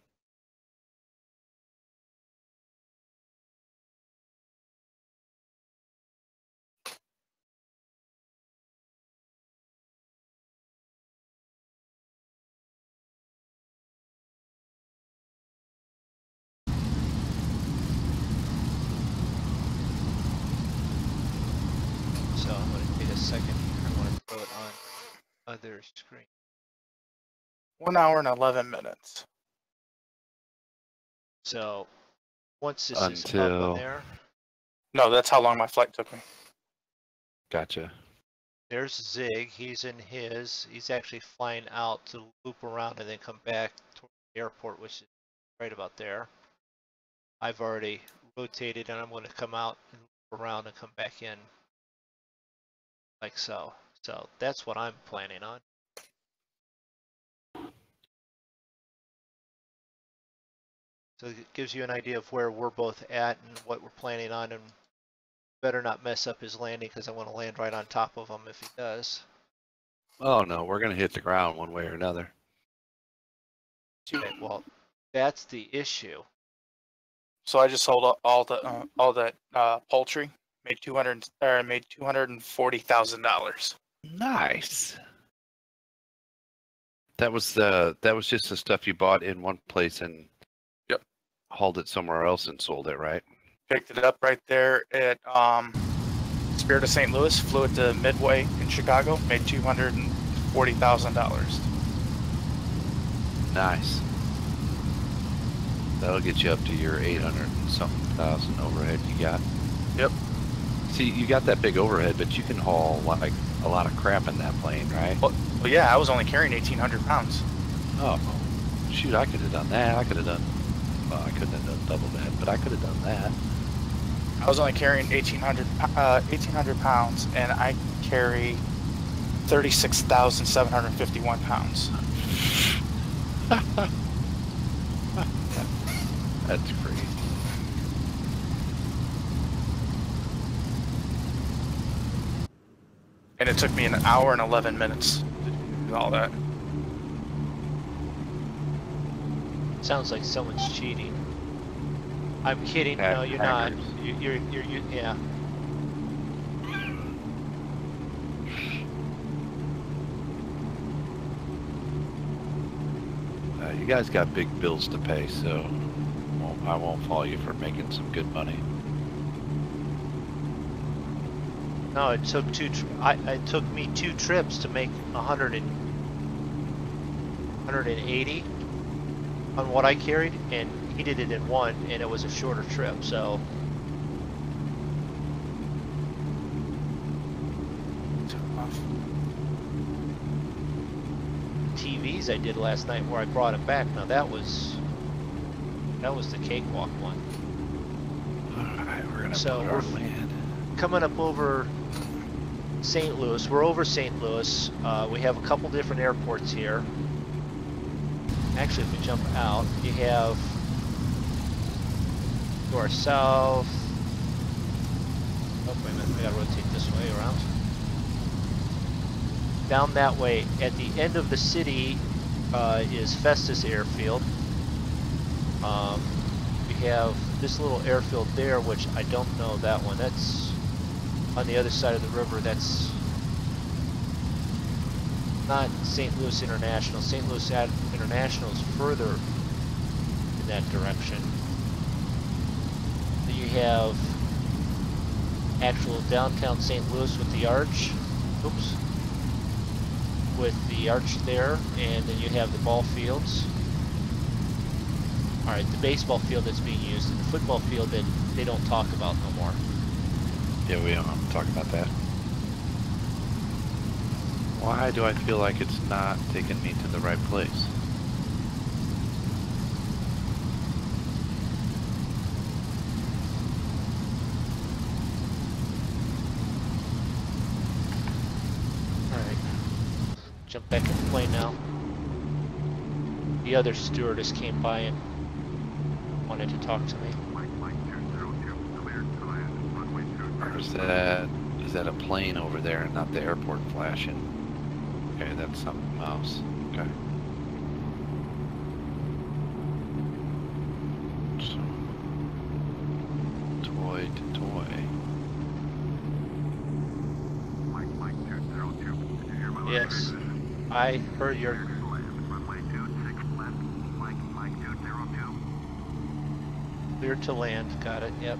So I'm going to take a second here. I want to throw it on other screen. 1 hour and 11 minutes. So once this is up Until- on there, No, that's how long my flight took me. Gotcha. there's Zig. He's in his. He's actually flying out to loop around and then come back toward the airport, which is right about there. I've already rotated and I'm going to come out and loop around and come back in like so. So that's what I'm planning on. So it gives you an idea of where we're both at and what we're planning on, and better not mess up his landing because I want to land right on top of him if he does. Oh no, we're gonna hit the ground one way or another. Okay, well, that's the issue. So I just sold all that poultry. Made $240,000. Nice. That was just the stuff you bought in one place and Yep. hauled it somewhere else and sold it, right? Picked it up right there at Spirit of St. Louis. Flew it to Midway in Chicago. Made $240,000. Nice. That'll get you up to your 800 and something thousand overhead you got. Yep. See, you got that big overhead, but you can haul like a lot of crap in that plane, right? Well, yeah, I was only carrying 1,800 pounds. Oh, shoot, I could have done that. I could have done, well, I couldn't have done double that, but I could have done that. I was only carrying 1,800 pounds, and I carry 36,751 pounds. That's crazy. And it took me an hour and 11 minutes to do all that. Sounds like someone's cheating. I'm kidding. No, you're not. You're yeah. You guys got big bills to pay, so I won't fault you for making some good money. No, it took it took me 2 trips to make 180 on what I carried, and he did it in 1, and it was a shorter trip. So TVs I did last night where I brought him back. Now that was the cakewalk one. All right, we're gonna So put our land. Coming up over St. Louis. We're over St. Louis. We have a couple different airports here. Actually, if we jump out, you have to our south, Oh, wait a minute, I gotta rotate this way around. Down that way, at the end of the city is Festus Airfield. We have this little airfield there, which I don't know that one. That's on the other side of the river. That's not St. Louis International. St. Louis International is further in that direction. Then you have actual downtown St. Louis with the arch. Oops. With the arch there, and then you have the ball fields. Alright, the baseball field that's being used, and the football field that they don't talk about no more. Yeah, we don't have to talk about that. Why do I feel like it's not taking me to the right place? Alright. Jump back in the plane now. The other stewardess came by and wanted to talk to me. Or is that a plane over there and not the airport flashing? Okay, that's something else. Okay. So, toy to toy. Yes, I heard your... Clear to land, got it, yep.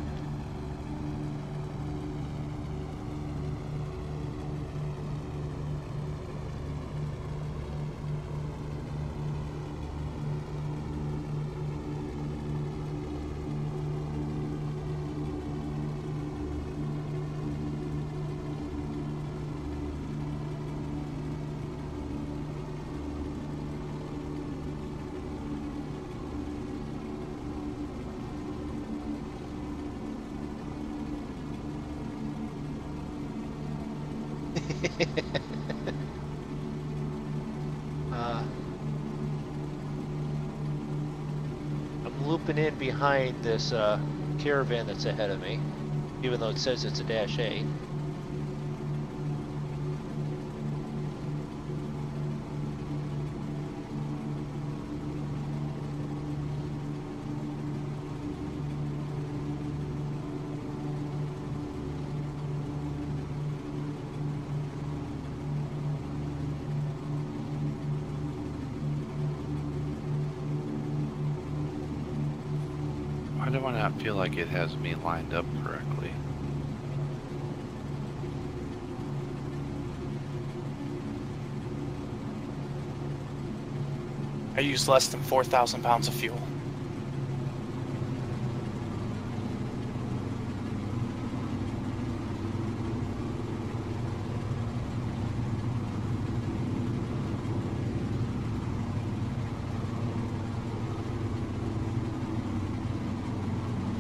I'm looping in behind this caravan that's ahead of me, even though it says it's a Dash 8. Why do I not feel like it has me lined up correctly? I used less than 4,000 pounds of fuel.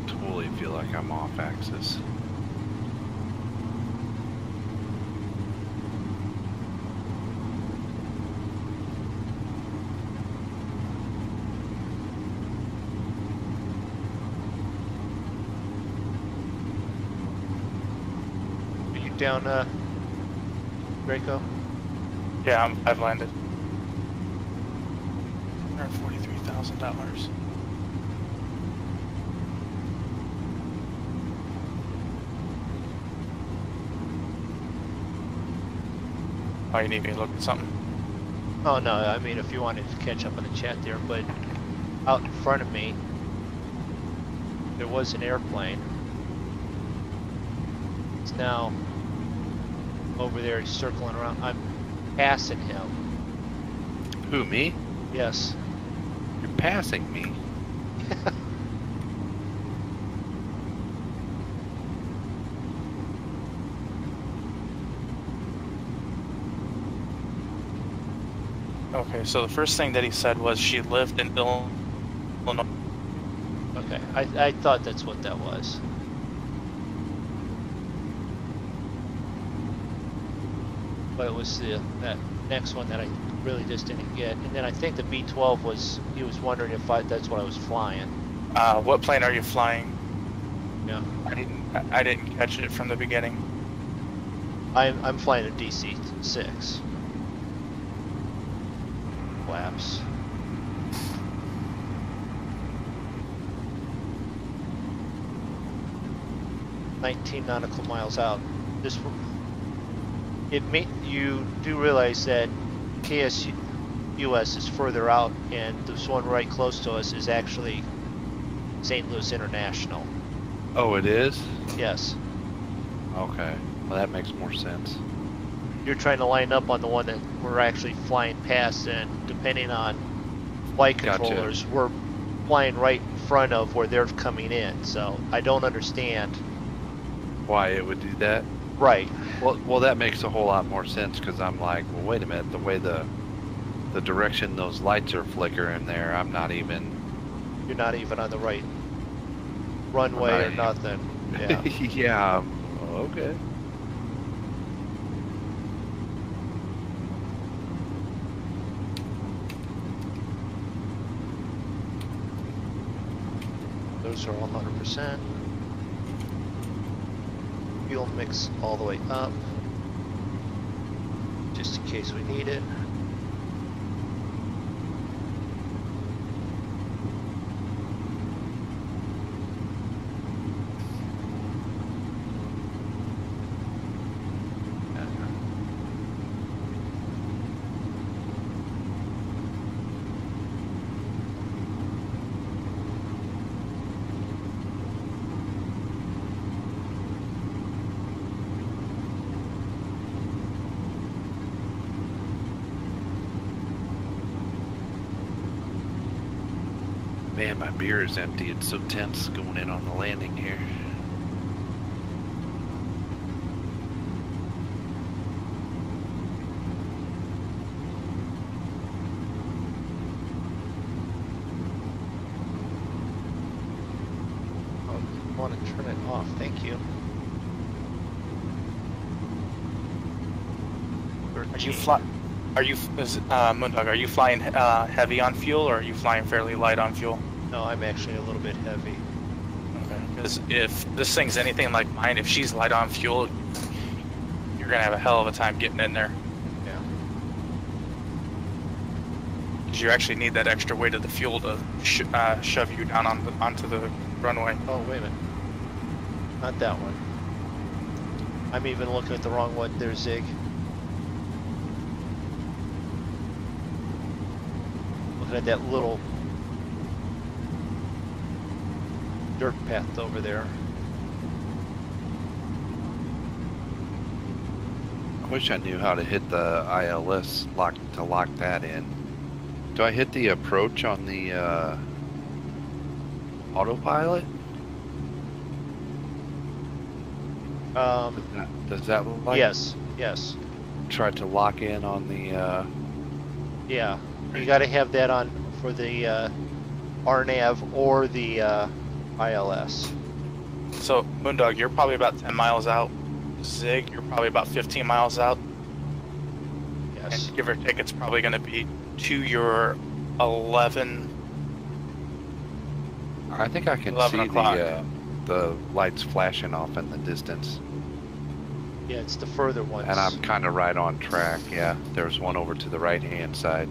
Totally feel like I'm off axis. Are you down, Draco? Yeah, I've landed. $143,000. Oh, you need me to look at something? Oh no, I mean if you wanted to catch up on the chat there, but out in front of me, there was an airplane. It's now over there circling around. I'm passing him. Who, me? Yes. You're passing me. Okay, so the first thing that he said was she lived in Illinois. Okay, I thought that's what that was. But it was that next one that I really just didn't get. And then I think the B-12 was, he was wondering if that's what I was flying. What plane are you flying? Yeah. I didn't catch it from the beginning. I'm flying a DC-6. Flaps. "19 nautical miles out." This you do realize that KSUS is further out, and this one right close to us is actually St. Louis International. Oh, it is? Yes. Okay. Well, that makes more sense. You're trying to line up on the one that we're actually flying past, and depending on flight Gotcha. controllers, we're flying right in front of where they're coming in. So I don't understand. Why it would do that? Right. Well, that makes a whole lot more sense because I'm like, well, wait a minute. The way the direction those lights are flickering there, I'm not even. You're not even on the right runway or nothing. Yeah. Yeah. Okay. Those are all 100%. Fuel mix all the way up, just in case we need it. Man, my beer is empty. It's so tense going in on the landing here. Oh, I want to turn it off. Thank you. MrMoonDog, are you flying heavy on fuel, or are you flying fairly light on fuel? No, I'm actually a little bit heavy. Okay. Because if this thing's anything like mine, if she's light on fuel, you're gonna have a hell of a time getting in there. Yeah. Because you actually need that extra weight of the fuel to shove you down onto the runway. Oh, wait a minute. Not that one. I'm even looking at the wrong one there, Zig. Looking at that little dirt path over there. I wish I knew how to hit the ILS lock to lock that in. Do I hit the approach on the autopilot? Does that look like? Yes, yes. Try to lock in on the. Yeah, you got to have that on for the RNAV or the ILS. So, MrMoonDog, you're probably about 10 miles out. Zig, you're probably about 15 miles out. Yes. And give or take, it's probably going to be to your 11. I think I can 11 see o'clock. the lights flashing off in the distance. Yeah, it's the further ones. And I'm kind of right on track. Yeah, there's one over to the right hand side.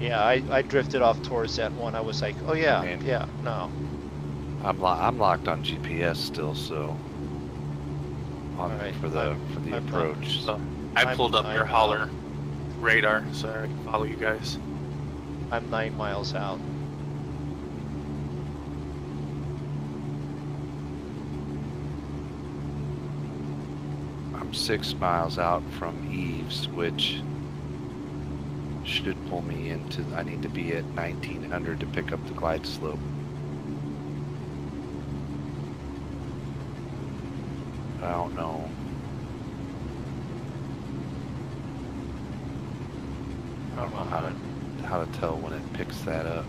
Yeah, I drifted off towards that one. I was like, oh yeah, Man. yeah, no. I'm locked on GPS still, so on Alright, for the I'm approach. So I pulled up your hauler radar so I can follow you guys. I'm 9 miles out. I'm 6 miles out from Eves, which should pull me into. I need to be at 1900 to pick up the glide slope. I don't know. I don't know how to tell when it picks that up.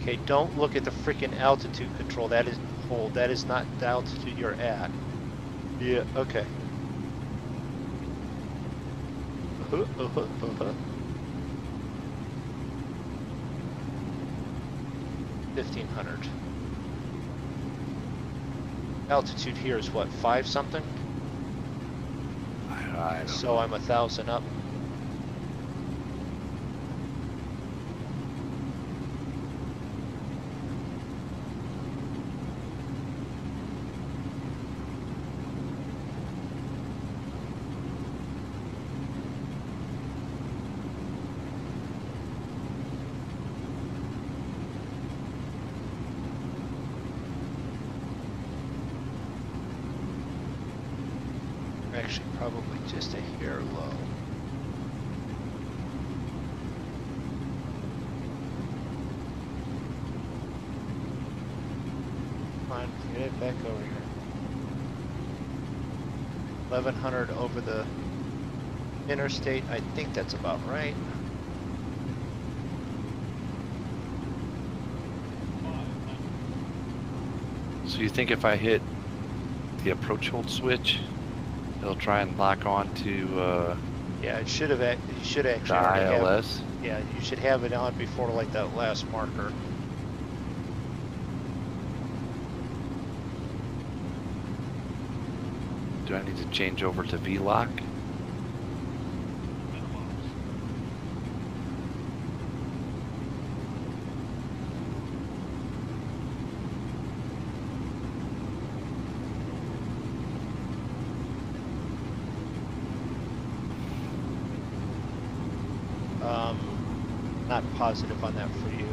Okay, don't look at the freaking altitude control. That is hold. That is not the altitude you're at. Yeah. Okay. 1500. Altitude here is what, 5 something? I don't So I'm 1,000 up. Actually, probably just a hair low. Come on, get it back over here. 1,100 over the interstate. I think that's about right. So you think if I hit the approach hold switch, it'll try and lock on to Yeah, it should have. You should the actually already have. ILS? Yeah, you should have it on before like that last marker. Do I need to change over to V-lock? Not positive on that for you.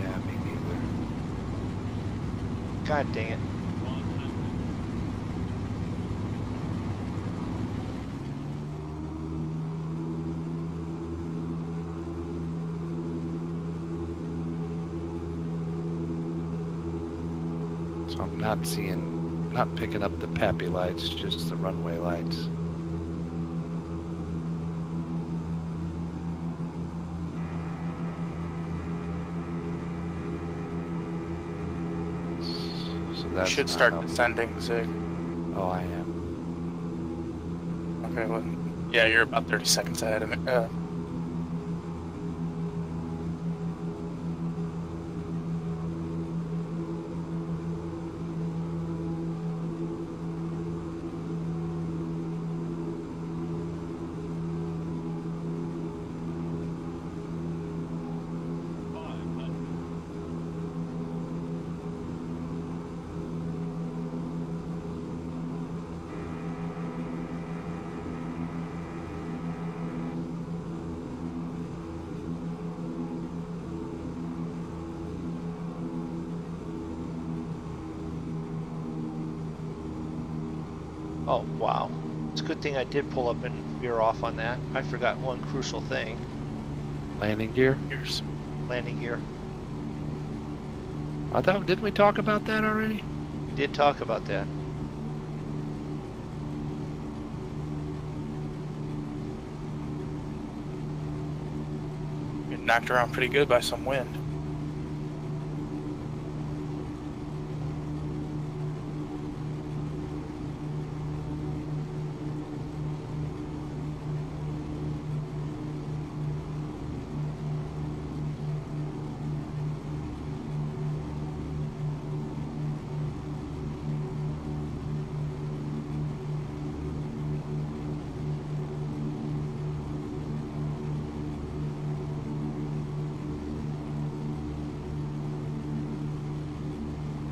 Yeah, me neither. God dang it. So I'm not picking up the PAPI lights, just the runway lights. So You that's should not start helpful. descending, Zig. Oh, I am. Okay, well, yeah, you're about 30 seconds ahead of me. Oh, wow. It's a good thing I did pull up and veer off on that. I forgot one crucial thing. Landing gear? Yours. Landing gear. I thought, didn't we talk about that already? We did talk about that. You're knocked around pretty good by some wind.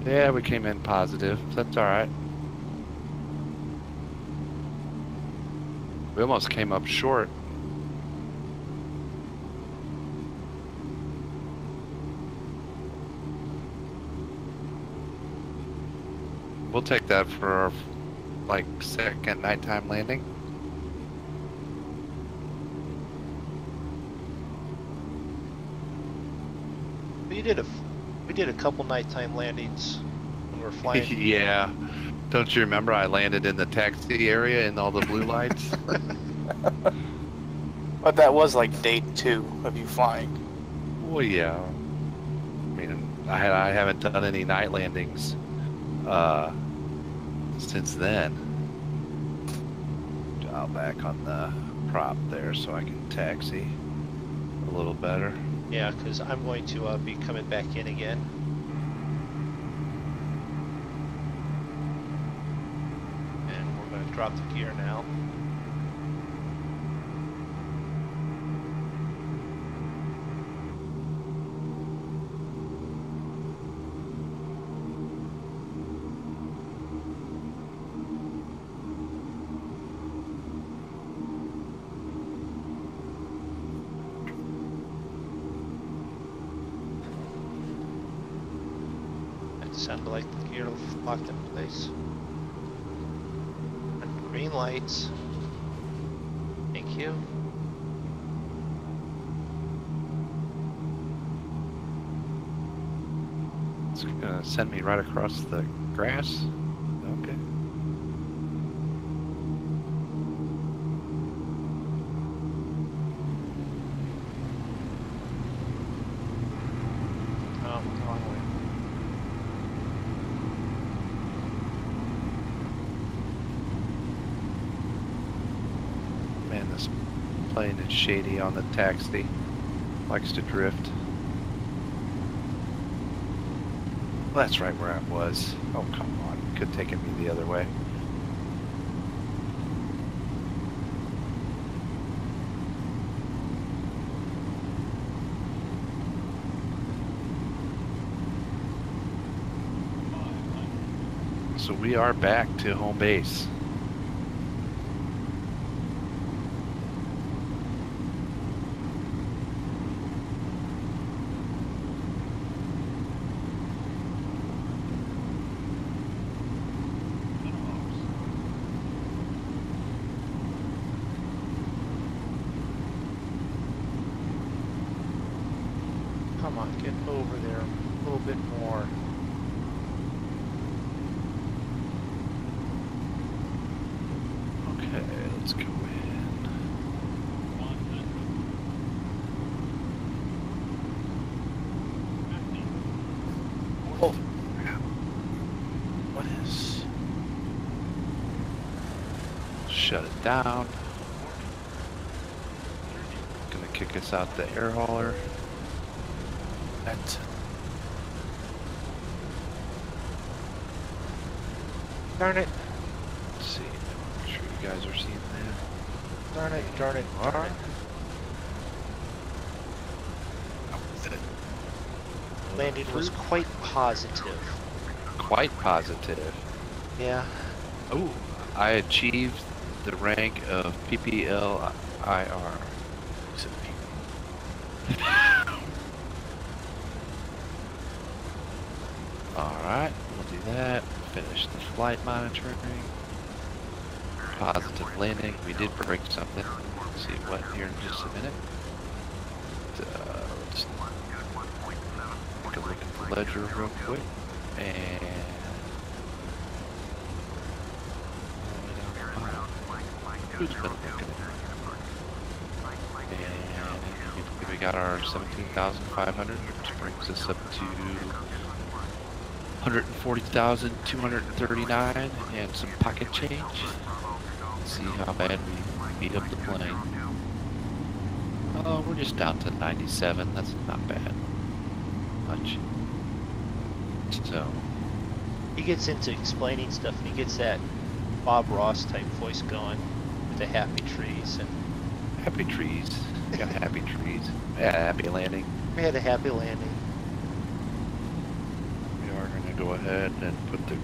Yeah, we came in positive. That's alright. We almost came up short. We'll take that for our, like, second nighttime landing. We did a couple nighttime landings when we were flying. Yeah. Don't you remember I landed in the taxi area in all the blue lights? But that was like day 2 of you flying. Well, yeah. I mean, I haven't done any night landings since then. Dial back on the prop there so I can taxi a little better. Yeah, because I'm going to be coming back in again. drop the gear now. Sounded like the gear locked in place. And green lights. Thank you. It's gonna send me right across the grass. Okay. Oh, wrong way. Man, this plane is shady on the taxi. Likes to drift. Well, that's right where I was. Oh, come on. Could have taken me the other way. So we are back to home base. Come on, get over there a little bit more. Okay, let's go in. Oh, what is? Shut it down. Gonna kick us out the air hauler. That Darn it, Let's see. I'm sure you guys are seeing that. darn it, darn it, darn it. Landing was quite positive. Quite positive. Yeah. Oh, I achieved the rank of PPLIR. Alright, we'll do that. Finish the flight monitoring. Positive landing. We did break something. Let's see what here in just a minute. Let's take a look at the ledger real quick. And who's been looking at it? And we got our 17,500, which brings us up to 140,239 and some pocket change. Let's see how bad we beat up the plane. Oh, we're just down to 97. That's not bad. Much. So, He gets into explaining stuff and he gets that Bob Ross type voice going with the happy trees and happy trees. Got happy trees. Yeah, happy landing. we had a happy landing. We are going to go ahead and put the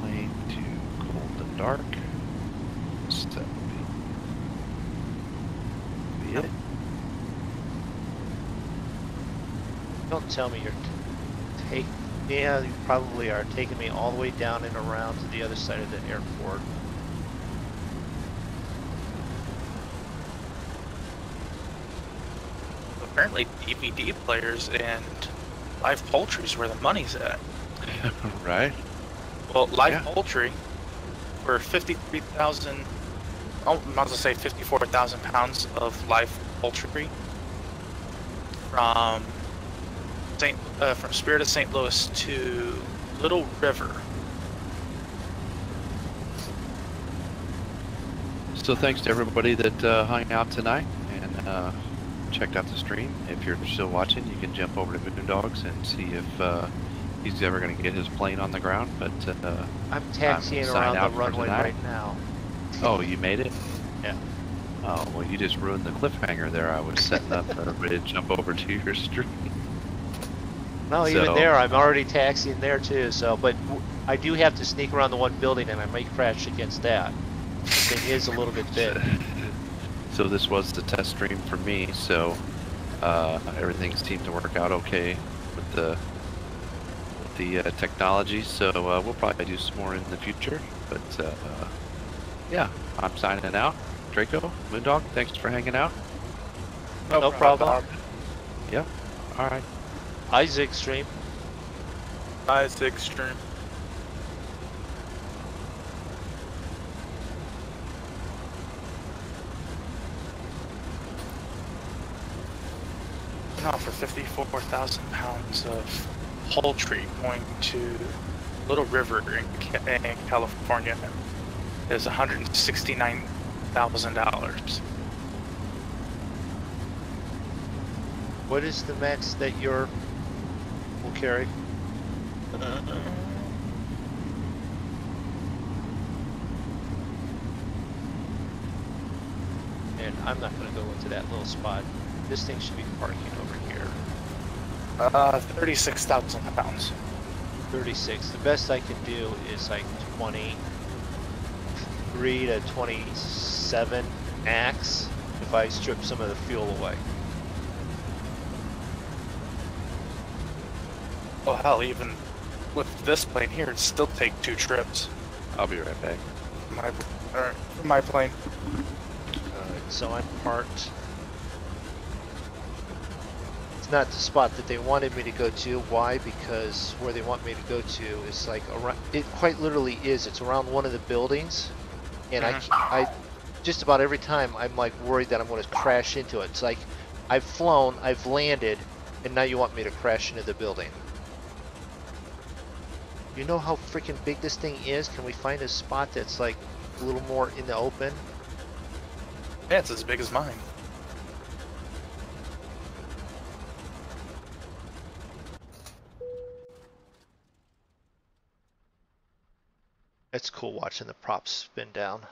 plane to cold and dark. So that will be it. Don't tell me you're yeah, you probably are taking me all the way down and around to the other side of the airport. apparently DVD players and live poultry is where the money's at. Right? Well, live Yeah. poultry for 53,000, oh, I was gonna say 54,000 pounds of live poultry from Spirit of St. Louis to Little River. So thanks to everybody that hung out tonight and checked out the stream. If you're still watching, you can jump over to MrMoonDog's and see if he's ever going to get his plane on the ground. But I'm taxiing sign around out the for runway tonight. right now. Oh, you made it? Yeah. Oh, well, you just ruined the cliffhanger there. I was setting up for everybody to jump over to your stream. No, even So, there, I'm already taxiing there too. So, but I do have to sneak around the one building, and I might crash against that. The thing is a little bit big. So this was the test stream for me. So everything seemed to work out okay with the technology. So we'll probably do some more in the future. But yeah, I'm signing out. Draco, Moondog, thanks for hanging out. No problem. Yep. All right. Isaac stream. Zig stream. Now for 54,000 pounds of poultry going to Little River in California is $169,000. What is the max that your will carry? And I'm not going to go into that little spot. This thing should be parking over here. 36,000 pounds. 36. The best I can do is like 23 to 27 max if I strip some of the fuel away. Well, hell, even with this plane here, it'd still take 2 trips. I'll be right back. My plane. Alright, so I'm parked. It's not the spot that they wanted me to go to. Why? Because where they want me to go to is like around, it quite literally is. It's around one of the buildings. And I just about every time I'm like worried that I'm going to crash into it. It's like I've flown, I've landed, and now you want me to crash into the building. You know how freaking big this thing is? Can we find a spot that's like a little more in the open? Yeah, it's as big as mine. It's cool watching the props spin down.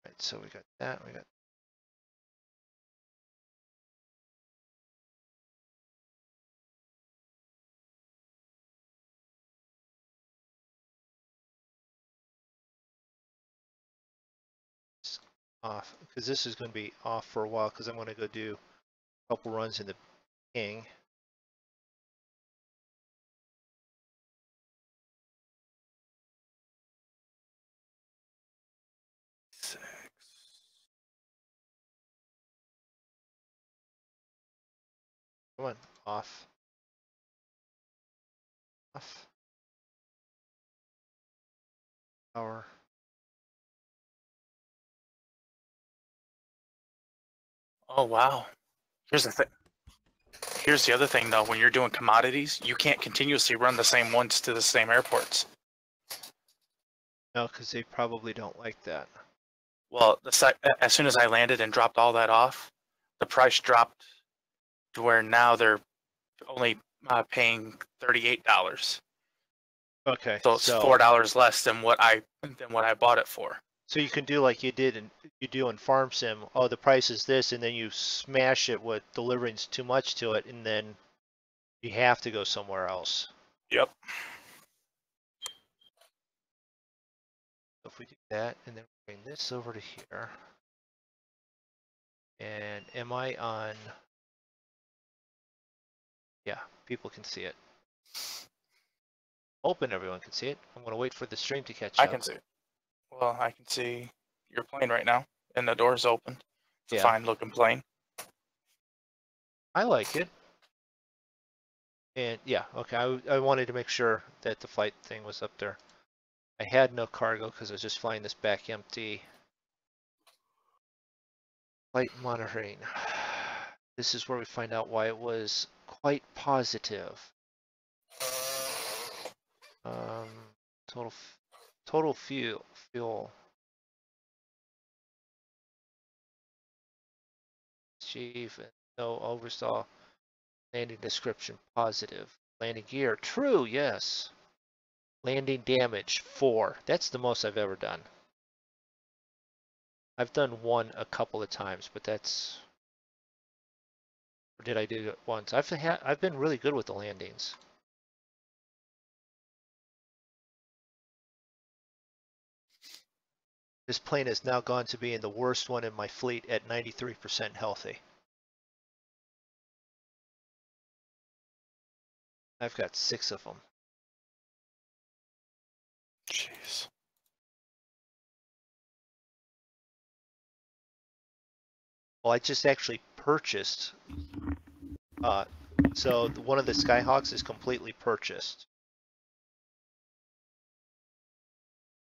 Right, so we got that, we got off, because this is going to be off for a while because I'm going to go do a couple runs in the King. Come on, off. Off. Power. Oh, wow. Here's the thing. Here's the other thing, though. When you're doing commodities, you can't continuously run the same ones to the same airports. No, because they probably don't like that. Well, as soon as I landed and dropped all that off, the price dropped to where now they're only paying $38. Okay, So it's $4 less than what I bought it for. So you can do like you do in Farm Sim. Oh, the price is this, and then you smash it with delivering too much to it, and then you have to go somewhere else. Yep. So if we do that, and then bring this over to here, and am I on? Yeah, people can see it. Open, everyone can see it. I'm going to wait for the stream to catch up. I can see it. Well, I can see your plane right now, and the door's open. It's a fine looking plane. I like it. And yeah, okay, I wanted to make sure that the flight thing was up there. I had no cargo because I was just flying this back empty. Flight monitoring. This is where we find out why it was quite positive. Total fuel. Chief No oversaw. Landing description positive. Landing gear true. Yes. Landing damage 4. That's the most I've ever done. I've done 1 a couple of times, but that's. Or did I do it once? I've been really good with the landings. This plane has now gone to being the worst one in my fleet at 93% healthy. I've got 6 of them. Jeez. Well, I just actually purchased. So one of the Skyhawks is completely purchased.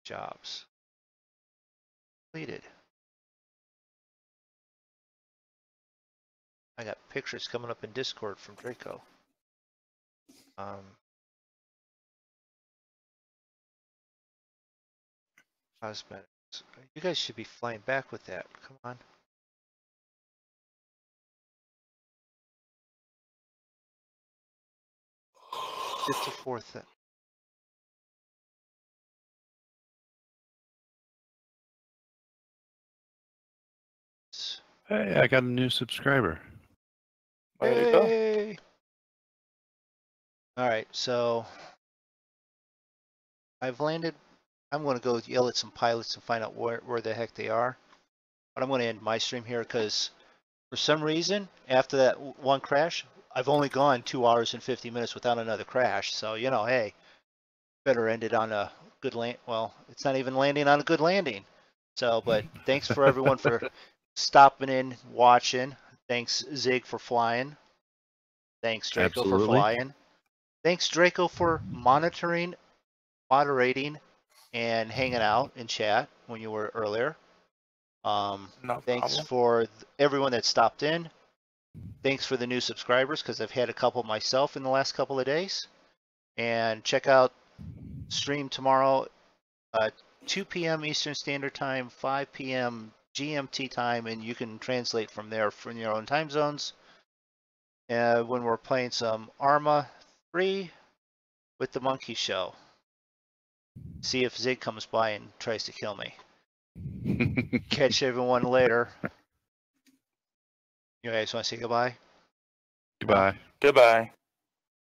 Jobs. Completed. I got pictures coming up in Discord from Draco. Cosmetics. You guys should be flying back with that. Come on. Fifth to fourth. Hey, I got a new subscriber. Way to go. Hey! All right, so I've landed. I'm going to go yell at some pilots and find out where the heck they are. But I'm going to end my stream here because for some reason, after that one crash, I've only gone 2 hours and 50 minutes without another crash. So, you know, hey, better end it on a good land. Well, it's not even landing on a good landing. So, but thanks for everyone for stopping in, watching. Thanks, Zig, for flying. Thanks, Draco, for Absolutely. flying. Thanks, Draco, for monitoring, moderating, and hanging out in chat when you were earlier. No Thanks problem. for everyone that stopped in. Thanks for the new subscribers, because I've had a couple myself in the last couple of days. And check out stream tomorrow, 2 p.m. Eastern Standard Time, 5 p.m. GMT time, and you can translate from there from your own time zones. When we're playing some Arma 3 with the Monkey Show. See if Zig comes by and tries to kill me. Catch everyone later. You guys want to say goodbye? Goodbye. Goodbye.